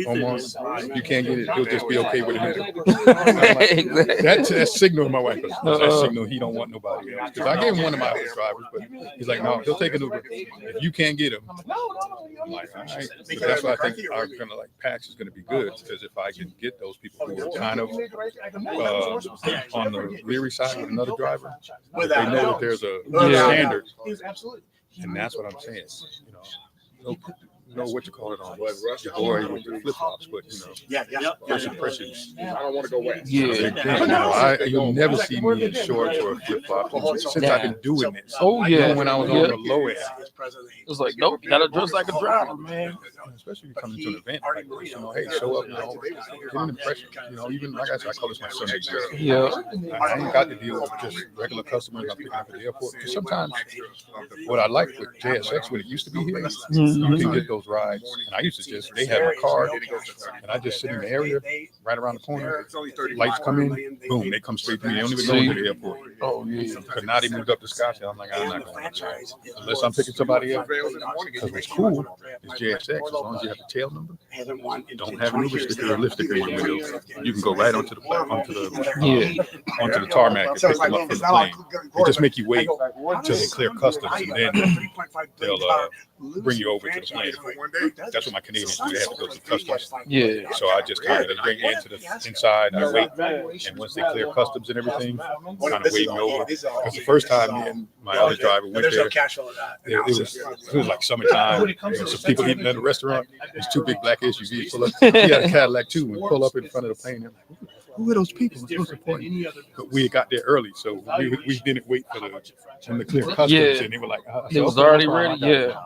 almost, you can't get it. He'll just be okay with it. Like, that's signal my wife. That signal he don't want nobody else. Because I gave him one of my other drivers, but he's like, no, he'll take an Uber. If you can't get him, I'm like, all right. So that's why I think I'm gonna like PAX is gonna be good, because if I can get those people who are kind of on the leery side with another driver, they know that there's a standard, and that's what I'm saying. Know what you call it on your boy with the flip flops, but first impressions. I don't want to go west. Yeah, you'll never see me in shorts or flip flops since I've been doing this. Oh yeah, when I was on the low end, it was like, nope, you gotta dress like a driver, man. Especially if you come into an event like this, hey, show up, get an impression. Even like I said, I call this my Sunday job. Yeah, I ain't got to deal with just regular customers I'm picking up at the airport. Because sometimes what I like with JSX, when it used to be here, you can get those rides. And I used to they have my card, and I just sit in the area right around the corner. Lights come in, boom, they come straight to me. They don't even go to the airport. Oh yeah. But now they moved up to Scottsdale. I'm like, I'm not going to unless I'm picking somebody else. Because what's cool is JXX. As long as you have the tail number, don't have an Uber sticker or Lyft sticker in your window. You can go right onto the tarmac and pick them up from the plane. They just make you wait till they clear customs, and then they'll bring you over to the plane. That's what my Canadians do. They have to go through customs. Yeah. So I just kind of bring into the inside. I wait, and once they clear customs and everything, kind of wait me over. Because the first time me and my other driver went there, it was like summertime. There was some people eating at a restaurant. There's two big black SUVs pull up. He had a Cadillac too, and pull up in front of the plane. They're like, who are those people? But we got there early, so we didn't wait for them to clear customs, and they were like, it was already ready. Yeah.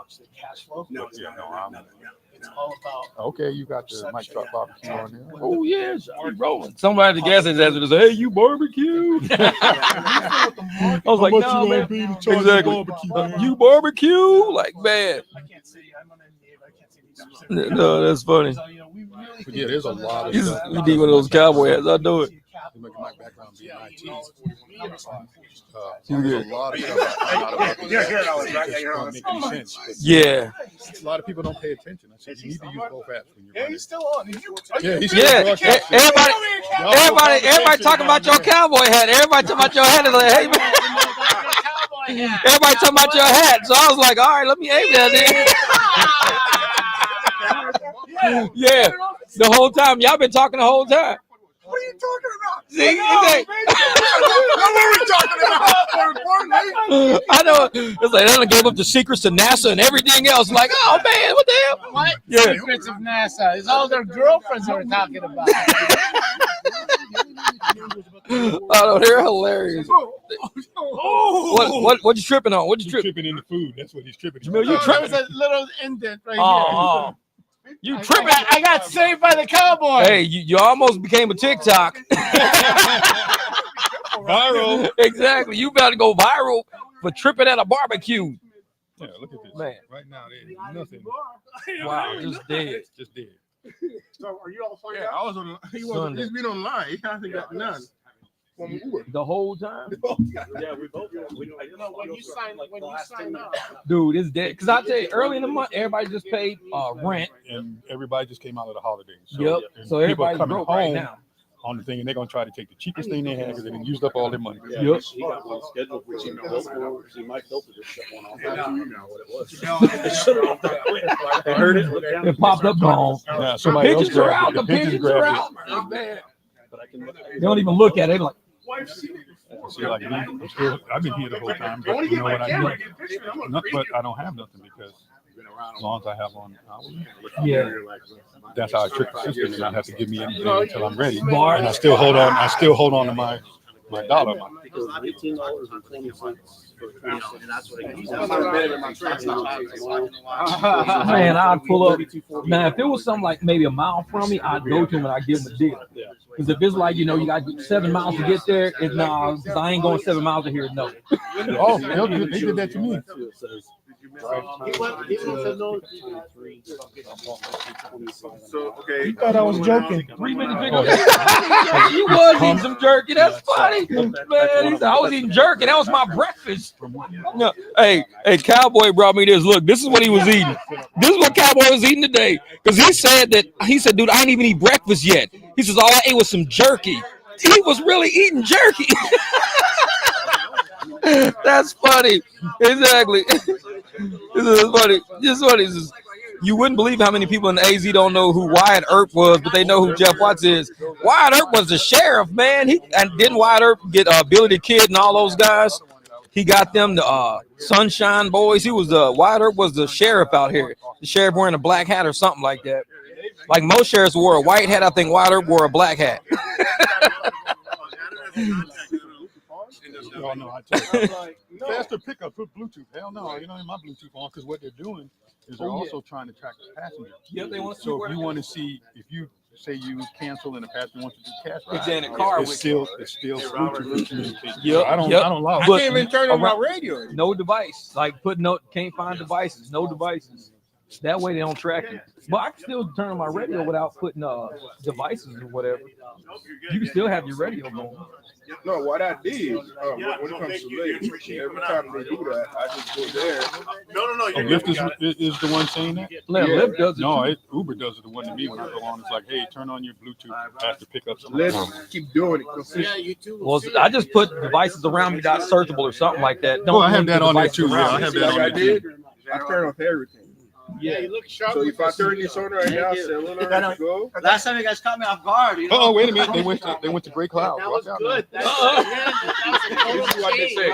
Okay, you got the Mike Truck barbecue on there. Oh yeah, keep rolling. Somebody at the gas station asked me, "Hey, you barbecue?" I was like, "No, man." Exactly. You barbecue? Like, man. No, that's funny. But yeah, there's a lot of stuff. You need one of those cowboy hats. I know it. My background being IT. There's a lot of stuff I found out about this. Don't make any sense. Yeah. A lot of people don't pay attention. I said you need to use both apps when you're running. He's still on. Everybody talking about your cowboy hat. Everybody talking about your hat. Is like, hey man. Everybody talking about your hat. So I was like, all right, let me aim that then. Yeah. The whole time. Y'all been talking the whole time. What are you talking about? See, what are we talking about? I know. It's like they done gave up the secrets to NASA and everything else. Like, oh man, what the hell? What secrets of NASA? It's all their girlfriends that we're talking about. Oh, they're hilarious. What you tripping on? What you tripping in the food? That's what he's tripping. Jamil, you There tripping? was a little indent right Oh. You tripping? I got saved by the cowboy. Hey, you almost became a TikTok. Viral. Exactly. You about to go viral for tripping at a barbecue. Yeah, look at this. Man. Right now, there's nothing. Wow, just dead. Just dead. So are you all signed Yeah, up? I was on. He's been online. He hasn't got none. From Uber. The whole time? Yeah, we both. When you sign up. Dude, it's dead. Because I tell you, early in the month, everybody just paid rent. And everybody just came out of the holidays. So, Yep. So everybody's coming broke home right now. on the thing, and they're gonna try to take the cheapest thing they had because they didn't used up all their money. Yep. He got one scheduled for you. See, Mike Filter just shut one off. I don't know what it was. I heard it. It popped up gone. Yeah, somebody else Pigeons are out. grabbed The it. The pigeons pigeons are grabbed out. it. It's bad. They don't even look at it. They're like, See, like me, I've been here the whole time, but you know what I do? But I don't have nothing because as long as I have on hourly, yeah. that's how I trick the system, and I have to give me anything until I'm ready. And I still hold on. I still hold on to my dollar. Because $19.20 for and that's what it Man, I'd pull up. Now, if it was something like maybe a mile from me, I'd go to him and I'd give him a deal. Because if it's like, you know, you got 7 miles to get there, it's no, because I ain't going 7 miles to here, no. Oh, they did that to me. So okay. You thought I was joking. 3 minutes. You was eating some jerky. That's funny, man. He said, I was eating jerky. That was my breakfast. No, hey, Cowboy brought me this. Look, this is what he was eating. This is what Cowboy was eating today. Because he said, dude, I didn't even eat breakfast yet. He says, all I ate was some jerky. He was really eating jerky. That's funny. Exactly. This is funny. Just funny. You wouldn't believe how many people in the AZ don't know who Wyatt Earp was, but they know who Jeff Watts is. Wyatt Earp was the sheriff, man. And didn't Wyatt Earp get Billy the Kid and all those guys? He got them the Sunshine Boys. Wyatt Earp was the sheriff out here. The sheriff wearing a black hat or something like that. Like most sheriffs wore a white hat, I think Wyatt Earp wore a black hat. Oh, no, I tell you. Faster pickup with Bluetooth. Hell no, you don't have my Bluetooth on because what they're doing is they're also trying to track the passenger. Yeah, they want to. So if you want to see, if you say you cancel and the passenger wants to do cash ride, in the car it's still Bluetooth communication. Yep, I don't allow. I can't even turn on my radio. No device. Like can't find devices. No devices. That way they don't track you. But I can still turn on my radio without putting devices or whatever. You can still have your radio going. No, what I did when it comes to Lyft, every time they do that, I just go there. No. Lyft is the one saying that? Yeah, Lyft does it. No, Uber does it. The one to me when I go on, it's like, hey, turn on your Bluetooth. I have to pick up something. Lyft keep doing it. Yeah, you too. Well, I just put devices around me that's searchable or something like that. Oh, I have that on there too. Yeah, I have that Like on I there did, too. I turn off everything. Yeah, you look sharp. So if I turn this on right now, cellular, go. Last time you guys caught me off guard. You know? Oh, wait a minute. They went to Great Cloud. That was Watch out, good. man. That was This is what they say.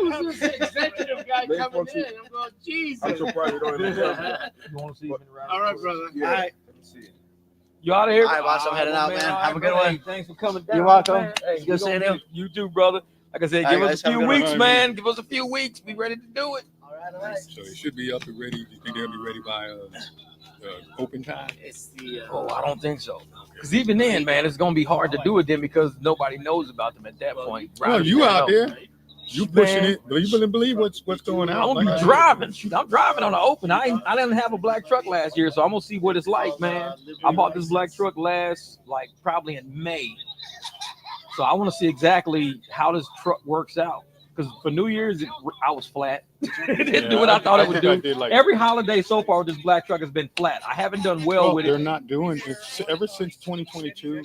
Who's this executive guy coming in? I'm going, Jesus. I'm surprised you don't even know. You want to see me around? All right, brother. Yeah. All right. You out of here? All right, boss. I'm heading out, man. Have a good one. one. Thanks for coming down. You're welcome. Man. Hey, Good seeing you. You too, brother. Like I said, All give right, us guys, a have a few good weeks, one. man. Give us a few weeks. Be ready to do it. All right. So they should be up and ready. You think they'll be ready by open time? It's the. Oh, I don't think so. Because even then, man, it's going to be hard to do it then because nobody knows about them at that point. Well, you out there. You pushing it. But you believe what's going I'm out. gonna be driving. Shoot, I'm driving on the open. I didn't have a black truck last year, so I'm gonna see what it's like, man. I bought this black truck probably in May, so I want to see exactly how this truck works out. Because for New Year's, I was flat. It didn't do what I thought it would do. Every holiday so far, this black truck has been flat. I haven't done well with it. They're not doing it. Ever since 2022,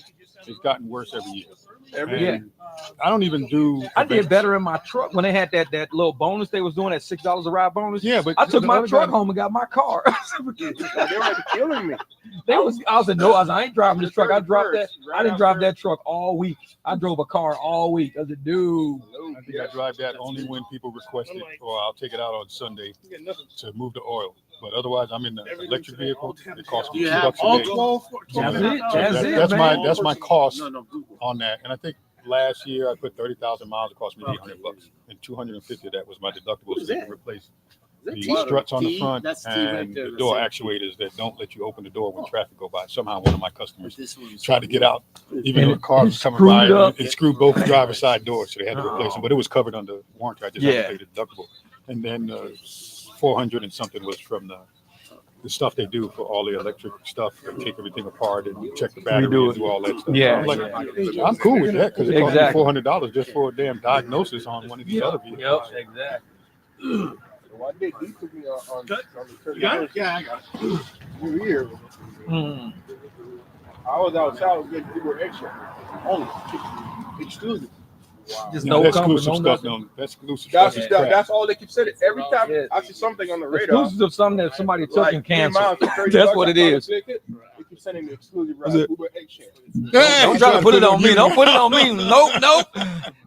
it's gotten worse every year. Yeah. I don't even do. I did better in my truck when they had that little bonus they was doing at $6 a ride bonus. Yeah, but I took my other truck guy- home and got my car. They were killing me. I was like, I ain't driving this truck. I didn't drive that truck all week. I drove a car all week. I said, dude. I think I drive that only when people request it, or I'll take it out on Sunday to move the oil. But otherwise, I'm in the electric vehicle. It costs me $2 a day. That's my cost on that. And I think last year I put 30,000 miles. It cost me $800, and 250 of that was my deductible. So they can replace the struts on the front and the door actuators that don't let you open the door when traffic go by. Somehow one of my customers tried to get out, even though a car was coming by, and it screwed both driver's side doors, so they had to replace them. But it was covered under warranty. I just had to pay the deductible. And then 400 and something was from the stuff they do for all the electric stuff. They take everything apart and check the battery and do all that stuff. Yeah. I'm cool with that because it cost me $400 just for a damn diagnosis on one of these other vehicles. Yep, exactly. So I did. He took me on the Yeah, I got it. New Year. I was outside getting Uber extra. Only exclusive. Wow. Just No, no that's comfort, exclusive no stuff. nothing. No, that's exclusive stuff. is crap. That's all they keep saying. Every time I see something on the radar, Exclusive of something that somebody took like and 3 canceled. miles for $30, That's what it I is. They keep sending me exclusive ride, Uber extra. Don't try to put it on me. Don't put it on me. Nope.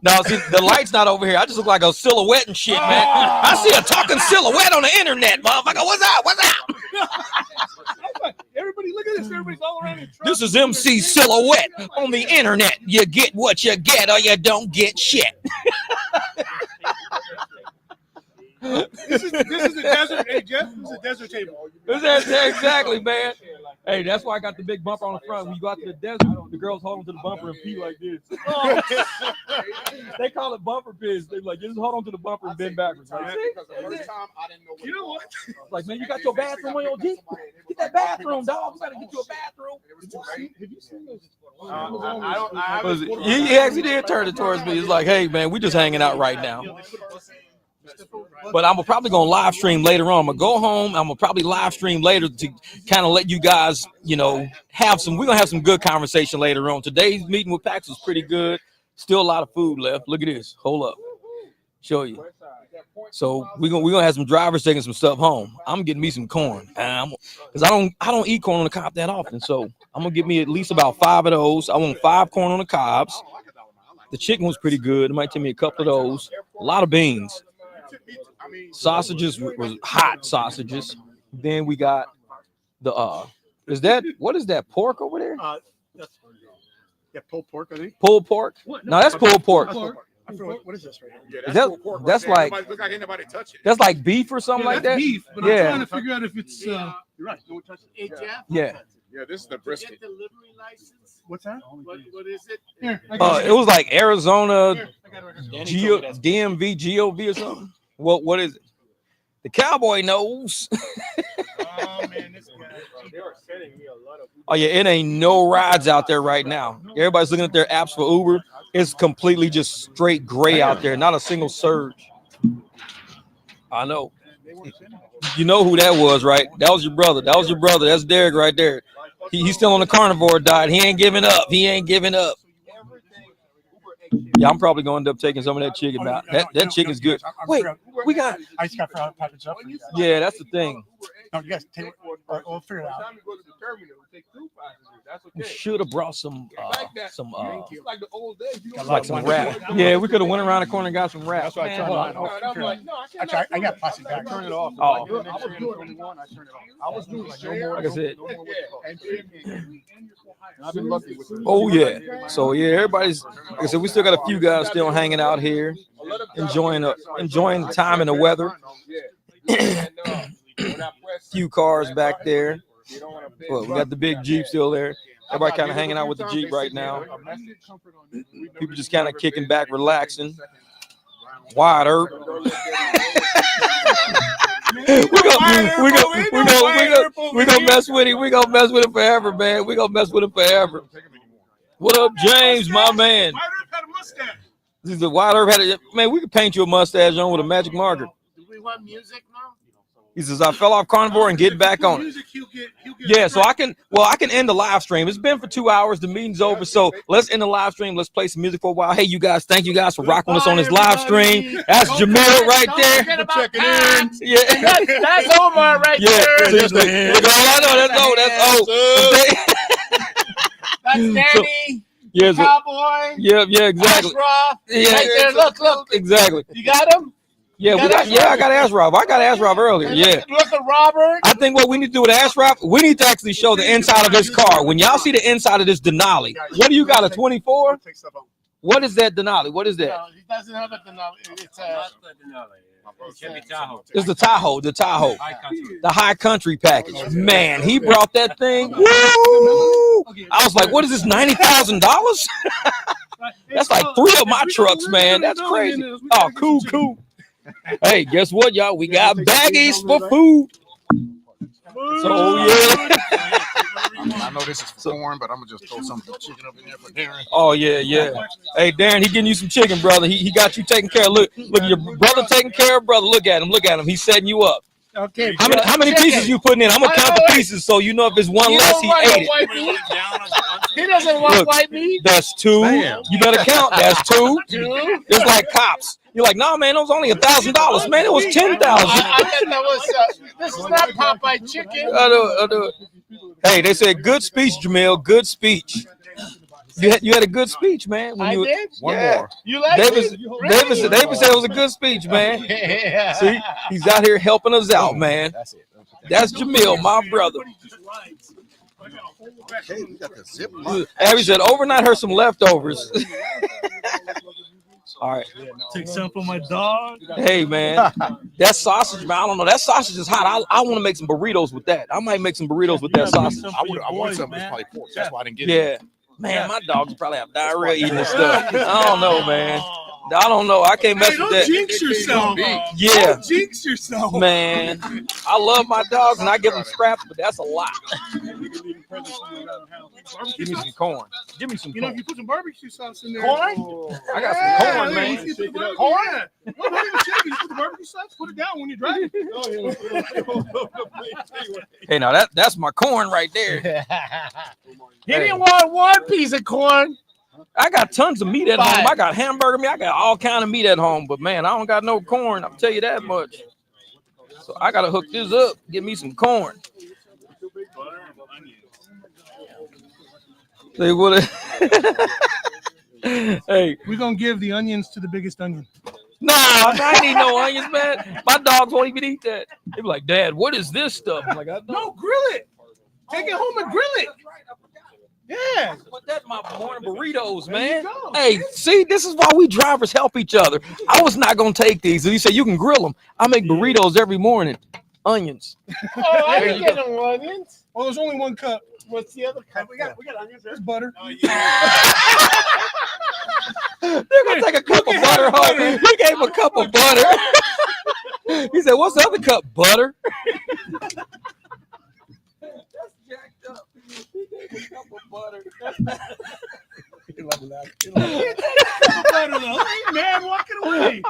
No, see, the light's not over here. I just look like a silhouette and shit, man. I see a talking silhouette on the internet, motherfucker. What's up? Everybody, look at this. Everybody's all around in This is MC Silhouette on the internet. You get what you get or you don't get shit. This is a desert. Hey, Jeff, this is a desert table. Exactly, man. Hey, that's why I got the big bumper on the front. When you go out to the desert, the girls hold on to the bumper and pee like this. They call it bumper piss. They're like, just hold on to the bumper and bend backwards. Like, You know what? like, man, you got your bathroom on your Jeep? Get that bathroom, dog. You gotta get you a bathroom. Have you seen those? He actually did turn it towards me. He's like, hey, man, we just hanging out right now. But I'm probably gonna live stream later on. I'm gonna go home. I'm gonna probably live stream later to kind of let you guys, have some. We're gonna have some good conversation later on. Today's meeting with PAX was pretty good. Still a lot of food left. Look at this. Hold up. Show you. So we're gonna have some drivers taking some stuff home. I'm getting me some corn, because I don't eat corn on the cob that often. So I'm gonna get me at least about 5 of those. I want 5 corn on the cobs. The chicken was pretty good. It might take me a couple of those. A lot of beans. Sausages was hot sausages. Then we got the what is that pork over there? Pulled pork, I think. Pulled pork? No, that's pulled pork. What is this right here? That's like Look like anybody touch it. that's like beef or something like that. Beef, but Yeah. I'm trying to figure out if it's. You're right. No one touched it. Hey, Jeff. Yeah. Yeah, this is the brisket. Delivery license. What's that? What is it? Here, I got It was like Arizona I got it right here. DMV GOV or something. What is it? The cowboy knows. Oh man, this guy. They are sending me a lot of. Oh yeah, it ain't no rides out there right now. Everybody's looking at their apps for Uber. It's completely just straight gray out there. Not a single surge. I know. You know who that was, right? That was your brother. That was your brother. That's Derek right there. He's still on the carnivore diet. He ain't giving up. He ain't giving up. Yeah, I'm probably going to end up taking some of that chicken now. That chicken's good. Wait, we got. I just got to package up. Yeah, that's the thing. No, you guys take it. We'll figure it out. We should have brought some Like the old days. like some wrap. Yeah, we could have went around the corner and got some wrap. That's what I turned Man, on. Actually, I got plastic bag. Turn it off. Oh. I was doing Like I said. I've been lucky with Oh yeah. So yeah, everybody's. Like I said, we still got a few guys still hanging out here, enjoying the time and the weather. Few cars back there. Well, we got the big Jeep still there. Everybody kind of hanging out with the Jeep right now. People just kind of kicking back, relaxing. Wide Earp. We're gonna mess with him. We're gonna mess with him forever, man. We're gonna mess with him forever. What up, James, my man? This is the Wide Earp had a man. We could paint you a mustache on with a magic marker. Do we want music now? He says, I fell off carnivore and get back on it. Yeah, so I can end the live stream. It's been for 2 hours. The meeting's over. So let's end the live stream. Let's play some music for a while. Hey, you guys, thank you guys for rocking with us on this live stream. That's Jamil right there. Checking in. Yeah. That's Omar right there. Look, I know That's Danny. Yeah, Cowboy. yeah, exactly. Ashraf. Yeah, Right there. Look. Exactly. You got him? Yeah, I got Ashraf. I got Ashraf earlier. Yeah. Look at Robert. I think what we need to do with Ashraf, we need to actually show the inside of his car. When y'all see the inside of this Denali, what do you got, a 24? What is that Denali? What is that? No, he doesn't have a Denali. It's a It's the Tahoe, the High Country package. Man, he brought that thing. Woo! I was like, what is this, $90,000? That's like 3 of my trucks, man. That's crazy. Oh, cool. Hey, guess what, y'all? We got baggies for food. So, yeah. I know this is foreign, but I'm gonna just throw some chicken up in there for Darren. Oh yeah. Hey Darren, he getting you some chicken, brother. He got you taken care of. Look, your brother taking care of, brother. Look at him. He's setting you up. Okay. How many pieces you putting in? I'm gonna count the pieces so you know if it's one less, he ate it. He doesn't want white meat. That's 2. Damn. You better count. That's 2. 2. It's like cops. You're like, no, man, it was only $1,000. Man, it was 10,000. I thought that was. This is not Popeye chicken. I do. Hey, they said good speech, Jamil. Good speech. You had a good speech, man. I did. One more. You like Davis it? Davis said it was a good speech, man. Yeah. See, he's out here helping us out, man. That's Jamil, my brother. Okay, we got the zip. Abby said overnight her some leftovers. All right. Take some for my dog. Hey, man, that sausage, man. I don't know. That sausage is hot. I want to make some burritos with that. I might make some burritos with that sausage. I want something that's probably pork. That's why I didn't get it. Yeah. Man, my dogs probably have diarrhea eating this stuff. I don't know, man. I don't know. I can't mess with Don't that. jinx yourself. Yeah. Don't jinx yourself. Man, I love my dogs and I give them scraps, but that's a lot. Give me some corn. Give me some You know, if corn. you put some barbecue sauce in there. Corn? I got some corn, man. Corn? What about the chicken? You put the barbecue sauce, put it down when you're driving. Hey, now that's my corn right there. He didn't want 1 piece of corn. I got tons of meat at home. 5. I got hamburger meat. I got all kind of meat at home. But man, I don't got no corn. I'll tell you that much. So I gotta hook this up. Get me some corn. Say what? Hey, We're going to give the onions to the biggest onion. nah, I ain't need no onions, man. My dogs won't even eat that. They be like, Dad, what is this stuff? I'm like, I don't. No, grill it. Take it home and grill it. Yeah. Put that in my morning burritos, man. go. Hey, see, this is why we drivers help each other. I was not gonna take these. He said you can grill them. I make burritos every morning. Onions. Oh, I didn't get no onions. Oh, there's only 1 cup. What's the other cup? We got onions there. There's butter. They're gonna take a cup of butter home. He gave him a cup of butter. He said, "What's the other cup? Butter." That's jacked up. He gave a cup of butter. Man, walking away.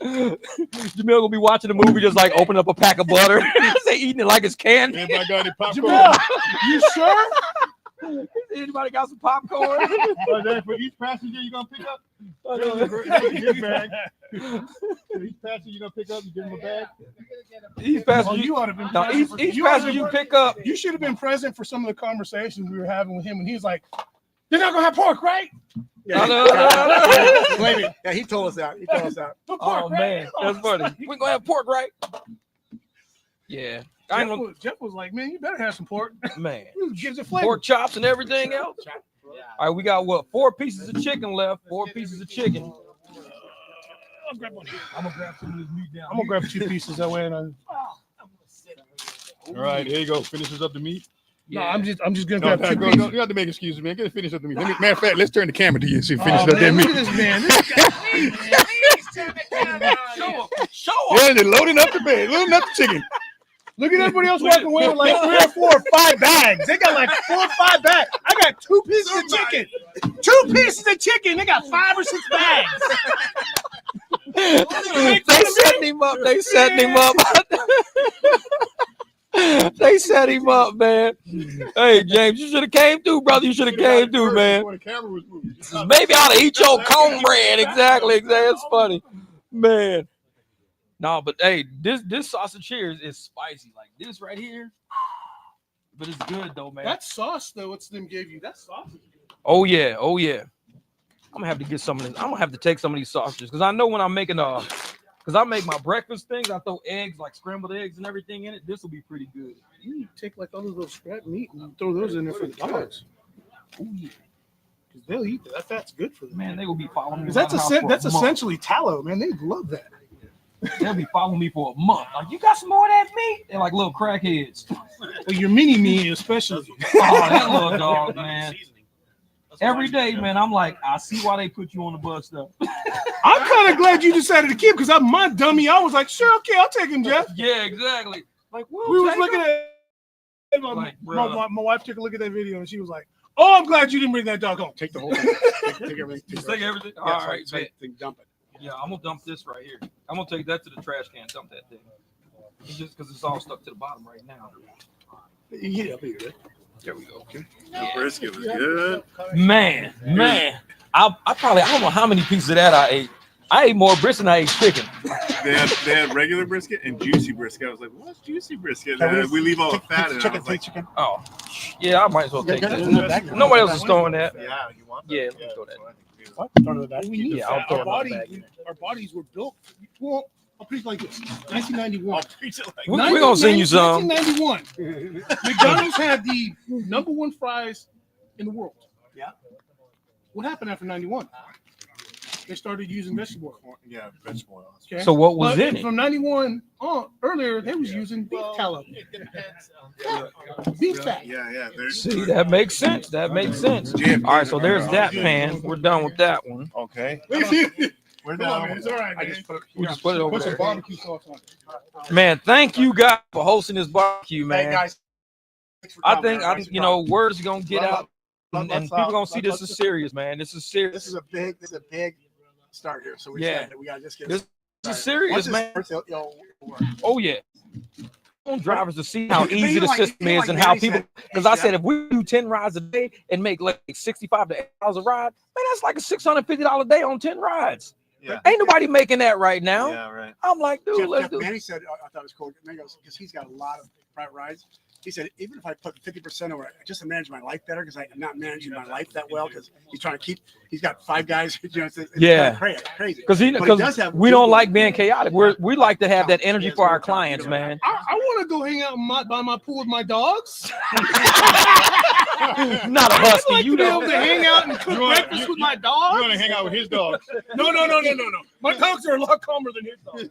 Jamil gonna be watching the movie, just like open up a pack of butter. Say eating it like it's candy. Everybody got any popcorn? Jamil, you sure? Anybody got some popcorn? For each passenger you're gonna pick up, Oh, his bag. For each passenger you're gonna pick up, you give him a bag. Each passenger, You ought to have been no, present for- each you ought to passenger you have- pick up. You should have been present for some of the conversations we were having with him, and he's like, "They're not gonna have pork, right?" Blame it. Yeah, he told us that. No pork, Oh right? man, that's funny. We're gonna have pork, right? Yeah, I ain't gonna, Jeff was like, "Man, you better have some pork." man. It gives it flavor. Pork chops and everything else. All right, we got what? 4 pieces of chicken left. 4 pieces of chicken. I'll grab one. I'm gonna grab some of this meat down. I'm gonna grab 2 pieces that way, and All right, here you go. Finishes up the meat. no, I'm just gonna No, grab 2 go, pieces. you have to make excuses, man. Get it finished up to me. Matter of fact, let's turn the camera to you and see if finish up that Man, meat. look at this man. This guy, Show Yeah, they're loading up the bed, loading up the chicken. look at everybody else walking away with like 3 or 4 or 5 bags. They got like 4 or 5 bags. I got 2 pieces of chicken. 2 pieces of chicken. They got 5 or 6 bags. They setting him up. They setting him up. They set him up, man. Hey, James, you should have came through, brother. You should have came through, man. Before the camera was moving. Maybe I ought to eat your cornbread. Exactly. It's funny, man. No, but hey, this sausage here is spicy. Like this right here, but it's good though, man. That sauce, though, what's them gave you? That sauce is good. Oh yeah. I'm gonna have to get some of this. I'm gonna have to take some of these sausages because I know when I'm making because I make my breakfast things, I throw eggs, like scrambled eggs and everything in it. This will be pretty good. You need to take like all those little scrap meat and throw those in there for the dogs. Oh yeah, Because they'll eat that. That fat's good for them. man, they will be following me. 'Cause that's around the house for a month. essentially tallow, man. They love that. They'll be following me for a month. Like, you got some more of that meat? They're like little crackheads. Well, your mini me especially. Oh, that little dog, man. Every day, man, I'm like, I see why they put you on the bus, though. I'm kind of glad you decided to keep because I'm my dummy. I was like, sure, okay, I'll take him, Jeff. Yeah, exactly. Like, We was looking at my wife took a look at that video and she was like, "Oh, I'm glad you didn't bring that dog home. Take the whole thing. Take everything. Just take everything. Yeah, All so- right, so bet. dump it. Yeah, I'm gonna dump this right here. I'm gonna take that to the trash can. Dump that thing. It's just because it's all stuck to the bottom right now. Yeah, There we go. Okay. Brisket was good. Man. I probably I don't know how many pieces of that I ate. I ate more brisket than I ate chicken. They had regular brisket and juicy brisket. I was like, what's juicy brisket? We leave all the fat in it. I was like, Oh, yeah, I might as well take that. Nobody else is throwing that. yeah, you want Yeah, let me throw that. What? Throw it in the bag. Yeah, I'll throw Our it in the bag. our bodies were built. Well, I'll put it like this: 1991. We're gonna send you some. 1991. McDonald's had the #1 fries in the world. Yeah. What happened after 91? They started using vegetable oil. Yeah, vegetable oil. Okay. So what was But in it? From 91 on, earlier they was using beef tallow. Beef fat. Yeah. See, that makes sense. All right, so there's that pan. We're done with that one. Okay. We're Come on, done. it's all right, I man. just put it. We just put it over Put some there. barbecue sauce on it. Man, thank you guys for hosting this barbecue, Hey man. guys. Thanks for I coming, think man. Thanks for you know, coming. word's gonna get out, and let's, people gonna see let's- this is serious, man. This is serious. This is a big start here. So we gotta just get. This is started. serious, Once this man. starts, it'll work. Oh yeah. I want drivers to see how But easy you the like- system you is like and how Manny people. said, Because I hey, said if we do 10 rides a day and make like 65 to $8 a ride, man, that's like a $650 a day on 10 rides. Yeah. Ain't nobody making that right now. Yeah, right. I'm like, dude, let's Jeff, do. Manny said, I thought it was cool. Manny goes, because he's got a lot of private rides. He said, even if I put 50% over, just to manage my life better, because I'm not managing my life that well, because he's trying to keep, he's got 5 guys, you know, it's Yeah. kind of crazy. Because But he does have we don't good like ones. being chaotic. We like to have that energy for our clients, man. I want to go hang out by my pool with my dogs. Not a husky, I'd like you to be know. able to hang out and cook breakfast with my dogs. You want to hang out with his dog? No. My dogs are a lot calmer than his dogs.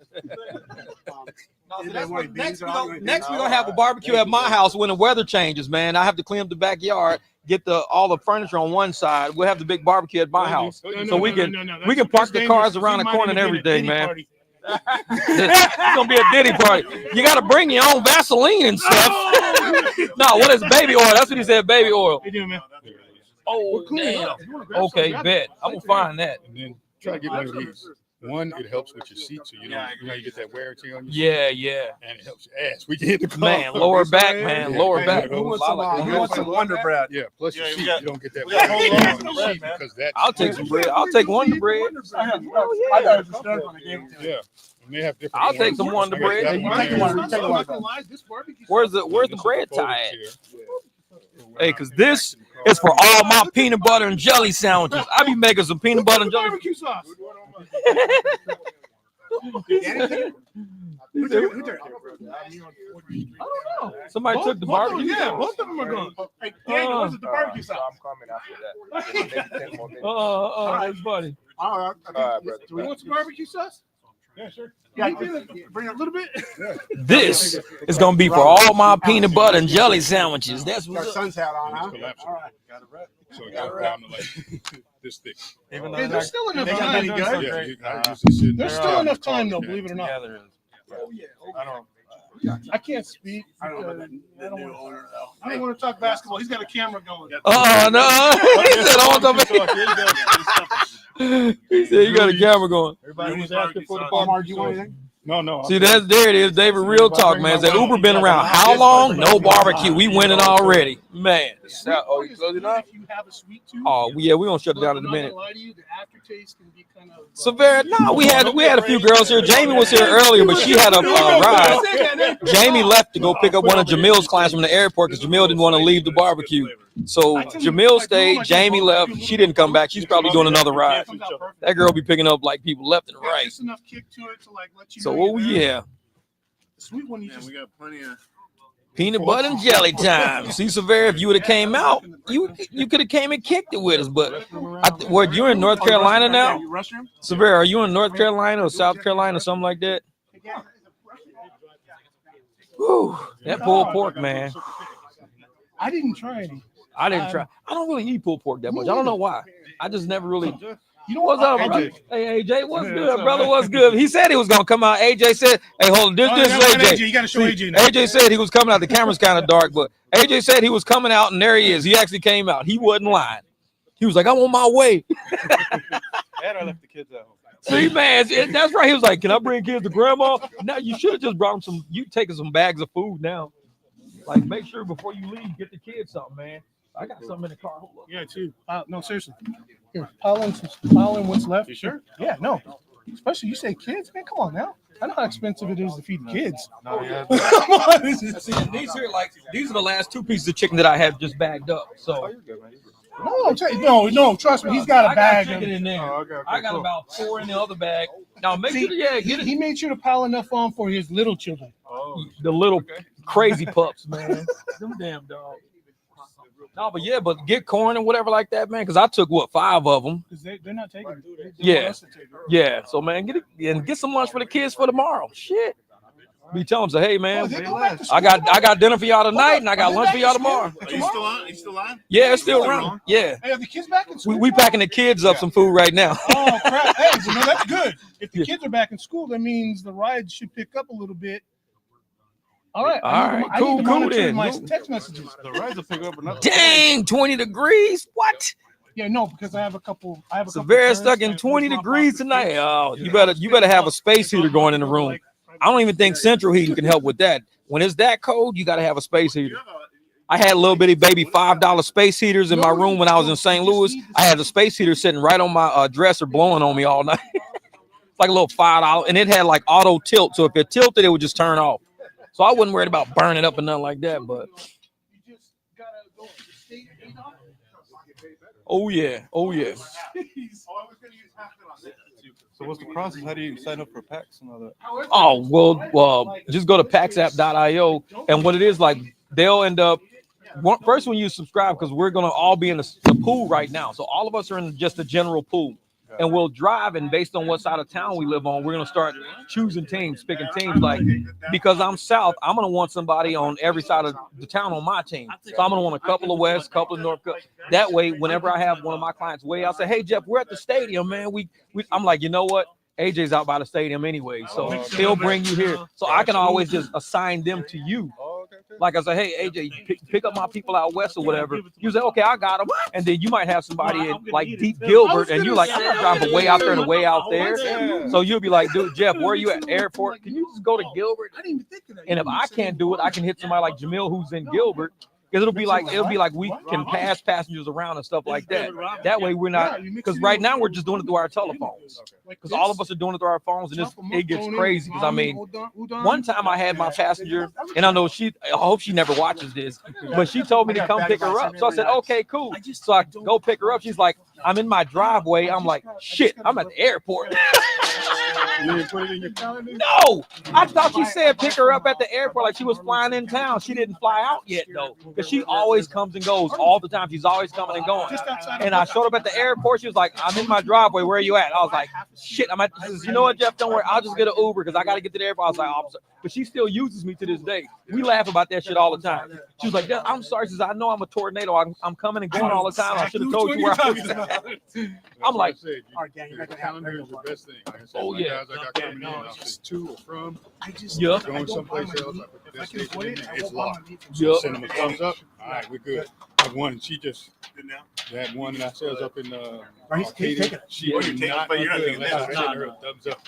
Next we're gonna have a barbecue at my house when the weather changes, man. I have to clean up the backyard, get all the furniture on one side. We'll have the big barbecue at my house, so we can park the cars around the corner and everything, man. It's gonna be a Diddy party. You gotta bring your own Vaseline and stuff. No, what is baby oil? That's what he said, baby oil. How you doing, man? Oh, damn. Up. If you wanna grab Okay, some, grab bet. it. I'm gonna find that. And then try to get one of these. One, it helps with your seat, so you know you get that wear and tear on your Yeah, seat. yeah. And it helps your ass. We can hit the car. Man, lower back, man, lower back. Who wants some Wonder Bread? Yeah, plus your Yeah, seat, we got- you don't get that we got wear whole and tear loaves on of your bread, seat man. because that's I'll take some bread. I'll take Wonder Bread. I thought it was disturbed when I gave it to you. Yeah. And they have different I'll take ones. some Wonder I got Bread. that You one take there. one. You take one. Not gonna lie, this barbecue Where's the This is bread the folders tie at? here. Hey, cause this is for all my peanut butter and jelly sandwiches. I be making some peanut butter and jelly. barbecue sauce. Who took it? I don't know. Somebody took the barbecue. Yeah, both of them are gone. Hey, Daniel, where's the barbecue sauce? I'm coming after that. Maybe 10 more minutes. That's funny. All right. brother. Do we want some barbecue sauce? Yeah, sure. Yeah, bring a little bit. This is gonna be for all my peanut butter and jelly sandwiches. That's Got what's up. sun's hat on, huh? Collapsible. All right. So it goes down to like this thick. Hey, there's still enough They got time. any good? Yeah, I usually sit There's there. still enough time, though, believe it or not. Oh, yeah. I don't. I can't speak. I don't want to talk basketball. He's got a camera going. Oh no! He said I want something. He said you got a camera going. Everybody was asking for the Omar, do you want anything? No. See, there it is, David. Real talk, man. Said Uber been around how long? No barbecue. We winning already, man. Oh, you close it up? If you have a sweet tooth, Oh yeah, we gonna shut it down in a I'm not minute. gonna lie to you, the aftertaste can be kind of. Severe. No, we had a few girls here. Jamie was here earlier, but she had a ride. Jamie left to go pick up one of Jamil's clients from the airport because Jamil didn't want to leave the barbecue. So Jamil stayed. Jamie left. She didn't come back. She's probably doing another ride. That girl be picking up like people left and right. Just enough kick to it to like let you So know oh you're there. yeah, The sweet one, you Yeah, just. we got plenty of. peanut butter and jelly time. See, Severe, if you would have came out, you could have came and kicked it with us. But what you're in North Carolina now? Severe, are you in North Carolina or South Carolina or something like that? Whew, that pulled pork, man. I didn't try any. I didn't try. I don't really eat pulled pork that much. I don't know why. I just never really. You know What's up, I brother? did. Hey, AJ, what's good, brother? What's good? He said he was gonna come out. AJ said, "Hey, hold on, this Oh, is never mind, AJ." AJ. You gotta show See, AJ now. AJ said he was coming out. The camera's kind of dark, but AJ said he was coming out, and there he is. He actually came out. He wasn't lying. He was like, "I'm on my way." And I left the kids at home. See, man, that's right. He was like, "Can I bring kids to grandma?" Now you should have just brought him some. You taking some bags of food now. Like, make sure before you leave, get the kids something, man. I got something in the car. Hold up. Yeah, too. No, seriously. Here, pile in what's left. You sure? Yeah, no. Especially you say kids, man. Come on now. I know how expensive it is to feed kids. No, yeah. Come on. This is- See, these are the last two pieces of chicken that I have just bagged up. So No, trust me. He's got a I bag. got chicken in there. Oh, okay, I got cool. about 4 in the other bag. Now make See, sure, get it. he made sure to pile enough on for his little children. Oh, The little crazy pups, man. Them damn dogs. No, but get corn and whatever like that, man. Because I took 5 of them. Because they're not taking it. They Yeah. want us to take it. Yeah. So man, get some lunch for the kids for tomorrow. Shit. Be telling them, say, hey man, Oh, they go back to I school. got dinner for y'all tonight, and I got lunch for y'all tomorrow. are you still on? Are you still on? Yeah, it's still running. Yeah. Hey, are the kids back in school? We packing the kids up some food right now. Oh crap! Hey, well, no, that's good. If the kids are back in school, that means the ride should pick up a little bit. All right. I need to Cool monitor then. my text messages. The rides will pick up another. Dang, 20 degrees. What? Yeah, no, because I have a couple. Severe stuck in 20 degrees tonight. Oh, you better have a space heater going in the room. I don't even think central heating can help with that. When it's that cold, you got to have a space heater. I had little bitty baby $5 space heaters in my room when I was in St. Louis. I had a space heater sitting right on my dresser blowing on me all night. It's like a little $5, and it had like auto tilt. So if it tilted, it would just turn off. So I wasn't worried about burning up and nothing like that. But oh yeah. So what's the process? How do you sign up for PAX and all that? Oh, well, just go to paxapp.io. And what it is, like, they'll end up, first when you subscribe, because we're going to all be in the pool right now. So all of us are in just the general pool. And we'll drive, and based on what side of town we live on, we're going to start choosing teams, picking teams. Like, because I'm south, I'm going to want somebody on every side of the town on my team. So I'm going to want a couple of west, couple of north. That way, whenever I have one of my clients way, I'll say, hey, Jeff, we're at the stadium, man. I'm like, you know what? AJ's out by the stadium anyway, so he'll bring you here. So I can always just assign them to you. Like I say, hey AJ, pick up my people out west or whatever. You say, okay, I got them, and then you might have somebody in like Deep Gilbert, and you're like, I'm driving way out there to way out there. So you'll be like, dude, Jeff, where are you at? Airport? Can you just go to Gilbert? And if I can't do it, I can hit somebody like Jamil who's in Gilbert. Because it'll be like we can pass passengers around and stuff like that. That way we're not, because right now we're just doing it through our telephones. Because all of us are doing it through our phones, and it gets crazy. Because I mean, one time I had my passenger, and I know I hope she never watches this, but she told me to come pick her up. So I said, okay, cool. So I go pick her up. She's like, I'm in my driveway. I'm like, shit, I'm at the airport. You didn't put it in your calendar? No, I thought she said pick her up at the airport like she was flying in town. She didn't fly out yet though, because she always comes and goes all the time. She's always coming and going. And I showed up at the airport. She was like, I'm in my driveway. Where are you at? I was like, shit. I'm at. She says, you know what, Jeff? Don't worry. I'll just get an Uber because I got to get to the airport. I was like, oh, but she still uses me to this day. We laugh about that shit all the time. She was like, I'm sorry. She says, I know I'm a tornado. I'm coming and going all the time. I should have told you where I was at. I'm like, calendar is the best thing. Like I said, oh yeah. Guys I got coming in, I'm just to or from. Yeah. Going someplace else. I put the destination in there. It's locked. Yep. Send them a thumbs up. All right, we're good. Had one. She just had one that says up in Arcadia. She did not do it unless I sent her a thumbs up.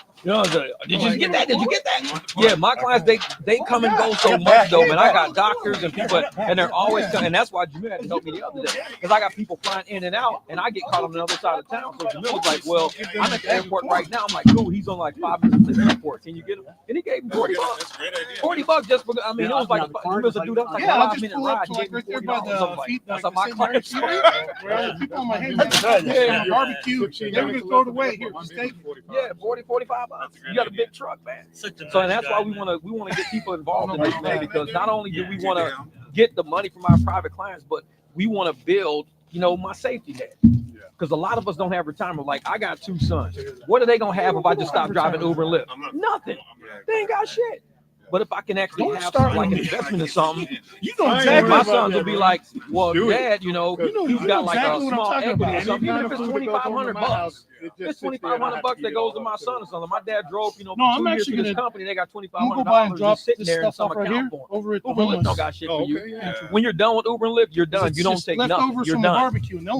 Did you get that? Did you get that? Yeah, my clients they come and go so much though, man. I got doctors and people, and they're always coming. And that's why Jamil had to help me the other day, because I got people flying in and out, and I get caught on the other side of town. So Jamil was like, "Well, I'm at the airport right now." I'm like, "Cool." He's on like 5 minutes to the airport. Can you get him? And he gave me $40. $40 just because. I mean, it was like Jamil's a dude. That was like a 5-minute ride. He gave me $40. That's how my clients. People on my head, barbecue. They were gonna throw it away. Here, just take it. Yeah, $45. You got a big truck, man. So and that's why we want to get people involved in this, man, because not only do we want to get the money from our private clients, but we want to build, my safety net. Because a lot of us don't have retirement. Like, I got 2 sons. What are they gonna have if I just stop driving Uber and Lyft? Nothing. They ain't got shit. But if I can actually have like an investment in something, my sons will be like, well, Dad, he's got like a small equity or something. Even if it's $2,500, it's $2,500 that goes to my son or something. My dad drove, 2 years to this company. They got $2,500 just sitting there in some account for them. Uber Lyft don't got shit for you. When you're done with Uber and Lyft, you're done. You don't take nothing. You're done.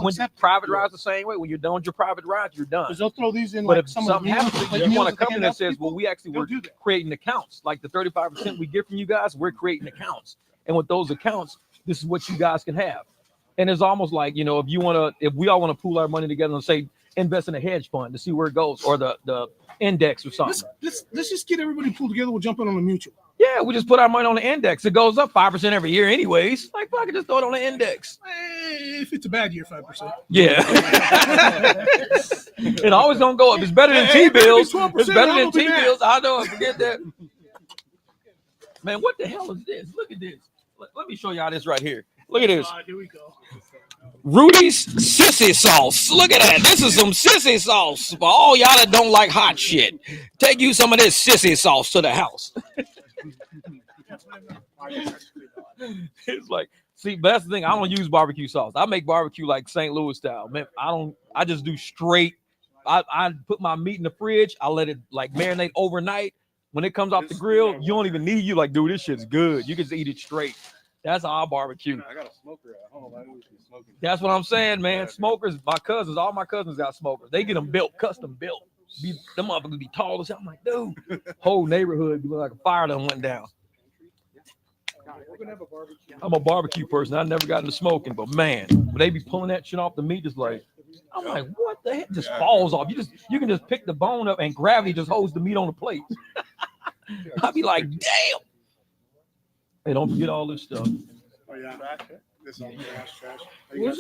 When private rides the same way. When you're done with your private rides, you're done. They'll throw these in. But if something happens, you want a company that says, well, we actually were creating accounts, like the 35% we get from you guys, we're creating accounts, and with those accounts, this is what you guys can have. And it's almost like, if we all want to pool our money together and say invest in a hedge fund to see where it goes, or the index or something. Let's just get everybody pulled together. We'll jump in on a mutual. Yeah, we just put our money on the index. It goes up 5% every year, anyways. Like, I could just throw it on the index. If it's a bad year, 5%. Yeah, it always gonna go up. It's better than T-bills. It's better than T-bills. I know. Forget that. Man, what the hell is this? Look at this. Let me show y'all this right here. Look at this. Here we go. Rudy's sissy sauce. Look at that. This is some sissy sauce for all y'all that don't like hot shit. Take you some of this sissy sauce to the house. It's like, see, but that's the thing. I don't use barbecue sauce. I make barbecue like St. Louis style. Man, I just do straight. I put my meat in the fridge. I let it like marinate overnight. When it comes off the grill, you don't even need dude, this shit's good. You can just eat it straight. That's our barbecue. I got a smoker at home. That's what I'm saying, man. Smokers, all my cousins got smokers. They get them built, custom built. Them motherfuckers be tall as hell. I'm like, dude, whole neighborhood be like a fire done went down. I'm a barbecue person. I never got into smoking, but man, when they be pulling that shit off the meat, just like, I'm like, what the heck? Just falls off. You can just pick the bone up and gravity just holds the meat on the plate. I'd be like, damn. Hey, don't forget all this stuff. Oh, yeah. Trash.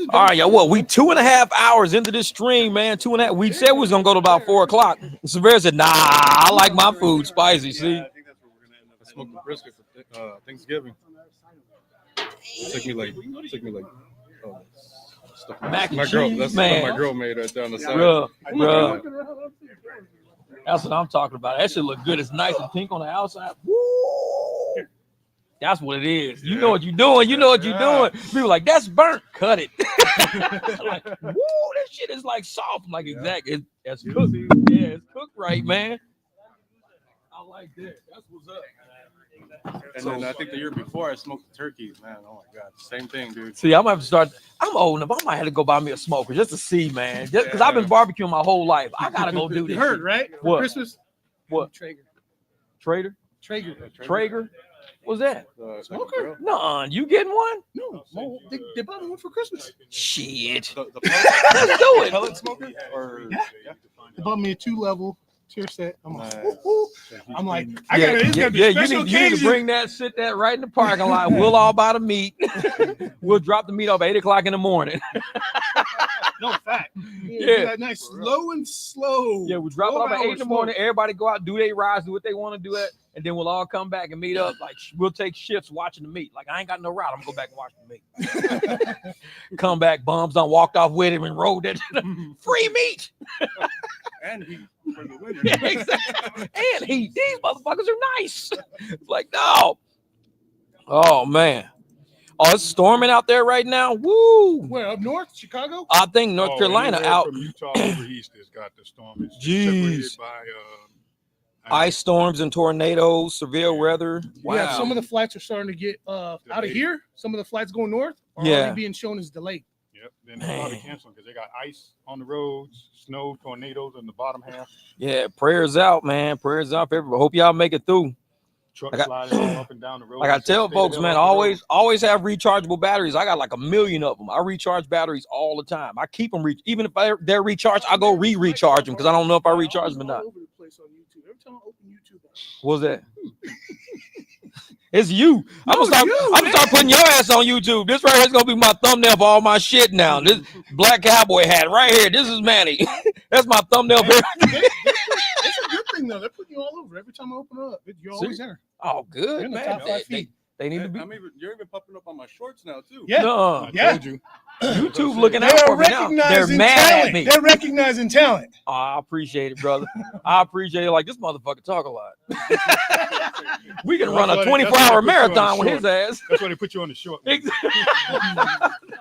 All right, y'all. Well, we 2.5 hours into this stream, man. 2.5. We said we was gonna go to about 4 o'clock. Severe said, nah, I like my food spicy. See, I think that's where we're gonna end up. I smoked the brisket for Thanksgiving. It took me like stuff. Mac and my girl, cheese, that's man. what my girl made right down the side. Bruh. That's what I'm talking about. That shit look good. It's nice and pink on the outside. Woo! That's what it is. You know what you're doing. You know what you're doing. People like, that's burnt. Cut it. Like, woo, that shit is like soft. I'm like, exactly. That's cooked. Yeah, it's cooked right, man. I like that. That's what's up. And then I think the year before I smoked the turkeys, man. Oh my god, same thing, dude. See, I'm gonna have to start. I'm old enough. I might have to go buy me a smoker just to see, man. Just because I've been barbecuing my whole life. I gotta go do this. You heard, right? For What? Christmas? What? Traeger. Traeger? What's that? Smoker? Nuh-uh. You getting one? No, they bought me one for Christmas. Shit. The Let's do it. pellet smoker? Or Yeah. They bought me a 2-level tier set. I'm like, Nice. woo-hoo. I'm like, I gotta, it's gotta be a special you need to occasion. bring that, sit that right in the parking lot. We'll all buy the meat. We'll drop the meat off at 8 o'clock in the morning. No fact. Yeah. That nice slow and slow. Yeah, we'll drop it off at 8 in the slow. morning. Everybody go out, do their rides, do what they want to do it, and then we'll all come back and meet up. Like, we'll take shifts watching the meat. Like, I ain't got no route. I'm gonna go back and watch the meat. Come back, bums done walked off with him and rolled it. Free meat. and heat for the winter. Yeah, exactly. And heat. These motherfuckers are nice. It's like, no. Oh man. Oh, it's storming out there right now. Woo! Where, up north, Chicago? I think North Carolina anywhere out. from Utah over east has got the storm. It's Jeez. separated by Ice storms and tornadoes, severe weather. Wow. Yeah, some of the flights are starting to get out of here. Some of the flights going north are Yeah. already being shown as delayed. Yep. Then they're probably canceling because they got ice on the roads, snow, tornadoes in the bottom half. Yeah, prayers out, man. Prayers out for everybody. Hope y'all make it through. Trucks sliding all up and down the road. Like I tell folks, man, always have rechargeable batteries. I got like 1 million of them. I recharge batteries all the time. I keep them even if they're recharged, I go recharge them because I don't know if I recharge them or not. All over the place on YouTube. Every time I open YouTube, What's that? It's you. I'm gonna start putting your ass on YouTube. This right here is gonna be my thumbnail for all my shit now. This black cowboy hat right here. This is Manny. That's my thumbnail. it's a good thing though. They're putting you all over. Every time I open it up, you're always there. Oh, good, You're in the man. top 5 feet. They need to be. You're even popping up on my shorts now too. Yeah. No, Yeah. Told you. YouTube looking They out are for me now. They're recognizing mad talent. at me. They're recognizing talent. Oh, I appreciate it, brother. I appreciate it. Like, this motherfucker talk a lot. We can run a 24-hour marathon with his ass. That's why they put you on the short.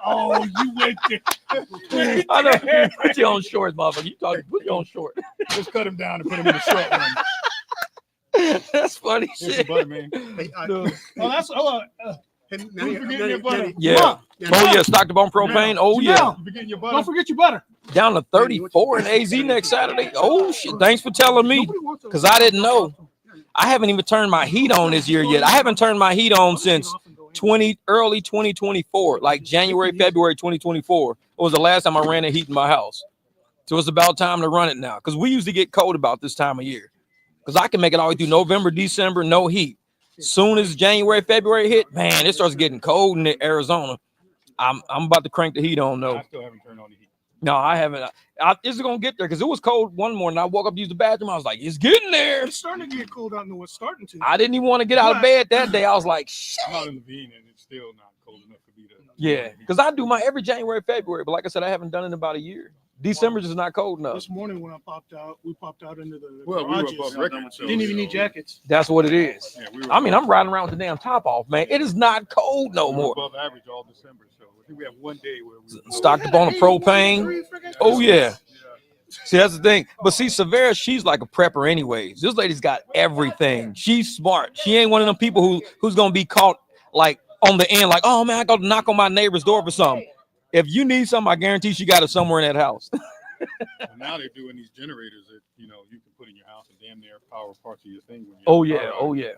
Oh, you went there. I know. Put you on shorts, motherfucker. You talking? Put you on short. Just cut him down and put him in the short one. That's funny Here's shit. the butter, man. No. Oh, that's Nanny, forgetting your butter. Yeah. Oh yeah, stocked up on propane. Oh yeah. Jamel, Forgetting your butter. don't forget your butter. Down to 34 in AZ next Saturday. Oh shit. Thanks for telling me. Because I didn't know. I haven't even turned my heat on this year yet. I haven't turned my heat on since early 2024, like January, February 2024. It was the last time I ran a heat in my house. So it's about time to run it now. Because we usually get cold about this time of year. Because I can make it all the way through November, December, no heat. Soon as January, February hit, man, it starts getting cold in Arizona. I'm about to crank the heat on though. I still haven't turned on the heat. No, I haven't. It's gonna get there because it was cold one morning. I woke up to use the bathroom. I was like, it's getting there. It's starting to get cold out and it's starting to. I didn't even want to get out of bed that day. I was like, shit. I'm out in the Vine and it's still not cold enough for me to. Yeah, because I do my every January, February, but like I said, I haven't done it in about a year. December just not cold enough. This morning when we popped out into the Well, we were garages. above record, so, Didn't even need jackets. That's what it is. Yeah, we were I mean, I'm riding around with the damn top off, man. It is not cold no we were more. above average all December, so I think we have one day where we were Stocked up on the propane. Oh yeah. See, that's the thing. But see, Severa, she's like a prepper anyways. This lady's got everything. She's smart. She ain't one of them people who's gonna be caught like on the end, like, oh man, I got to knock on my neighbor's door for something. If you need something, I guarantee she got it somewhere in that house. Well, now they're doing these generators that you can put in your house and damn near power parts of your thing. When Oh yeah, oh yeah.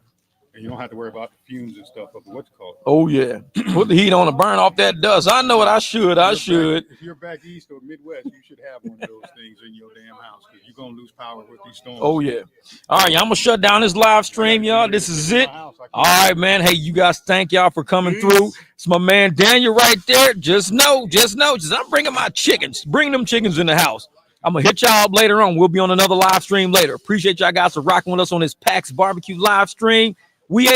And you don't have to worry about the fumes and stuff of what's called. Oh yeah. Put the heat on and burn off that dust. I know what I should. If you're back east or Midwest, you should have one of those things in your damn house because you're gonna lose power with these storms. Oh yeah. All right, y'all, I'm gonna shut down this live stream, y'all. This is it. All right, man. Hey, you guys, thank y'all for coming through. It's my man Daniel right there. Just know, I'm bringing my chickens. Bring them chickens in the house. I'm gonna hit y'all up later on. We'll be on another live stream later. Appreciate y'all guys for rocking with us on this PAX BBQ live stream. We